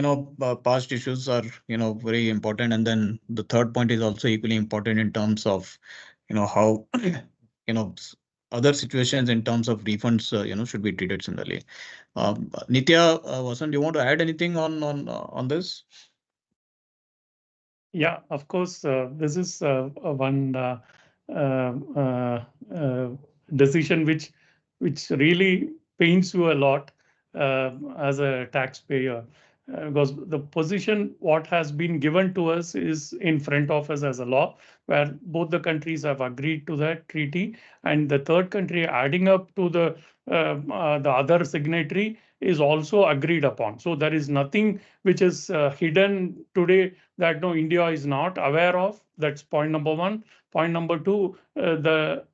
past issues are, very important. And then the third point is also equally important in terms of, how, other situations in terms of refunds, should be treated similarly. Nitya, Vasant, do you want to add anything on this? Yeah, of course, this is one decision which really pains you a lot as a taxpayer, because the position what has been given to us is in front of us as a law, where both the countries have agreed to that treaty, and the third country adding up to the other signatory is also agreed upon. So there is nothing which is hidden today that no, India is not aware of. That's point number one. Point number two, the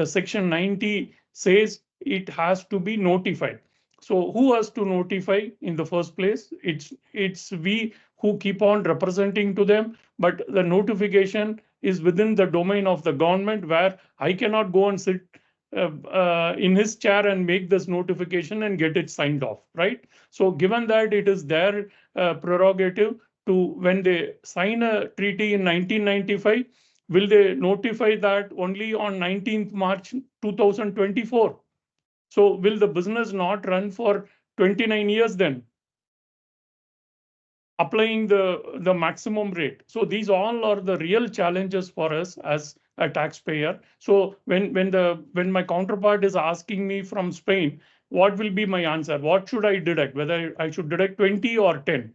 section 90 says it has to be notified. So who has to notify in the first place? It's we who keep on representing to them, but the notification is within the domain of the government, where I cannot go and sit in his chair and make this notification and get it signed off, right? So given that it is their prerogative to, when they sign a treaty in 1995, will they notify that only on 19th March 2024? So will the business not run for 29 years then, applying the maximum rate? So these all are the real challenges for us as a taxpayer. So when my counterpart is asking me from Spain, what will be my answer? What should I deduct? Whether I should deduct 20 or 10?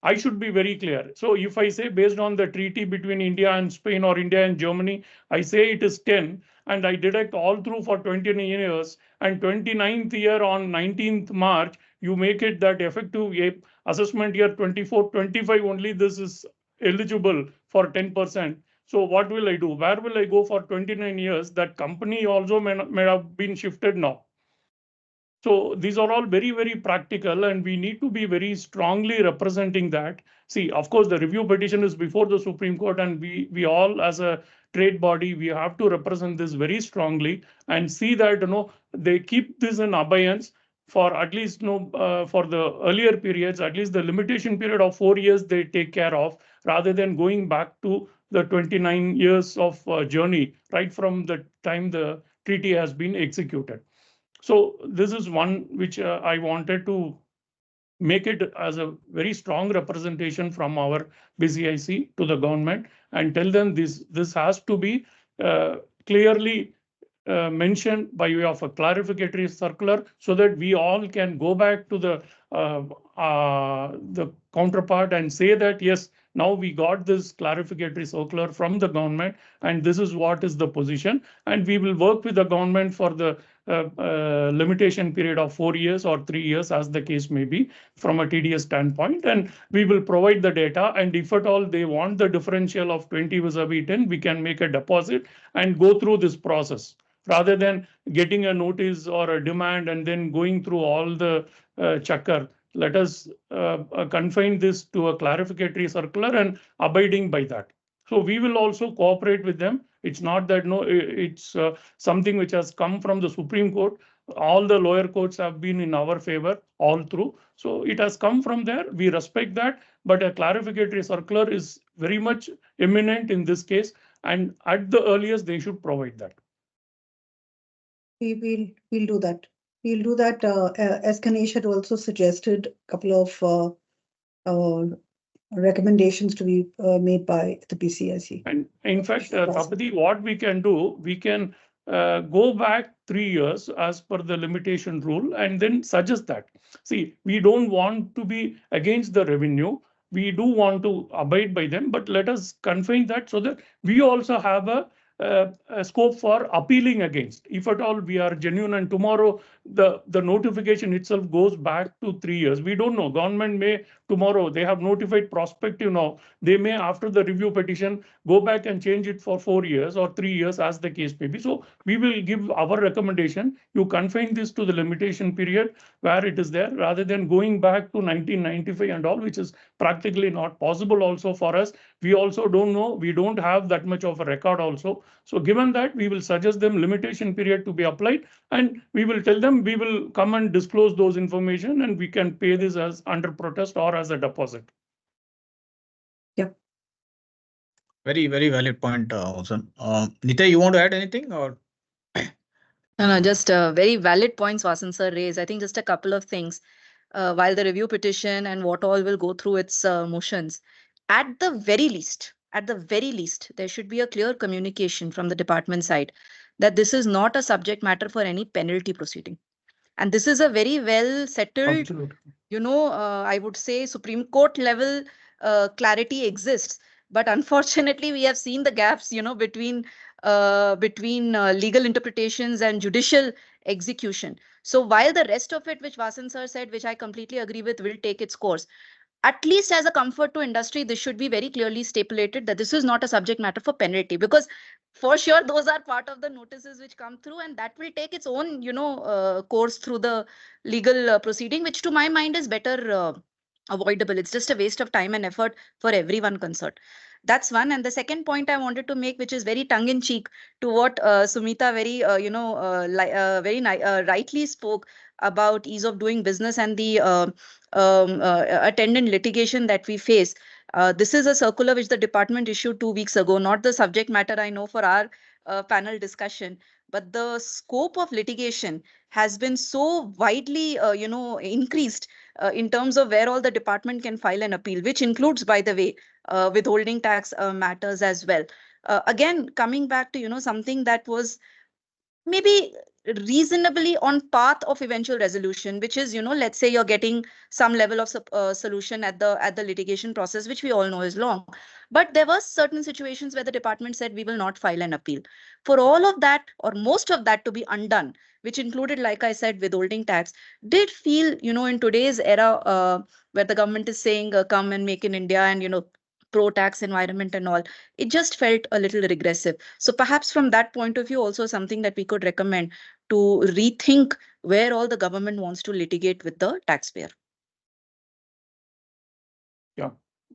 I should be very clear. So if I say based on the treaty between India and Spain or India and Germany, I say it is 10 and I deduct all through for 29 years, and 29th year on 19th March, you make it that effective assessment year 24-25 only this is eligible for 10%. So what will I do? Where will I go for 29 years? That company also may have been shifted now. So these are all very, very practical, and we need to be very strongly representing that. See, of course, the review petition is before the Supreme Court, and we all, as a trade body, we have to represent this very strongly and see that they keep this in abeyance for at least for the earlier periods, at least the limitation period of 4 years they take care of, rather than going back to the 29 years of journey right from the time the treaty has been executed. So this is one which I wanted to make it as a very strong representation from our BCIC to the government, and tell them this has to be clearly mentioned by way of a clarificatory circular, so that we all can go back to the counterpart and say that yes, now we got this clarificatory circular from the government, and this is what is the position, and we will work with the government for the limitation period of 4 years or 3 years, as the case may be, from a TDS standpoint, and we will provide the data. And if at all they want the differential of 20 vis-a-vis 10, we can make a deposit and go through this process, rather than getting a notice or a demand and then going through all the chakkar. Let us confine this to a clarificatory circular and abiding by that. So we will also cooperate with them. It's not that it's something which has come from the Supreme Court. All the lower courts have been in our favor all through. So it has come from there. We respect that. But a clarificatory circular is very much imminent in this case. And at the earliest, they should provide that. We'll do that. We'll do that. As Ganesh had also suggested, a couple of recommendations to be made by the BCIC. And in fact, Tapati, what we can do, we can go back 3 years as per the limitation rule and then suggest that. See, we don't want to be against the revenue. We do want to abide by them, but let us confine that so that we also have a a scope for appealing against. If at all we are genuine and tomorrow the notification itself goes back to 3 years, we don't know. Government may tomorrow, they have notified prospective now. They may, after the review petition, go back and change it for 4 years or 3 years as the case may be. So we will give our recommendation. You confine this to the limitation period where it is there, rather than going back to 1995 and all, which is practically not possible also for us. We also don't know, we don't have that much of a record also. So given that, we will suggest them limitation period to be applied, and we will tell them we will come and disclose those information, and we can pay this as under protest or as a deposit. Very, very valid point, Osan. Nitya, you want to add anything or? No, just very valid points Vasan sir raised. I think just a couple of things. While the review petition and what all will go through its motions, at the very least, there should be a clear communication from the department side that this is not a subject matter for any penalty proceeding. And this is a very well settled, I would say Supreme Court level clarity exists. But unfortunately, we have seen the gaps, between legal interpretations and judicial execution. So while the rest of it, which Vasan sir said, which I completely agree with, will take its course, at least as a comfort to industry, this should be very clearly stipulated that this is not a subject matter for penalty, because for sure those are part of the notices which come through, and that will take its own, course through the legal proceeding, which to my mind is better avoidable. It's just a waste of time and effort for everyone concerned. That's one. And the second point I wanted to make, which is very tongue-in-cheek to what Sumita very, rightly spoke about ease of doing business and the attendant litigation that we face. This is a circular which the department issued 2 weeks ago, not the subject matter I know for our panel discussion, but the scope of litigation has been so widely, increased in terms of where all the department can file an appeal, which includes, by the way, withholding tax matters as well. Again, coming back to, something that was maybe reasonably on path of eventual resolution, which is, let's say you're getting some level of solution at the litigation process, which we all know is long. But there were certain situations where the department said we will not file an appeal. For all of that, or most of that, to be undone, which included, like I said, withholding tax, did feel, in today's era where the government is saying come and make in India and, pro-tax environment and all, it just felt a little regressive. So perhaps from that point of view, also something that we could recommend to rethink where all the government wants to litigate with the taxpayer.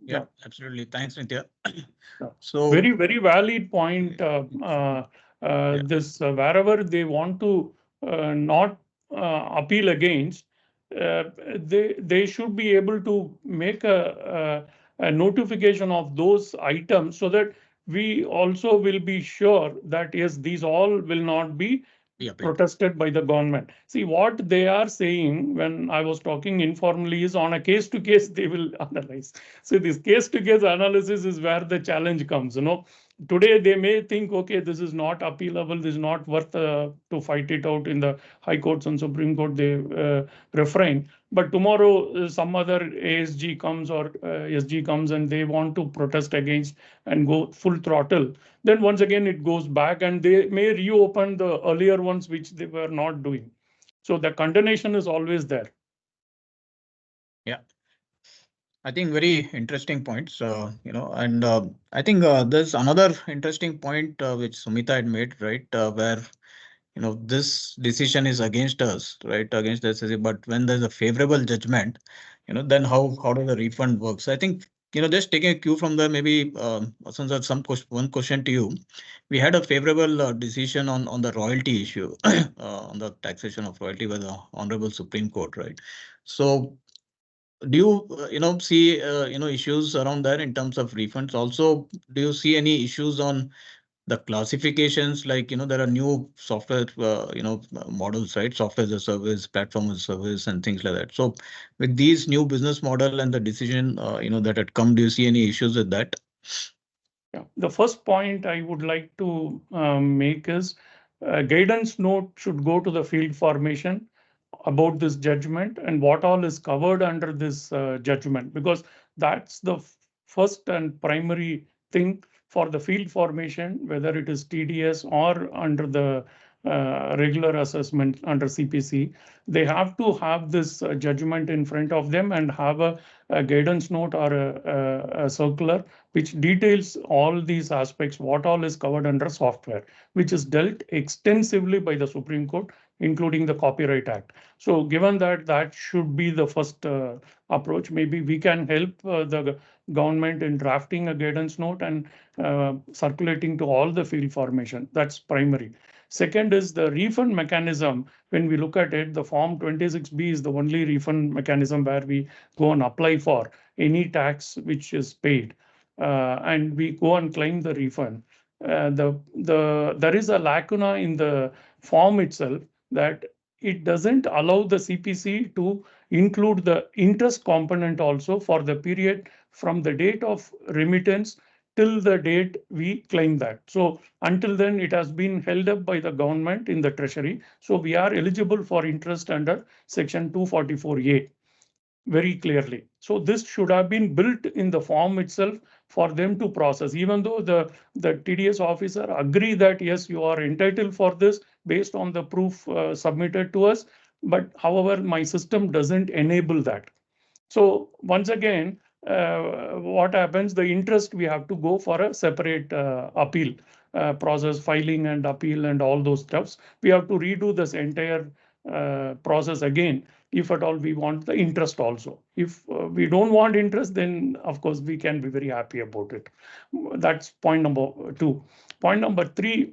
Yeah, absolutely. Thanks, Nitya. So very, very valid point. This wherever they want to not appeal against, they should be able to make a notification of those items, so that we also will be sure that yes, these all will not be protested by the government. See, what they are saying when I was talking informally is on a case to case they will analyze. So this case to case analysis is where the challenge comes. Today they may think, okay, this is not appealable, this is not worth to fight it out in the high courts and Supreme Court, they refrain. But tomorrow some other ASG comes or SG comes and they want to protest against and go full throttle. Then once again it goes back and they may reopen the earlier ones which they were not doing. So the condemnation is always there. Yeah. I think very interesting points, and I think there's another interesting point which Sumita had made, right, where, this decision is against us, right, against the SSC, but when there's a favorable judgment, then how does the refund work? So I think, just taking a cue from the maybe one question to you. We had a favorable decision on the royalty issue, on the taxation of royalty by the Honorable Supreme Court, right? So do you see issues around that in terms of refunds? Also, do you see any issues on the classifications, like there are new software models, right? Software as a service, platform as a service, and things like that. So with these new business model and the decision that had come, do you see any issues with that? Yeah, the first point I would like to make is guidance note should go to the field formation about this judgment and what all is covered under this judgment, because that's the first and primary thing for the field formation, whether it is TDS or under the regular assessment under CPC, they have to have this judgment in front of them and have a guidance note or a circular which details all these aspects, what all is covered under software, which is dealt extensively by the Supreme Court, including the Copyright Act. So given that that should be the first approach, maybe we can help the government in drafting a guidance note and circulating to all the field formation. That's primary. Second is the refund mechanism. When we look at it, the Form 26B is the only refund mechanism where we go and apply for any tax which is paid, and we go and claim the refund. There is a lacuna in the form itself that it doesn't allow the CPC to include the interest component also for the period from the date of remittance till the date we claim that. So until then, it has been held up by the government in the treasury. So we are eligible for interest under Section 244A very clearly. So this should have been built in the form itself for them to process, even though the TDS officer agree that yes, you are entitled for this based on the proof submitted to us. But however, my system doesn't enable that. So once again, what happens, the interest, we have to go for a separate appeal process, filing and appeal and all those stuffs. We have to redo this entire process again, if at all we want the interest also. If we don't want interest, then of course we can be very happy about it. That's point number 2. Point number 3,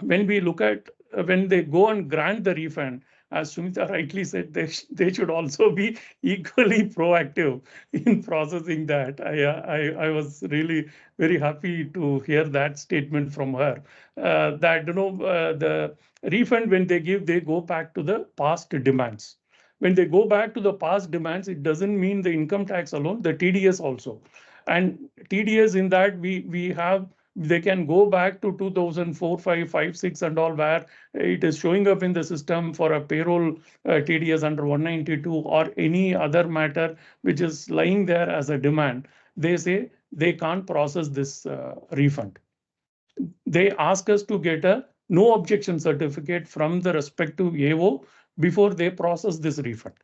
when we look at when they go and grant the refund, as Sumita rightly said, they should also be equally proactive in processing that. I was really very happy to hear that statement from her, that the refund when they give, they go back to the past demands. When they go back to the past demands, it doesn't mean the income tax alone, the TDS also. And TDS in that we have, they can go back to 2004, 5, 5, 6 and all, where it is showing up in the system for a payroll TDS under 192 or any other matter which is lying there as a demand. They say they can't process this refund. They ask us to get a no objection certificate from the respective AO before they process this refund.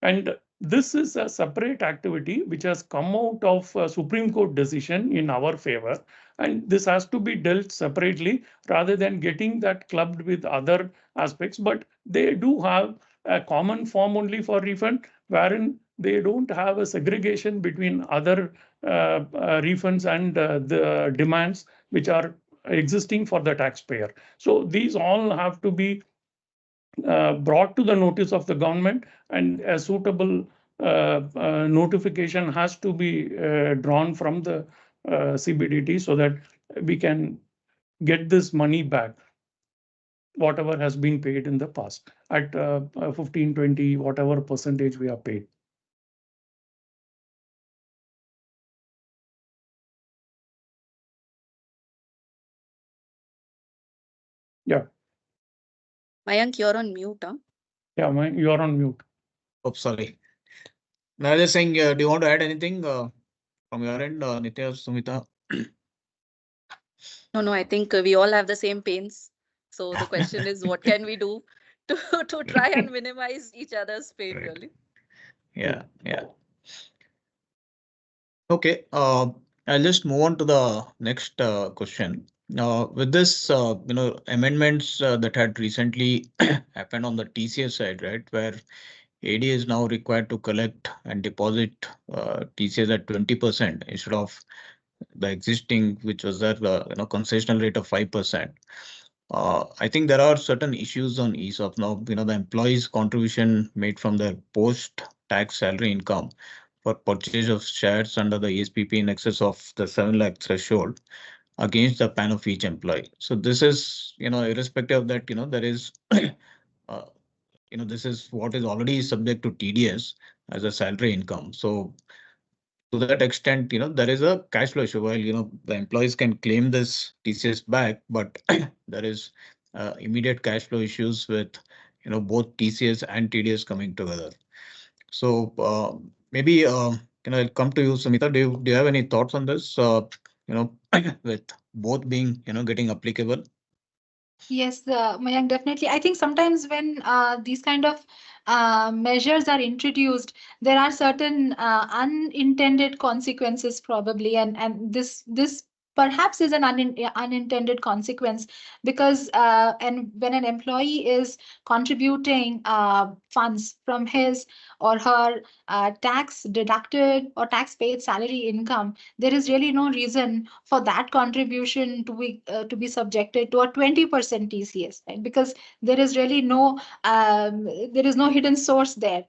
And this is a separate activity which has come out of a Supreme Court decision in our favor. And this has to be dealt separately rather than getting that clubbed with other aspects. But they do have a common form only for refund, wherein they don't have a segregation between other refunds and the demands which are existing for the taxpayer. So these all have to be brought to the notice of the government, and a suitable notification has to be drawn from the CBDT so that we can get this money back, whatever has been paid in the past at 15, 20, whatever percentage we have paid. Yeah. Mayank, you're on mute, huh? Yeah, you're on mute. Oh, sorry. Now just saying, do you want to add anything from your end, Nitya, Sumita? No, I think we all have the same pains. So the question is, what can we do to try and minimize each other's pain, Right. really? Yeah. Okay, I'll just move on to the next question. With this, amendments that had recently happened on the TCS side, right, where AD is now required to collect and deposit TCS at 20% instead of the existing, which was that concessional rate of 5%. I think there are certain issues on ESOP now. The employees' contribution made from their post-tax salary income for purchase of shares under the ESPP in excess of the 7 lakh threshold against the PAN of each employee. So this is, irrespective of that, there is, this is what is already subject to TDS as a salary income. So to that extent, there is a cash flow issue. While, the employees can claim this TCS back, but there is immediate cash flow issues with, both TCS and TDS coming together. So maybe I'll come to you, Sumita. Do you have any thoughts on this? With both being, getting applicable. Yes, Mayank, definitely. I think sometimes when these kind of measures are introduced, there are certain unintended consequences probably, and this perhaps is an unintended consequence because and when an employee is contributing funds from his or her tax deducted or tax paid salary income, there is really no reason for that contribution to be subjected to a 20% TCS, right? Because there is really there is no hidden source there,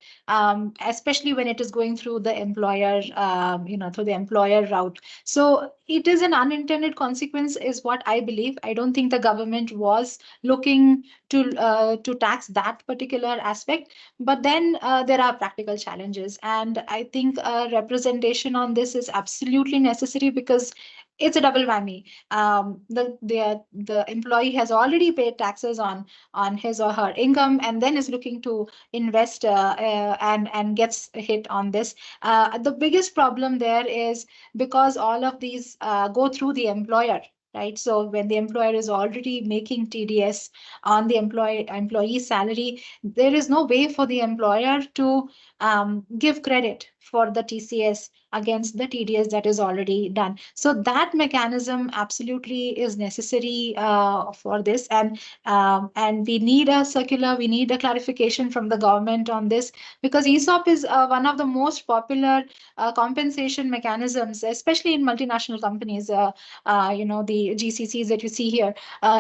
especially when it is going through the employer, through the employer route. So it is an unintended consequence, is what I believe. I don't think the government was looking to tax that particular aspect, but then there are practical challenges, and I think representation on this is absolutely necessary because it's a double whammy. The employee has already paid taxes on his or her income, and then is looking to invest and gets hit on this. The biggest problem there is because all of these go through the employer. Right. So when the employer is already making TDS on the employee salary, there is no way for the employer to give credit for the TCS against the TDS that is already done. So that mechanism absolutely is necessary for this, and we need a circular, we need a clarification from the government on this, because ESOP is one of the most popular compensation mechanisms, especially in multinational companies. The GCCs that you see here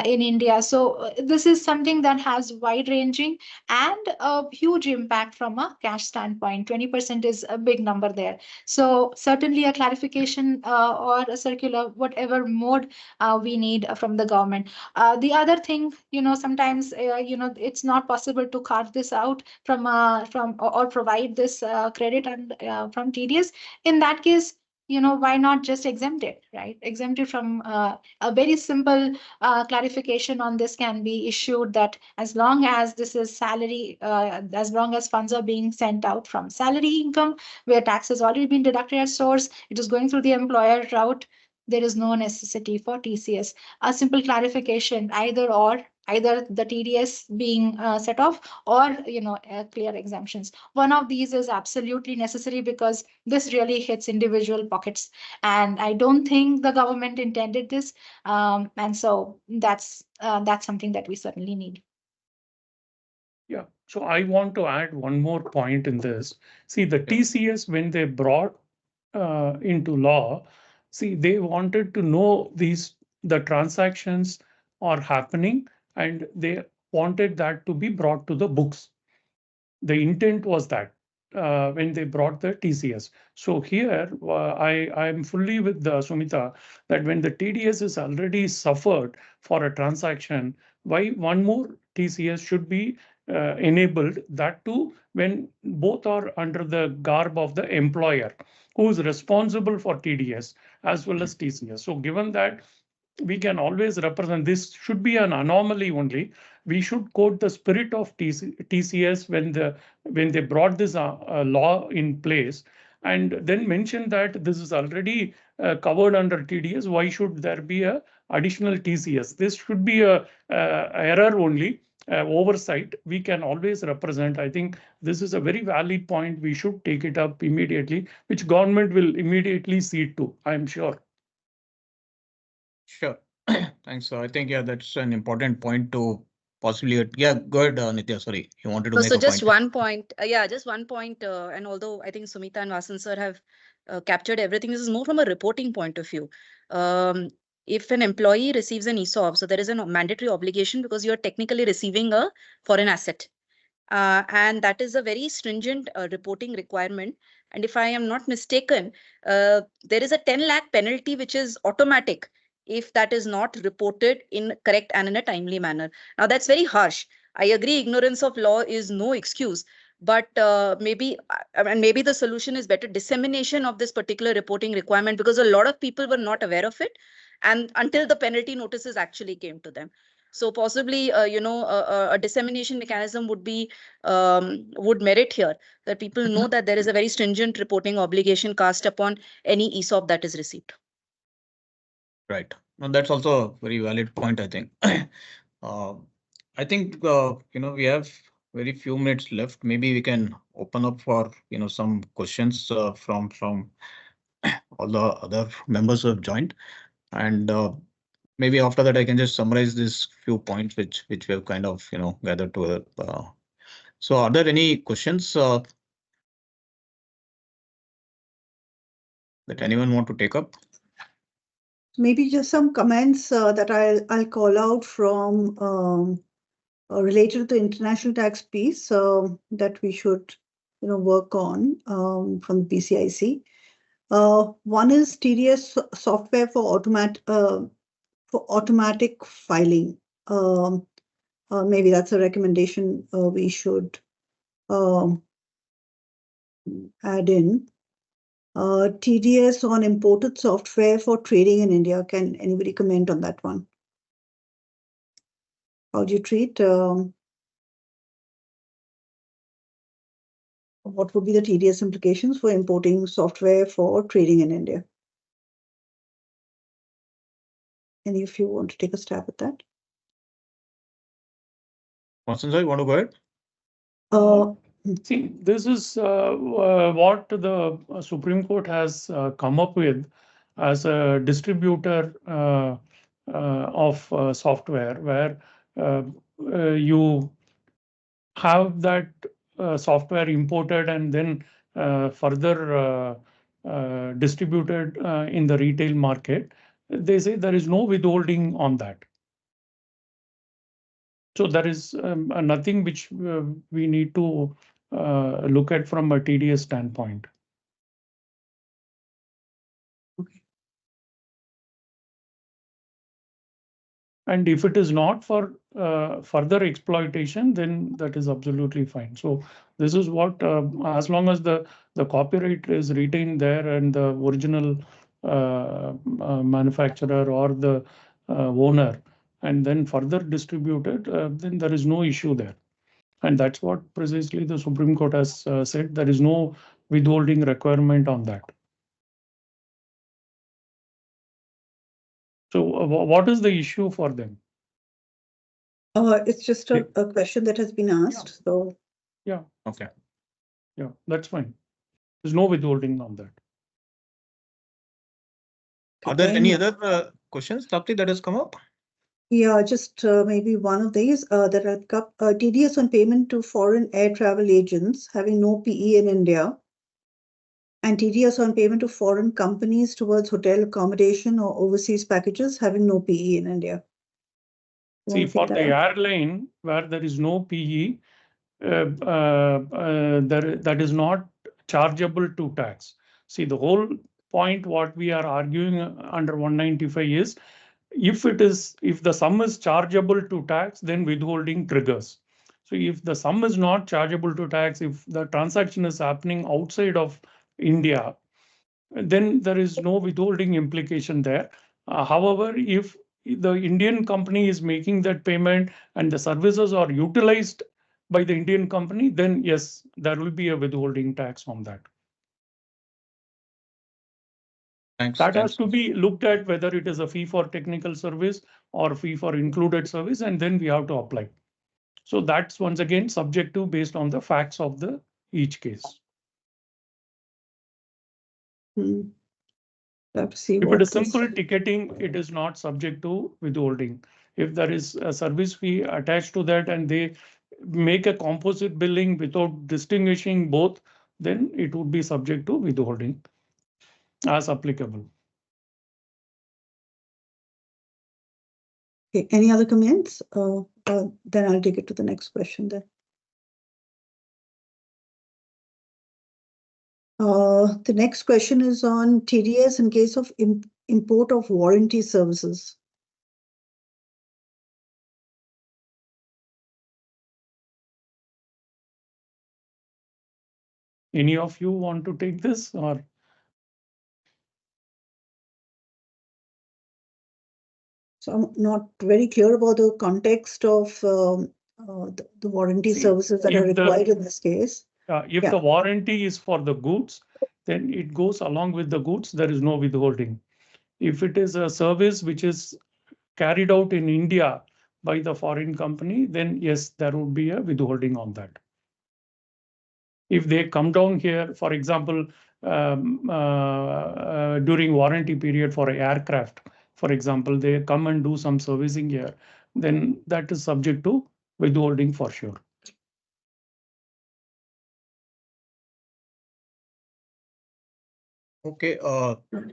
in India. So this is something that has wide-ranging and a huge impact from a cash standpoint. 20% is a big number there. So certainly a clarification or a circular, whatever mode we need from the government. The other thing, sometimes, it's not possible to carve this out from or provide this credit and from TDS. In that case, why not just exempt it, right? Exempt it from a very simple clarification on this can be issued, that as long as this is salary, as long as funds are being sent out from salary income, where tax has already been deducted at source, it is going through the employer route, there is no necessity for TCS. A simple clarification, either the TDS being set off, or clear exemptions. One of these is absolutely necessary because this really hits individual pockets, and I don't think the government intended this, and so that's something that we certainly need. Yeah, so I want to add one more point in this. See, the TCS, when they brought into law, see, they wanted to know the transactions are happening, and they wanted that to be brought to the books. The intent was that when they brought the TCS. So here, I am fully with Sumita that when the TDS is already suffered for a transaction, why one more TCS should be enabled, that too when both are under the garb of the employer who is responsible for TDS as well as TCS. So given that we can always represent, this should be an anomaly only. We should quote the spirit of TCS when they brought this law in place, and then mention that this is already covered under TDS. Why should there be a additional TCS? This should be a error only. Oversight we can always represent. I think this is a very valid point. We should take it up immediately, which government will immediately cede to, I'm sure. Sure. Thanks. So I think, that's an important point to possibly. Yeah, go ahead, Nitya. Sorry, you wanted to make So a just point. one point. Just one point. And although I think Sumita and Vasan sir have captured everything, this is more from a reporting point of view. If an employee receives an ESOP, so there is a mandatory obligation because you're technically receiving a foreign asset. And that is a very stringent reporting requirement. And if I am not mistaken, there is a 10 lakh penalty which is automatic if that is not reported in correct and in a timely manner. Now that's very harsh. I agree, ignorance of law is no excuse, but maybe the solution is better dissemination of this particular reporting requirement, because a lot of people were not aware of it, and until the penalty notices actually came to them. So possibly, a dissemination mechanism would merit here, that people know that there is a very stringent reporting obligation cast upon any ESOP that is received. Right. And that's also a very valid point, I think. I think, we have very few minutes left. Maybe we can open up for, some questions from all the other members who have joined. And maybe after that, I can just summarize these few points which we have kind of, gathered to. So are there any questions that anyone want to take up? Maybe just some comments that I'll call out from related to the international tax piece that we should work on from the BCIC. One is TDS software for automatic filing. Maybe that's a recommendation we should add in. TDS on imported software for trading in India. Can anybody comment on that one? How do you treat? What would be the TDS implications for importing software for trading in India? Any of you want to take a stab at that? Vasanthar, you want to go ahead? See, this is what the Supreme Court has come up with as a distributor of software, where you have that software imported and then further distributed in the retail market. They say there is no withholding on that. So there is nothing which we need to look at from a TDS standpoint. Okay. And if it is not for further exploitation, then that is absolutely fine. So this is what, as long as the copyright is retained there and the original manufacturer or the owner, and then further distributed, then there is no issue there. And that's what precisely the Supreme Court has said. There is no withholding requirement on that. So what is the issue for them? It's just a question that has been asked. Yeah. So yeah, Okay. Yeah, that's fine. There's no withholding on that. Are there any other questions, Tapti, that has come up? Yeah, just maybe one of these that had come. TDS on payment to foreign air travel agents having no PE in India, and TDS on payment to foreign companies towards hotel accommodation or overseas packages having no PE in India. See, for the airline where there is no PE, that is not chargeable to tax. See, the whole point what we are arguing under 195 is, if the sum is chargeable to tax, then withholding triggers. So if the sum is not chargeable to tax, if the transaction is happening outside of India, then there is no withholding implication there. However, if the Indian company is making that payment and the services are utilized by the Indian company, then yes, there will be a withholding tax on that. Thanks. That has to be looked at whether it is a fee for technical service or fee for included service, and then we have to apply. So that's once again subject to based on the facts of the each case. If it is simple ticketing, it is not subject to withholding. If there is a service fee attached to that and they make a composite billing without distinguishing both, then it would be subject to withholding as applicable. Okay, any other comments? Then I'll take it to the next question then. The next question is on TDS in case of import of warranty services. Any of you want to take this, or? So I'm not very clear about the context of the warranty See, services that are if the- required in this case. If Yeah. the warranty is for the goods, then it goes along with the goods. There is no withholding. If it is a service which is carried out in India by the foreign company, then yes, there would be a withholding on that. If they come down here, for example, during warranty period for an aircraft, for example, they come and do some servicing here, then that is subject to withholding for sure. Okay,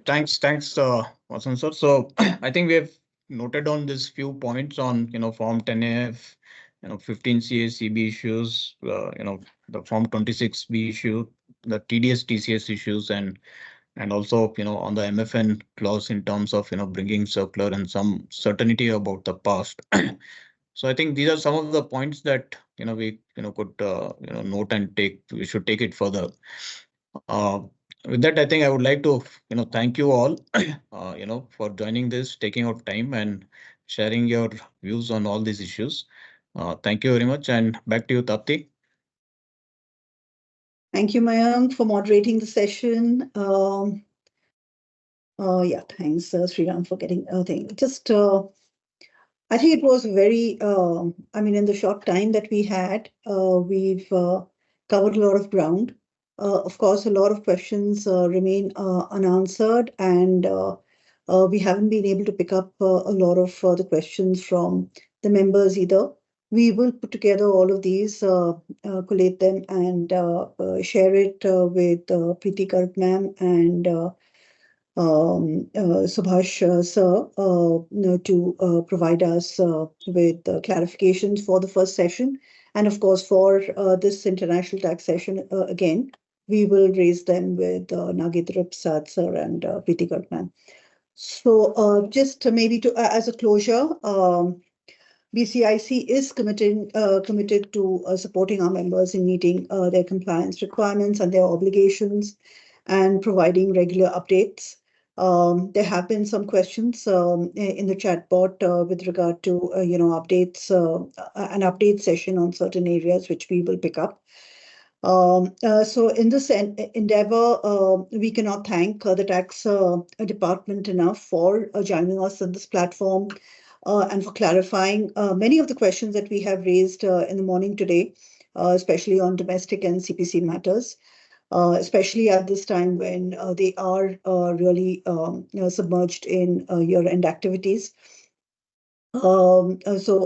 thanks, Vasan sir. So I think we have noted on this few points on, Form 10AF, 15CA CB issues, the Form 26B issue, the TDS TCS issues, and also, on the MFN clause in terms of, bringing circular and some certainty about the past. So I think these are some of the points that, we, could, note and we should take it further. With that, I think I would like to, thank you all, for joining this, taking out time and sharing your views on all these issues. Thank you very much, and back to you, Tapti. Thank you, Mayank, for moderating the session. Yeah, thanks, Sriram, for getting a thing. Just, I think it was very, I mean, in the short time that we had, we've covered a lot of ground. Of course, a lot of questions remain unanswered, and we haven't been able to pick up a lot of the questions from the members either. We will put together all of these, collate them, and share it with Preeti Garg ma'am and Subash sir to provide us with clarifications for the first session. And of course, for this international tax session, again, we will raise them with Nagendra Prasad sir and Preeti Garg ma'am. So just maybe to as a closure, BCIC is committed to supporting our members in meeting their compliance requirements and their obligations and providing regular updates. There have been some questions in the chat bot with regard to updates, an update session on certain areas which we will pick up. So in this endeavor, we cannot thank the tax department enough for joining us on this platform and for clarifying many of the questions that we have raised in the morning today, especially on domestic and CPC matters. Especially at this time when they are really submerged in year-end activities. So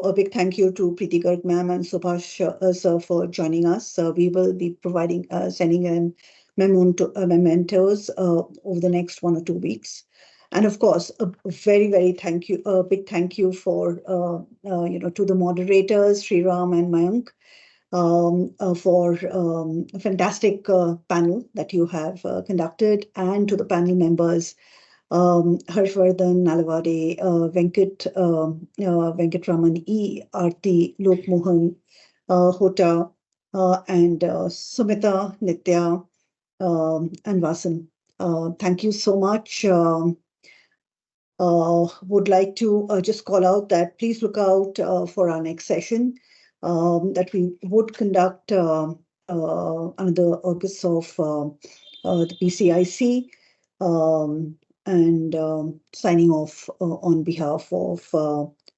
a big thank you to Preeti Garg ma'am and Subash sir for joining us. We will be providing, sending in mementos over the next 1 or 2 weeks. And of course, a very, very big thank you for, to the moderators, Sriram and Mayank, for a fantastic panel that you have conducted, and to the panel members, Harshvardhan, Nalavade, Venkatraman E, Aarti, Lok Mohan, Hota, and Sumita, Nitya, and Vasan. Thank you so much. Would like to just call out that please look out for our next session that we would conduct under the August of the BCIC, and signing off on behalf of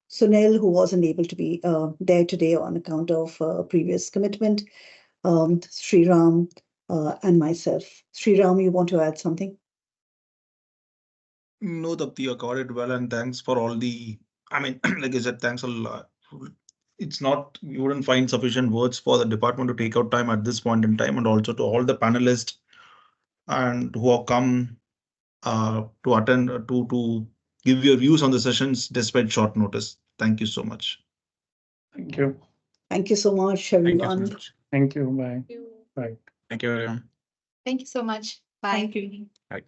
Sunil, who wasn't able to be there today on account of previous commitment, Sriram, and myself. Sriram, you want to add something? No, Tapti, you got it well, and thanks for all the, I mean, like I said, thanks a lot. It's not, you wouldn't find sufficient words for the department to take out time at this point in time, and also to all the panelists and who have come to attend, to give your views on the sessions despite short notice. Thank you so much. Thank you. Thank you so much, everyone. Thank you. Bye. Thank you. Bye. Thank you, everyone. Thank you so much. Bye. Thank you. Bye.